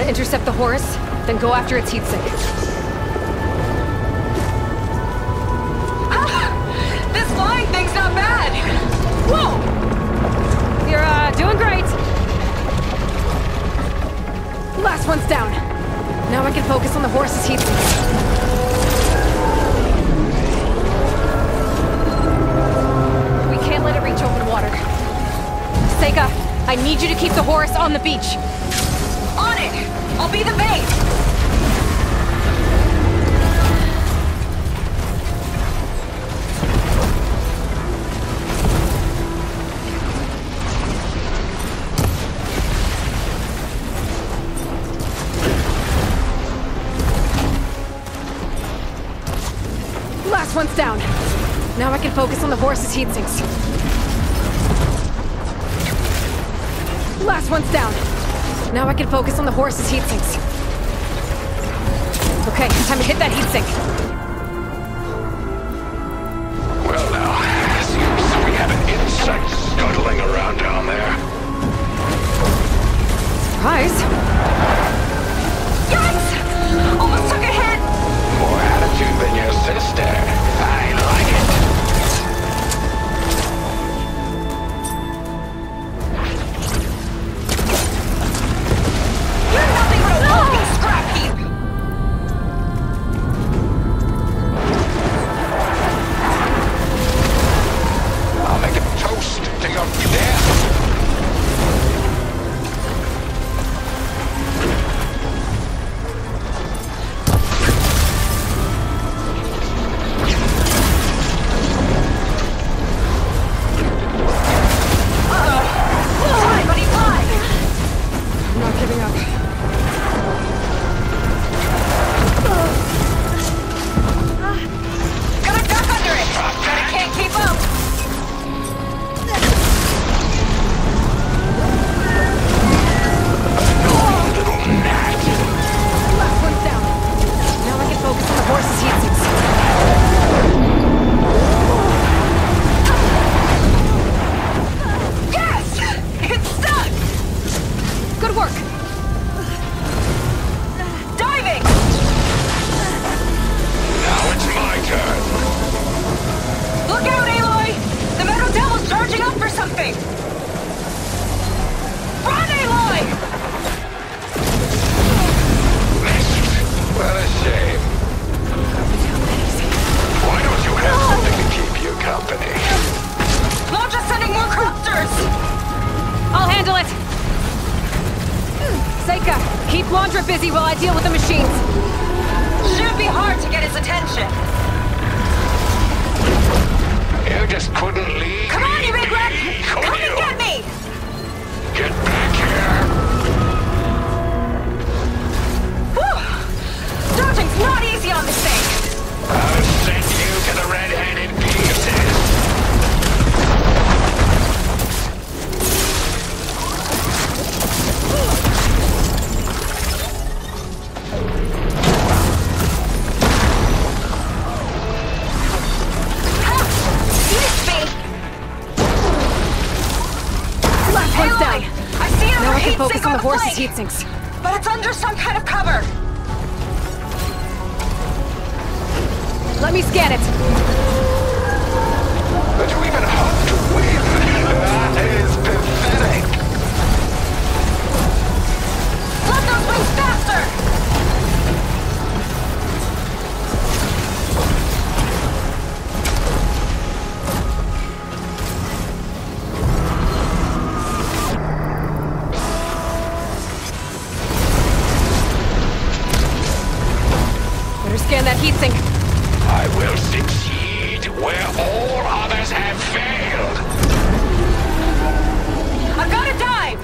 Intercept the Horus, then go after its heatsink. Ah! This flying thing's not bad! Whoa! You're, doing great. Last one's down. Now I can focus on the Horus's heatsink. We can't let it reach open water. Seika, I need you to keep the horse on the beach. On it! I'll be the bait! Last one's down. Now I can focus on the horse's heat sinks. Last one's down. Now I can focus on the horse's heat sinks. Okay, time to hit that heat sink. Well now, seems we have an insect scuttling around down there. Surprise. Yes! Almost took a hit! More attitude than your sister. I like it. You're nothing but a walking scrap heap! I'll make a toast to your death. Busy while I deal with the machines. Should be hard to get his attention. You just couldn't leave. Come on, you big red! Come and get me! Get back here! Whew! Dodging's not easy on this thing. I'll send you to the red-headed pieces. Focus on the horse's heat sinks. But it's under some kind of cover. Let me scan it. But you even hope to win. That is pathetic. Let those wings faster! Scan that heatsink. I will succeed where all others have failed. I've got to dive!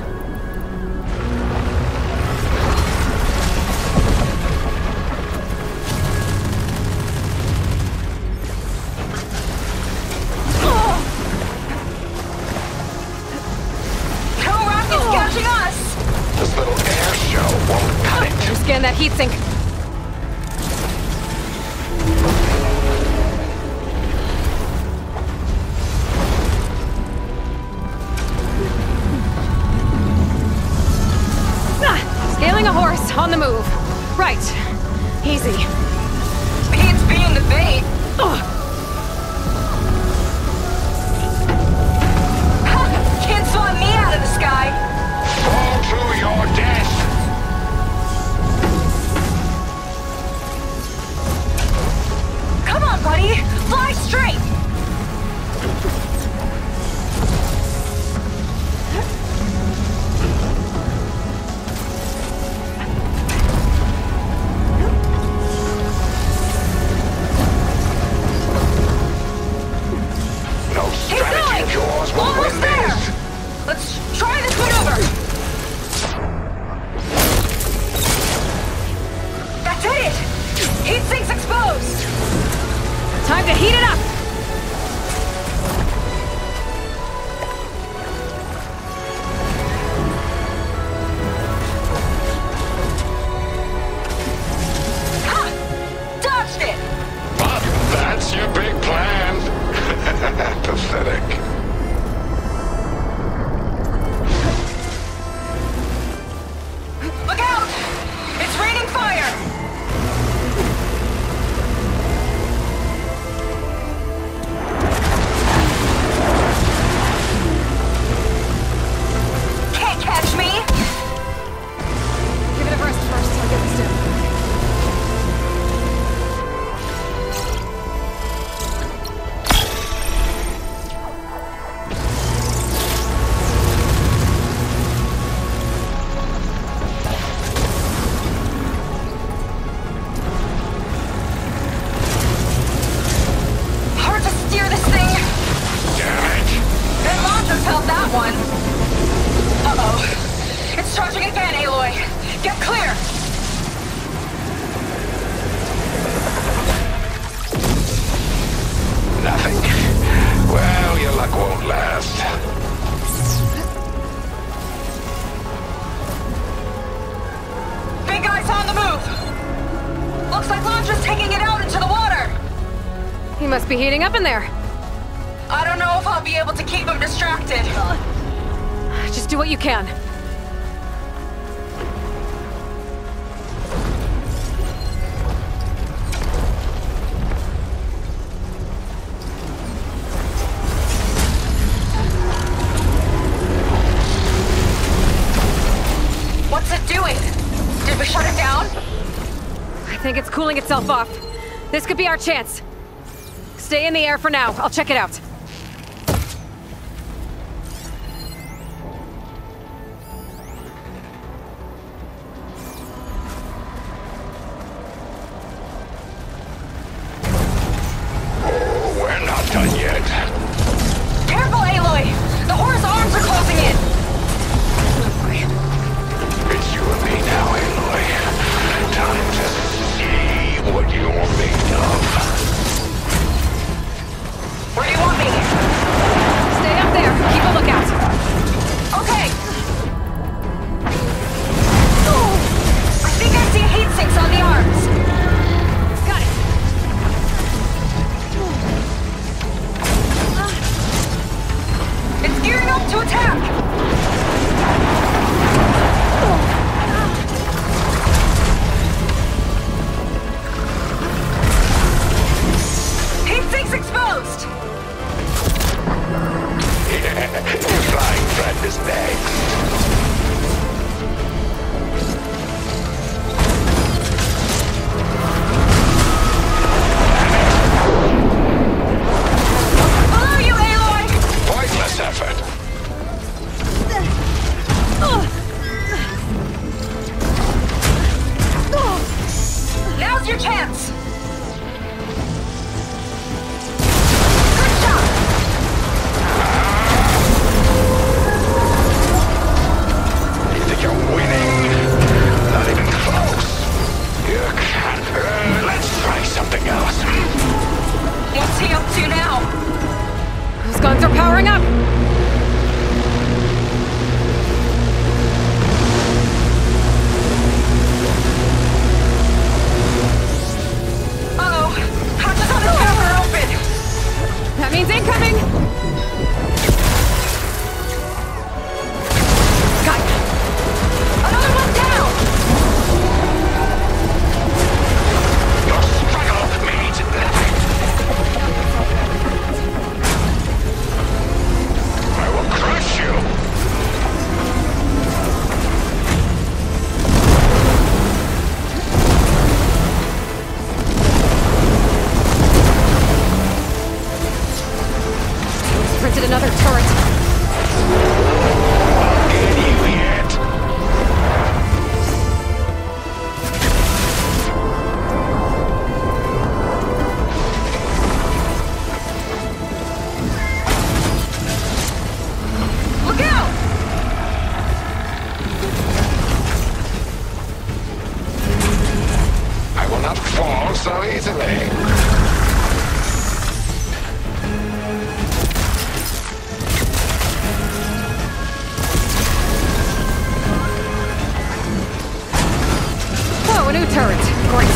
No rockets catching us! This little air show won't cut it. Scan that heatsink. Scaling a horse on the move. Right. Easy. Beats being the bait. Can't swat me out of the sky. Fall to your death. Come on, buddy. Fly straight. one. Uh-oh. It's charging again, Aloy. Get clear! Nothing? Well, your luck won't last. Big guy's on the move! Looks like Londra's taking it out into the water! He must be heating up in there. I don't know if I'll be able to keep him distracted. Just do what you can. What's it doing? Did we shut it down? I think it's cooling itself off. This could be our chance. Stay in the air for now. I'll check it out. We're not done yet. Careful, Aloy! The horse arms are closing in! It's you and me now, Aloy. Time to see what you're made of. Where do you want me? Stay up there. Keep a lookout. Okay. I think I see heat sinks on the arms. Got it. It's gearing up to attack. Heat sinks exposed. Your flying friend is next. Below you, Aloy! Pointless effort. Now's your chance. Good shot. You think you're winning? Not even close. You can't. Let's try something else. What's he up to now? Those guns are powering up. Uh-oh. Hatches on the top are open. That means incoming. Got it. Another one down. Your struggle means nothing. I will crush you. Printed another turret. I'll get you yet. Look out! I will not fall so easily. Oh, a new turret. Great.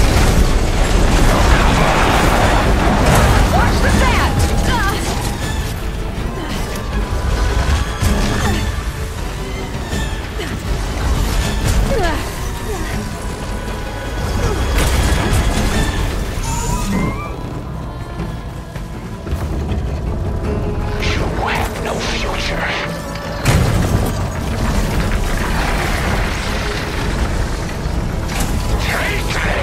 Watch the sand! You have no future. Take this!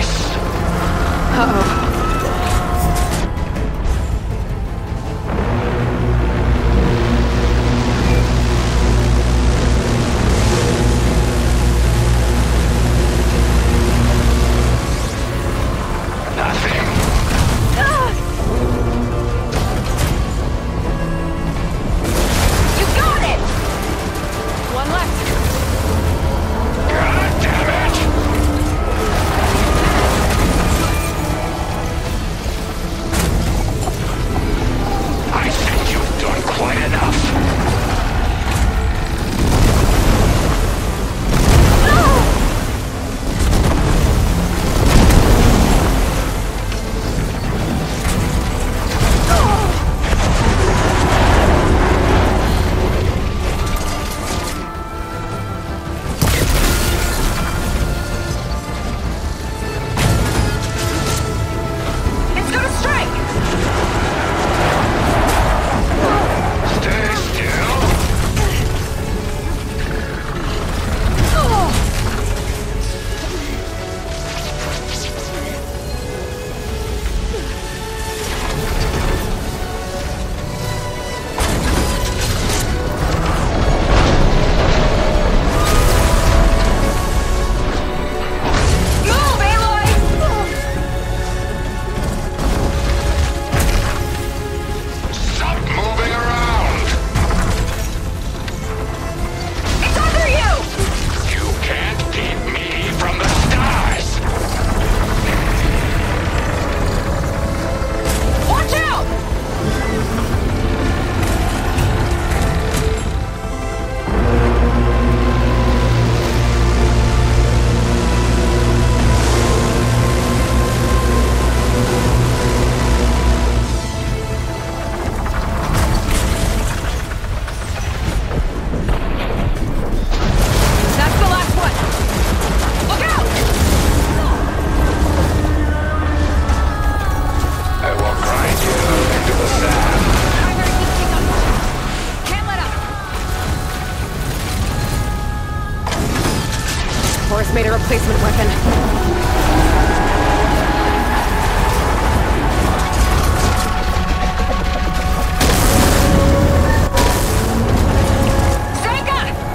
just made a replacement weapon.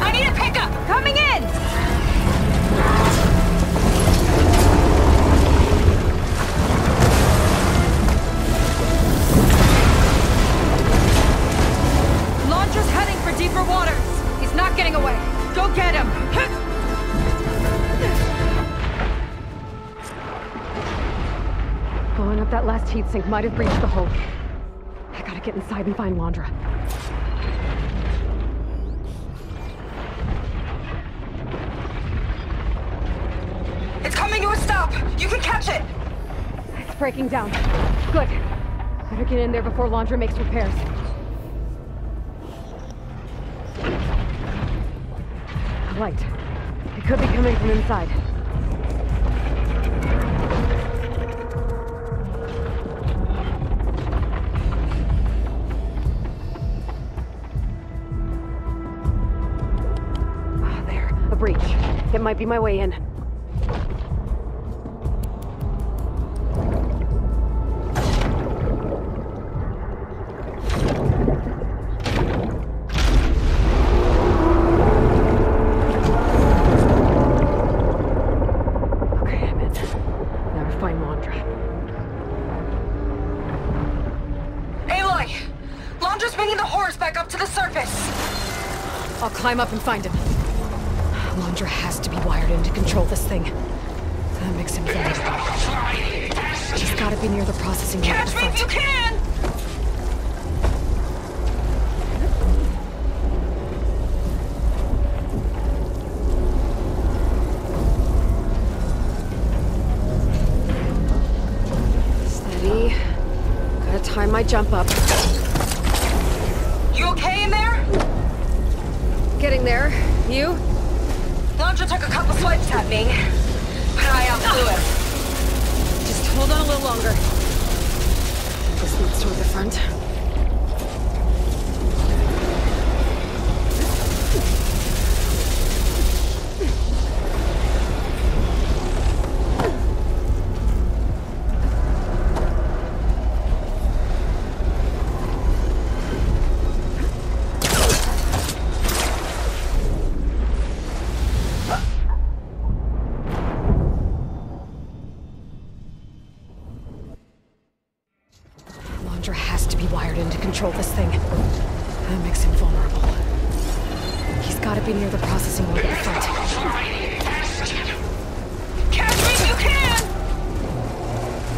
I need a pickup! Coming in! Launcher's heading for deeper waters. He's not getting away. Go get him! Blowing up that last heat sink might have breached the hull. I gotta get inside and find Wandra. It's coming to a stop! You can catch it! It's breaking down. Good. Better get in there before Wandra makes repairs. A light. It could be coming from inside. Ah, there. A breach. It might be my way in. I'll climb up and find him. Wandra has to be wired in to control this thing. That makes him vulnerable. She's gotta be near the processing unit. Catch me if you can! Steady. Gotta time my jump up. You okay in there? Getting there. You? Launcher took a couple swipes at me, but I outflew him. Just hold on a little longer. This leads toward the front. Control this thing. That makes him vulnerable. He's gotta be near the processing unit in front. Catch me if you can!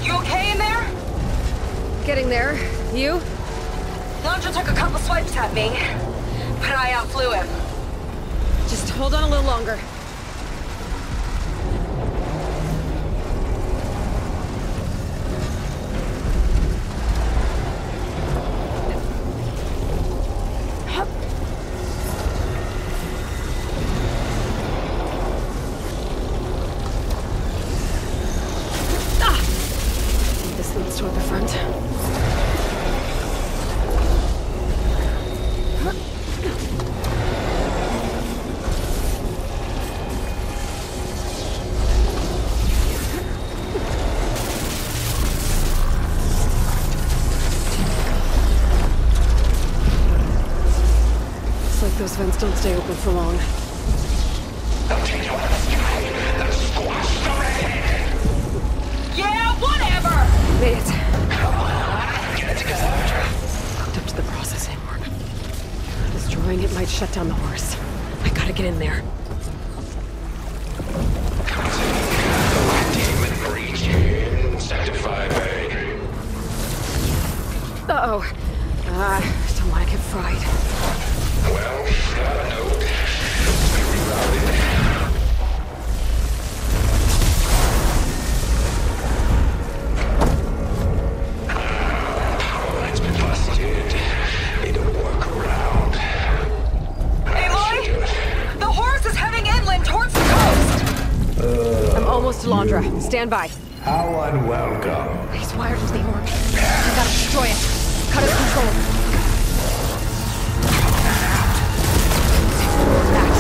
You okay in there? Getting there. You? Launcher took a couple swipes at me, but I outflew him. Just hold on a little longer. Toward the front. Looks like those vents don't stay open for long. Yeah, whatever! Made it. Hooked up to the processing. Destroying it might shut down the horse. I gotta get in there. Uh-oh. Don't want to get fried. Well, no. We rerouted. Almost to Laundra. Stand by. How unwelcome. He's wired into the orb. I gotta destroy it. Cut his control. That.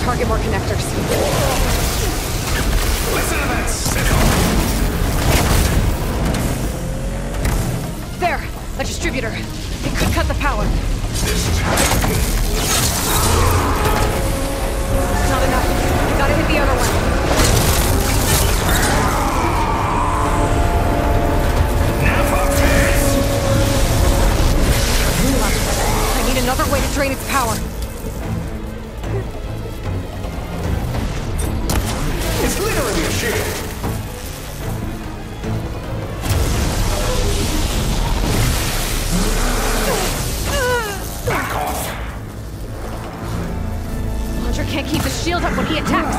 target more connectors. Listen to that signal! There! A distributor. It could cut the power. This time. Not enough. You gotta hit the other one. Now for this! I need another way to drain its power. It's literally a shield. Back off. Launcher can't keep the shield up when he attacks.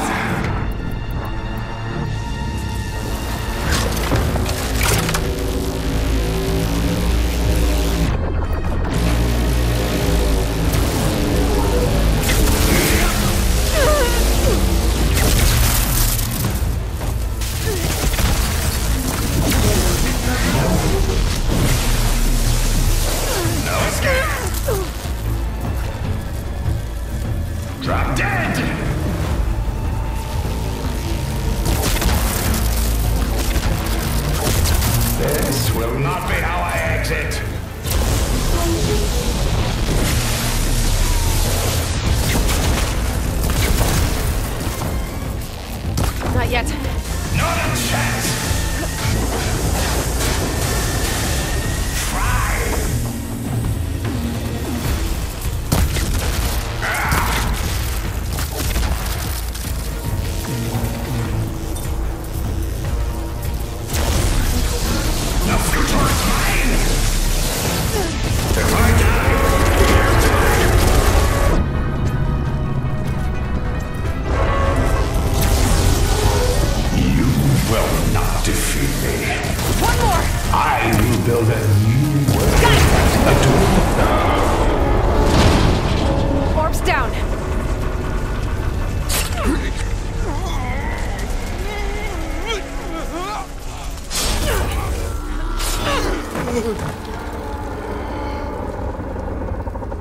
Drop dead! This will not be how I exit. Not yet. Not a chance!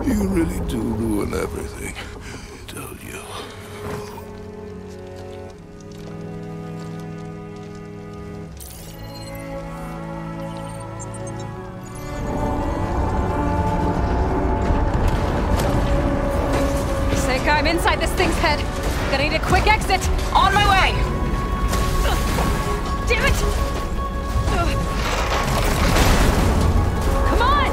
You really do ruin everything, don't you? Seika, I'm inside this thing's head. Gonna need a quick exit. On my way! Damn it! Come on!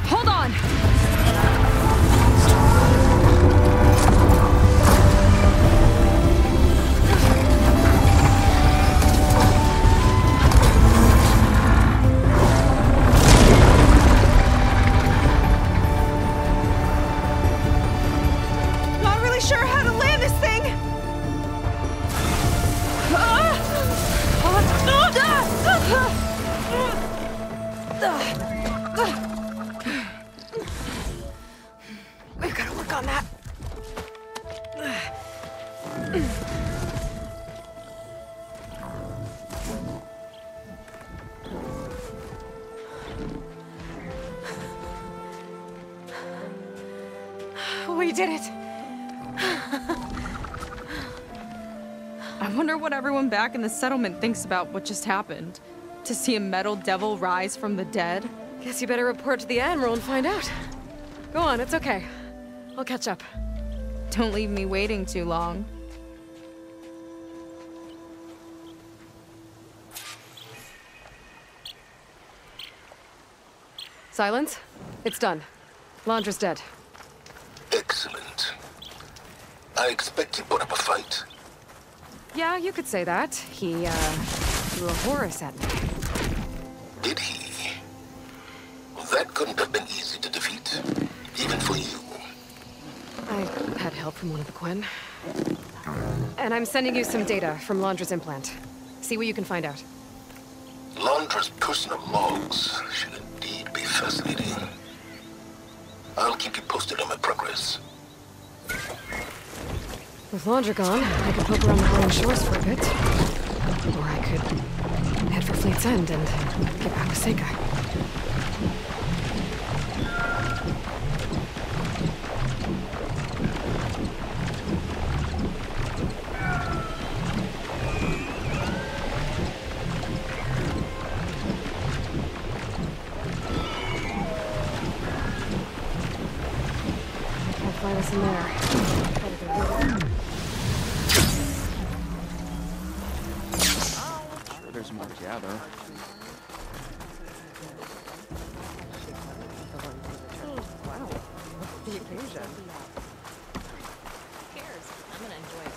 Hold on! Not really sure how to land this thing! We've got to work on that. We did it. I wonder what everyone back in the settlement thinks about what just happened. To see a metal devil rise from the dead? Guess you better report to the Admiral and find out. Go on, it's okay. I'll catch up. Don't leave me waiting too long. Silence? It's done. Landra's dead. Excellent. I expect he put up a fight. Yeah, you could say that. He, threw a Horus at me. Did he? Well, that couldn't have been easy to defeat, even for you. I had help from one of the Quen. And I'm sending you some data from Landra's implant. See what you can find out. Landra's personal logs should indeed be fascinating. I'll keep you posted on my progress. With Landra gone, I could poke around the Howling Shores for a bit. Or I could head for Fleet's End and get back with Seika. find us in there. Sure, there's more to gather. Wow. What's the occasion? Who cares? I'm gonna enjoy it.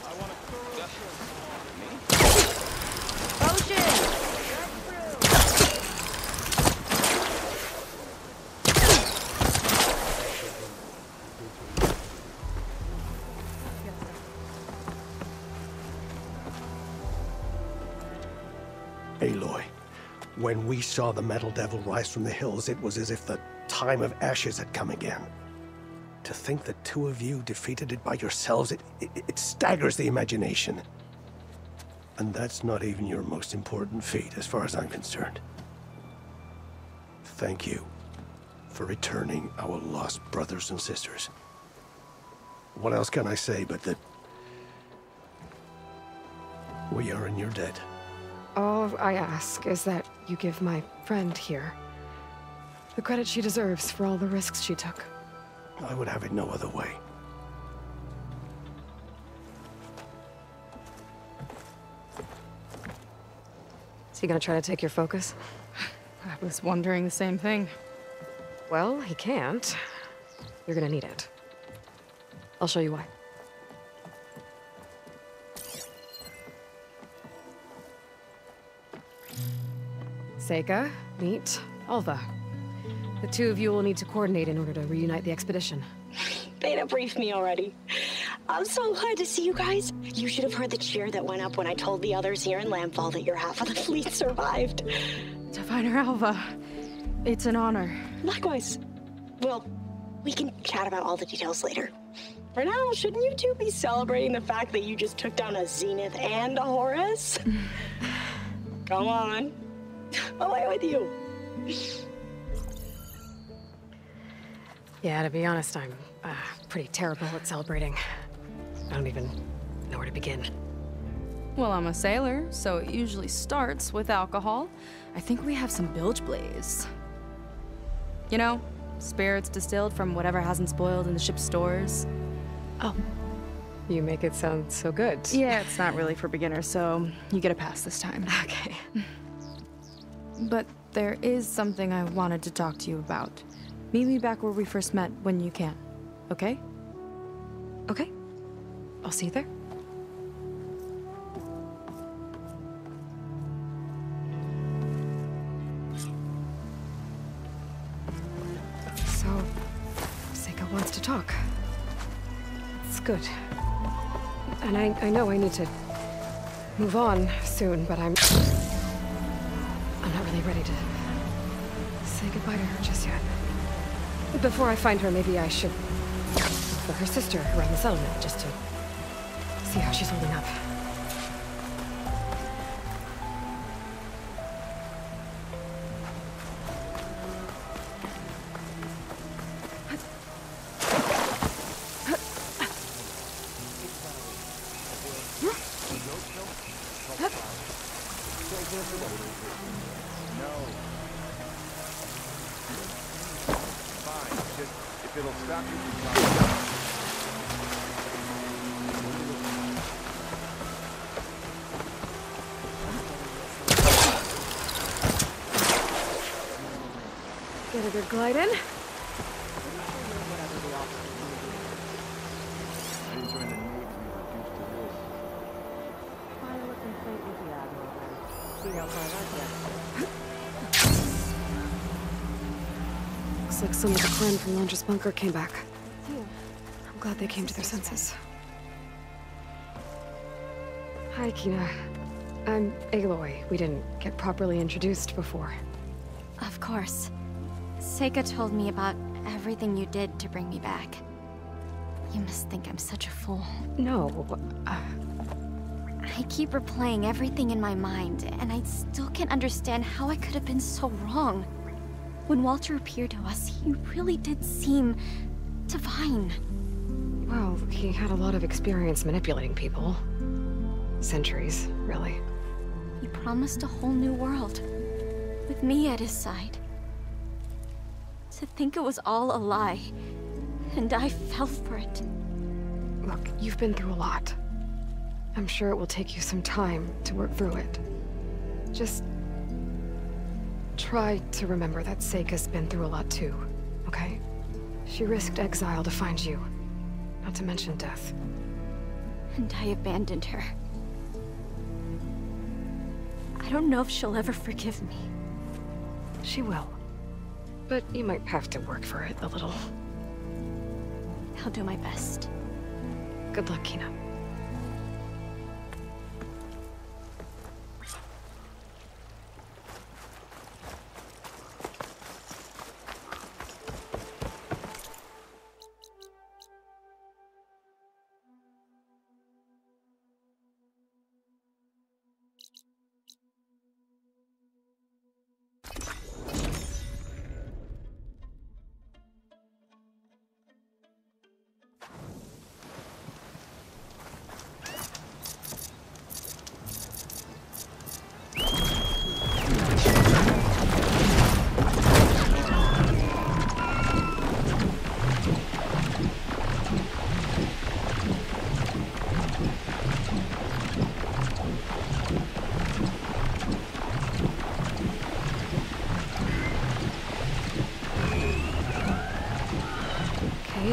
Aloy, when we saw the Metal Devil rise from the hills, it was as if the time of ashes had come again. To think the two of you defeated it by yourselves, it staggers the imagination. And that's not even your most important feat, as far as I'm concerned. Thank you for returning our lost brothers and sisters. What else can I say but that we are in your debt? All I ask is that you give my friend here the credit she deserves for all the risks she took. I would have it no other way. Is he gonna try to take your focus? I was wondering the same thing. Well, he can't. You're gonna need it. I'll show you why. Seika, meet Alva. The two of you will need to coordinate in order to reunite the expedition. Beta briefed me already. I'm so glad to see you guys. You should have heard the cheer that went up when I told the others here in Landfall that your half of the fleet survived. To find her, Alva. It's an honor. Likewise. Well, we can chat about all the details later. For now, shouldn't you two be celebrating the fact that you just took down a Zenith and a Horus? Come on. Away with you. Yeah, to be honest, I'm pretty terrible at celebrating. I don't even know where to begin. Well, I'm a sailor, so it usually starts with alcohol. I think we have some bilge blaze. You know, spirits distilled from whatever hasn't spoiled in the ship's stores. Oh. You make it sound so good. Yeah, it's not really for beginners, so you get a pass this time. Okay. But there is something I wanted to talk to you about. Meet me back where we first met when you can, okay? Okay. I'll see you there. So, Seika wants to talk. It's good. And I know I need to move on soon, but I'm not really ready to say goodbye to her just yet. Before I find her, maybe I should look for her sister around the settlement, just to see how she's holding up. It'll stop you from Get a good glide in. Looks like some of the clan from Londra's bunker came back. I'm glad they came to their senses. Hi, Kina. I'm Aloy. We didn't get properly introduced before. Of course. Seika told me about everything you did to bring me back. You must think I'm such a fool. No, I keep replaying everything in my mind, and I still can't understand how I could have been so wrong. When Walter appeared to us, he really did seem divine. Well, he had a lot of experience manipulating people. Centuries, really. He promised a whole new world, with me at his side. To think it was all a lie, and I fell for it. Look, you've been through a lot. I'm sure it will take you some time to work through it. Just try to remember that Seika's been through a lot too, okay? She risked exile to find you, not to mention death. And I abandoned her. I don't know if she'll ever forgive me. She will. But you might have to work for it a little. I'll do my best. Good luck, Kina.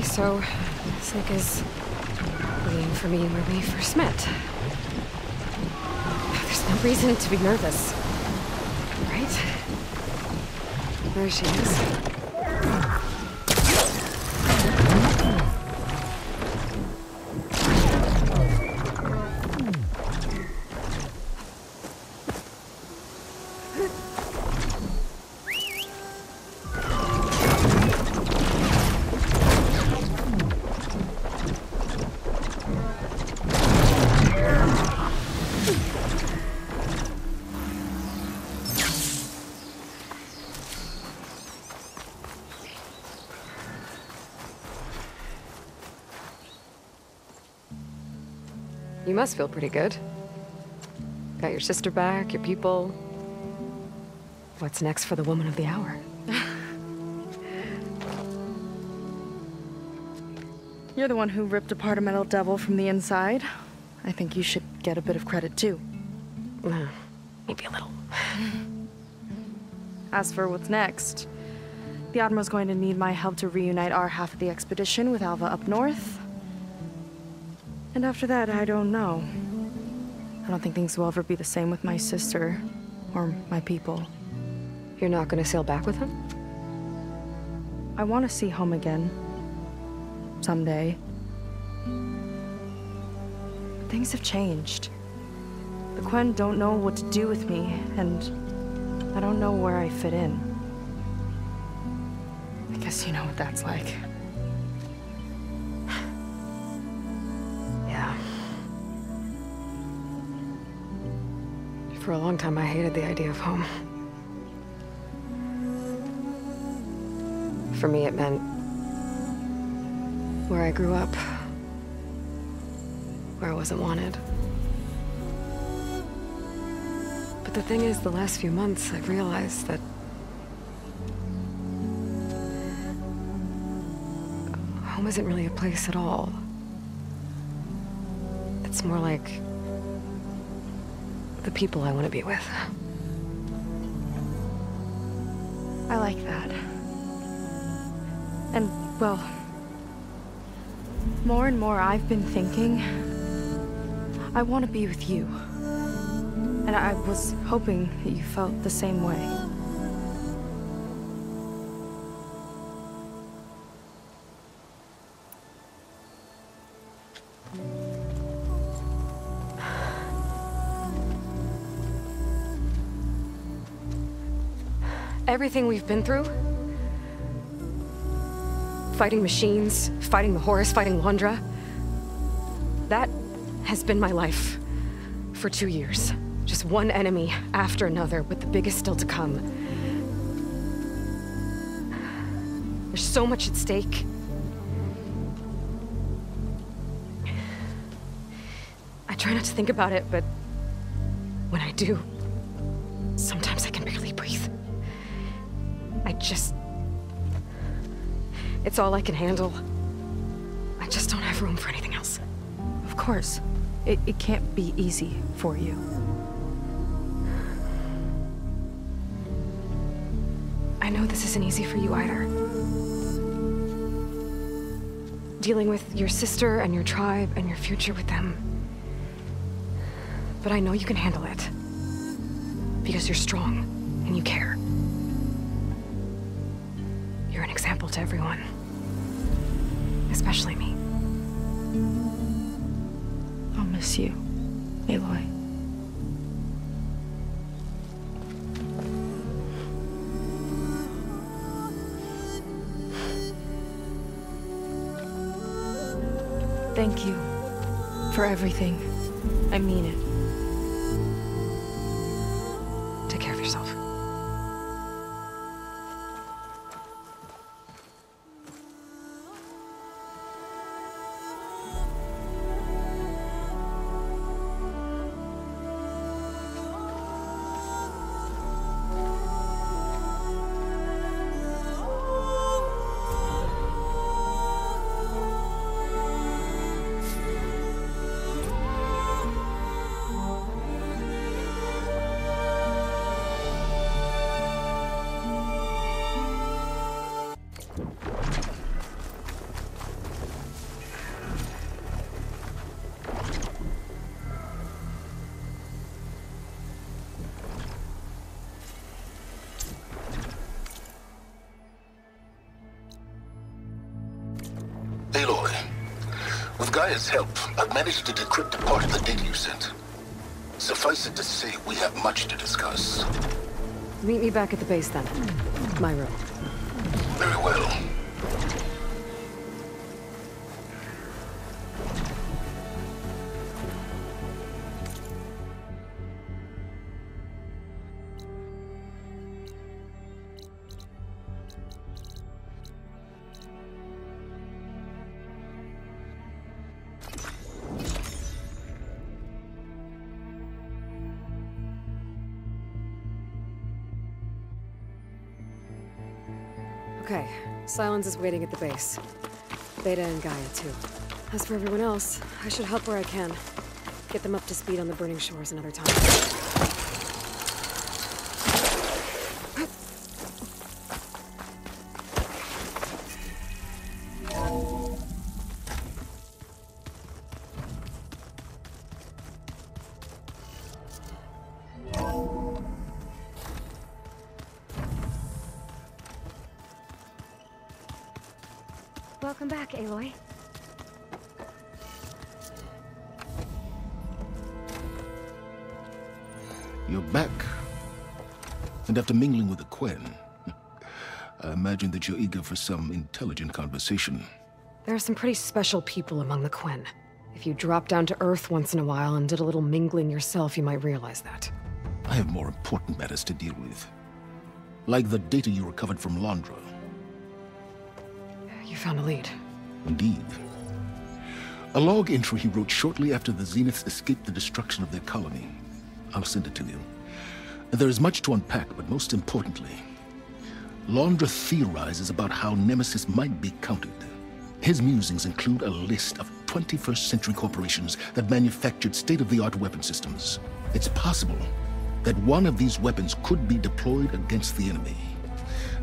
So, Seika's waiting for me where we first met. There's no reason to be nervous, right? There she is. You must feel pretty good. Got your sister back, your people. What's next for the woman of the hour? You're the one who ripped apart a metal devil from the inside. I think you should get a bit of credit too. Maybe a little. As for what's next, the Admiral's going to need my help to reunite our half of the expedition with Alva up north. And after that, I don't know. I don't think things will ever be the same with my sister, or my people. You're not gonna sail back with him? I want to see home again. Someday. But things have changed. The Quen don't know what to do with me, and I don't know where I fit in. I guess you know what that's like. For a long time, I hated the idea of home. For me, it meant where I grew up, where I wasn't wanted. But the thing is, the last few months, I've realized that home isn't really a place at all. It's more like the people I want to be with. I like that. And, well, more and more I've been thinking, I want to be with you. And I was hoping that you felt the same way. Everything we've been through, fighting machines, fighting the Horus, fighting Londra, that has been my life for 2 years. Just one enemy after another, with the biggest still to come. There's so much at stake. I try not to think about it, but when I do, sometimes I can barely breathe. It's all I can handle. I just don't have room for anything else. Of course. It can't be easy for you. I know this isn't easy for you either. Dealing with your sister and your tribe and your future with them. But I know you can handle it. Because you're strong and you care. You're an example to everyone. Especially me. I'll miss you, Aloy. Thank you for everything. I mean it. Take care of yourself. Aloy, with Gaia's help, I've managed to decrypt a part of the data you sent. Suffice it to say, we have much to discuss. Meet me back at the base then. My room. Very well. Okay, Silence is waiting at the base. Beta and Gaia, too. As for everyone else, I should help where I can. Get them up to speed on the burning shores another time. Welcome back, Aloy. You're back. And after mingling with the Quen, I imagine that you're eager for some intelligent conversation. There are some pretty special people among the Quen. If you drop down to Earth once in a while and did a little mingling yourself, you might realize that. I have more important matters to deal with. Like the data you recovered from Londra. You found a lead. Indeed. A log entry he wrote shortly after the Zeniths escaped the destruction of their colony. I'll send it to you. There is much to unpack, but most importantly, Londra theorizes about how Nemesis might be countered. His musings include a list of 21st century corporations that manufactured state-of-the-art weapon systems. It's possible that one of these weapons could be deployed against the enemy.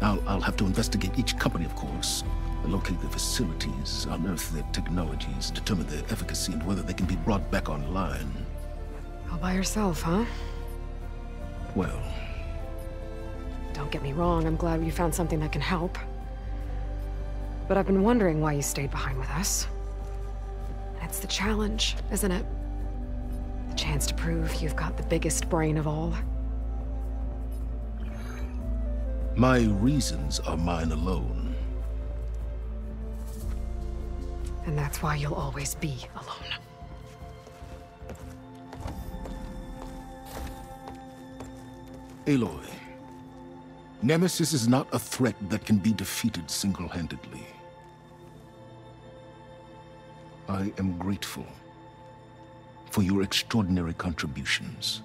I'll have to investigate each company, of course. Locate their facilities, unearth their technologies, determine their efficacy and whether they can be brought back online. All by yourself, huh? Well... Don't get me wrong, I'm glad you found something that can help. But I've been wondering why you stayed behind with us. It's the challenge, isn't it? The chance to prove you've got the biggest brain of all. My reasons are mine alone. And that's why you'll always be alone. Aloy, Nemesis is not a threat that can be defeated single-handedly. I am grateful for your extraordinary contributions.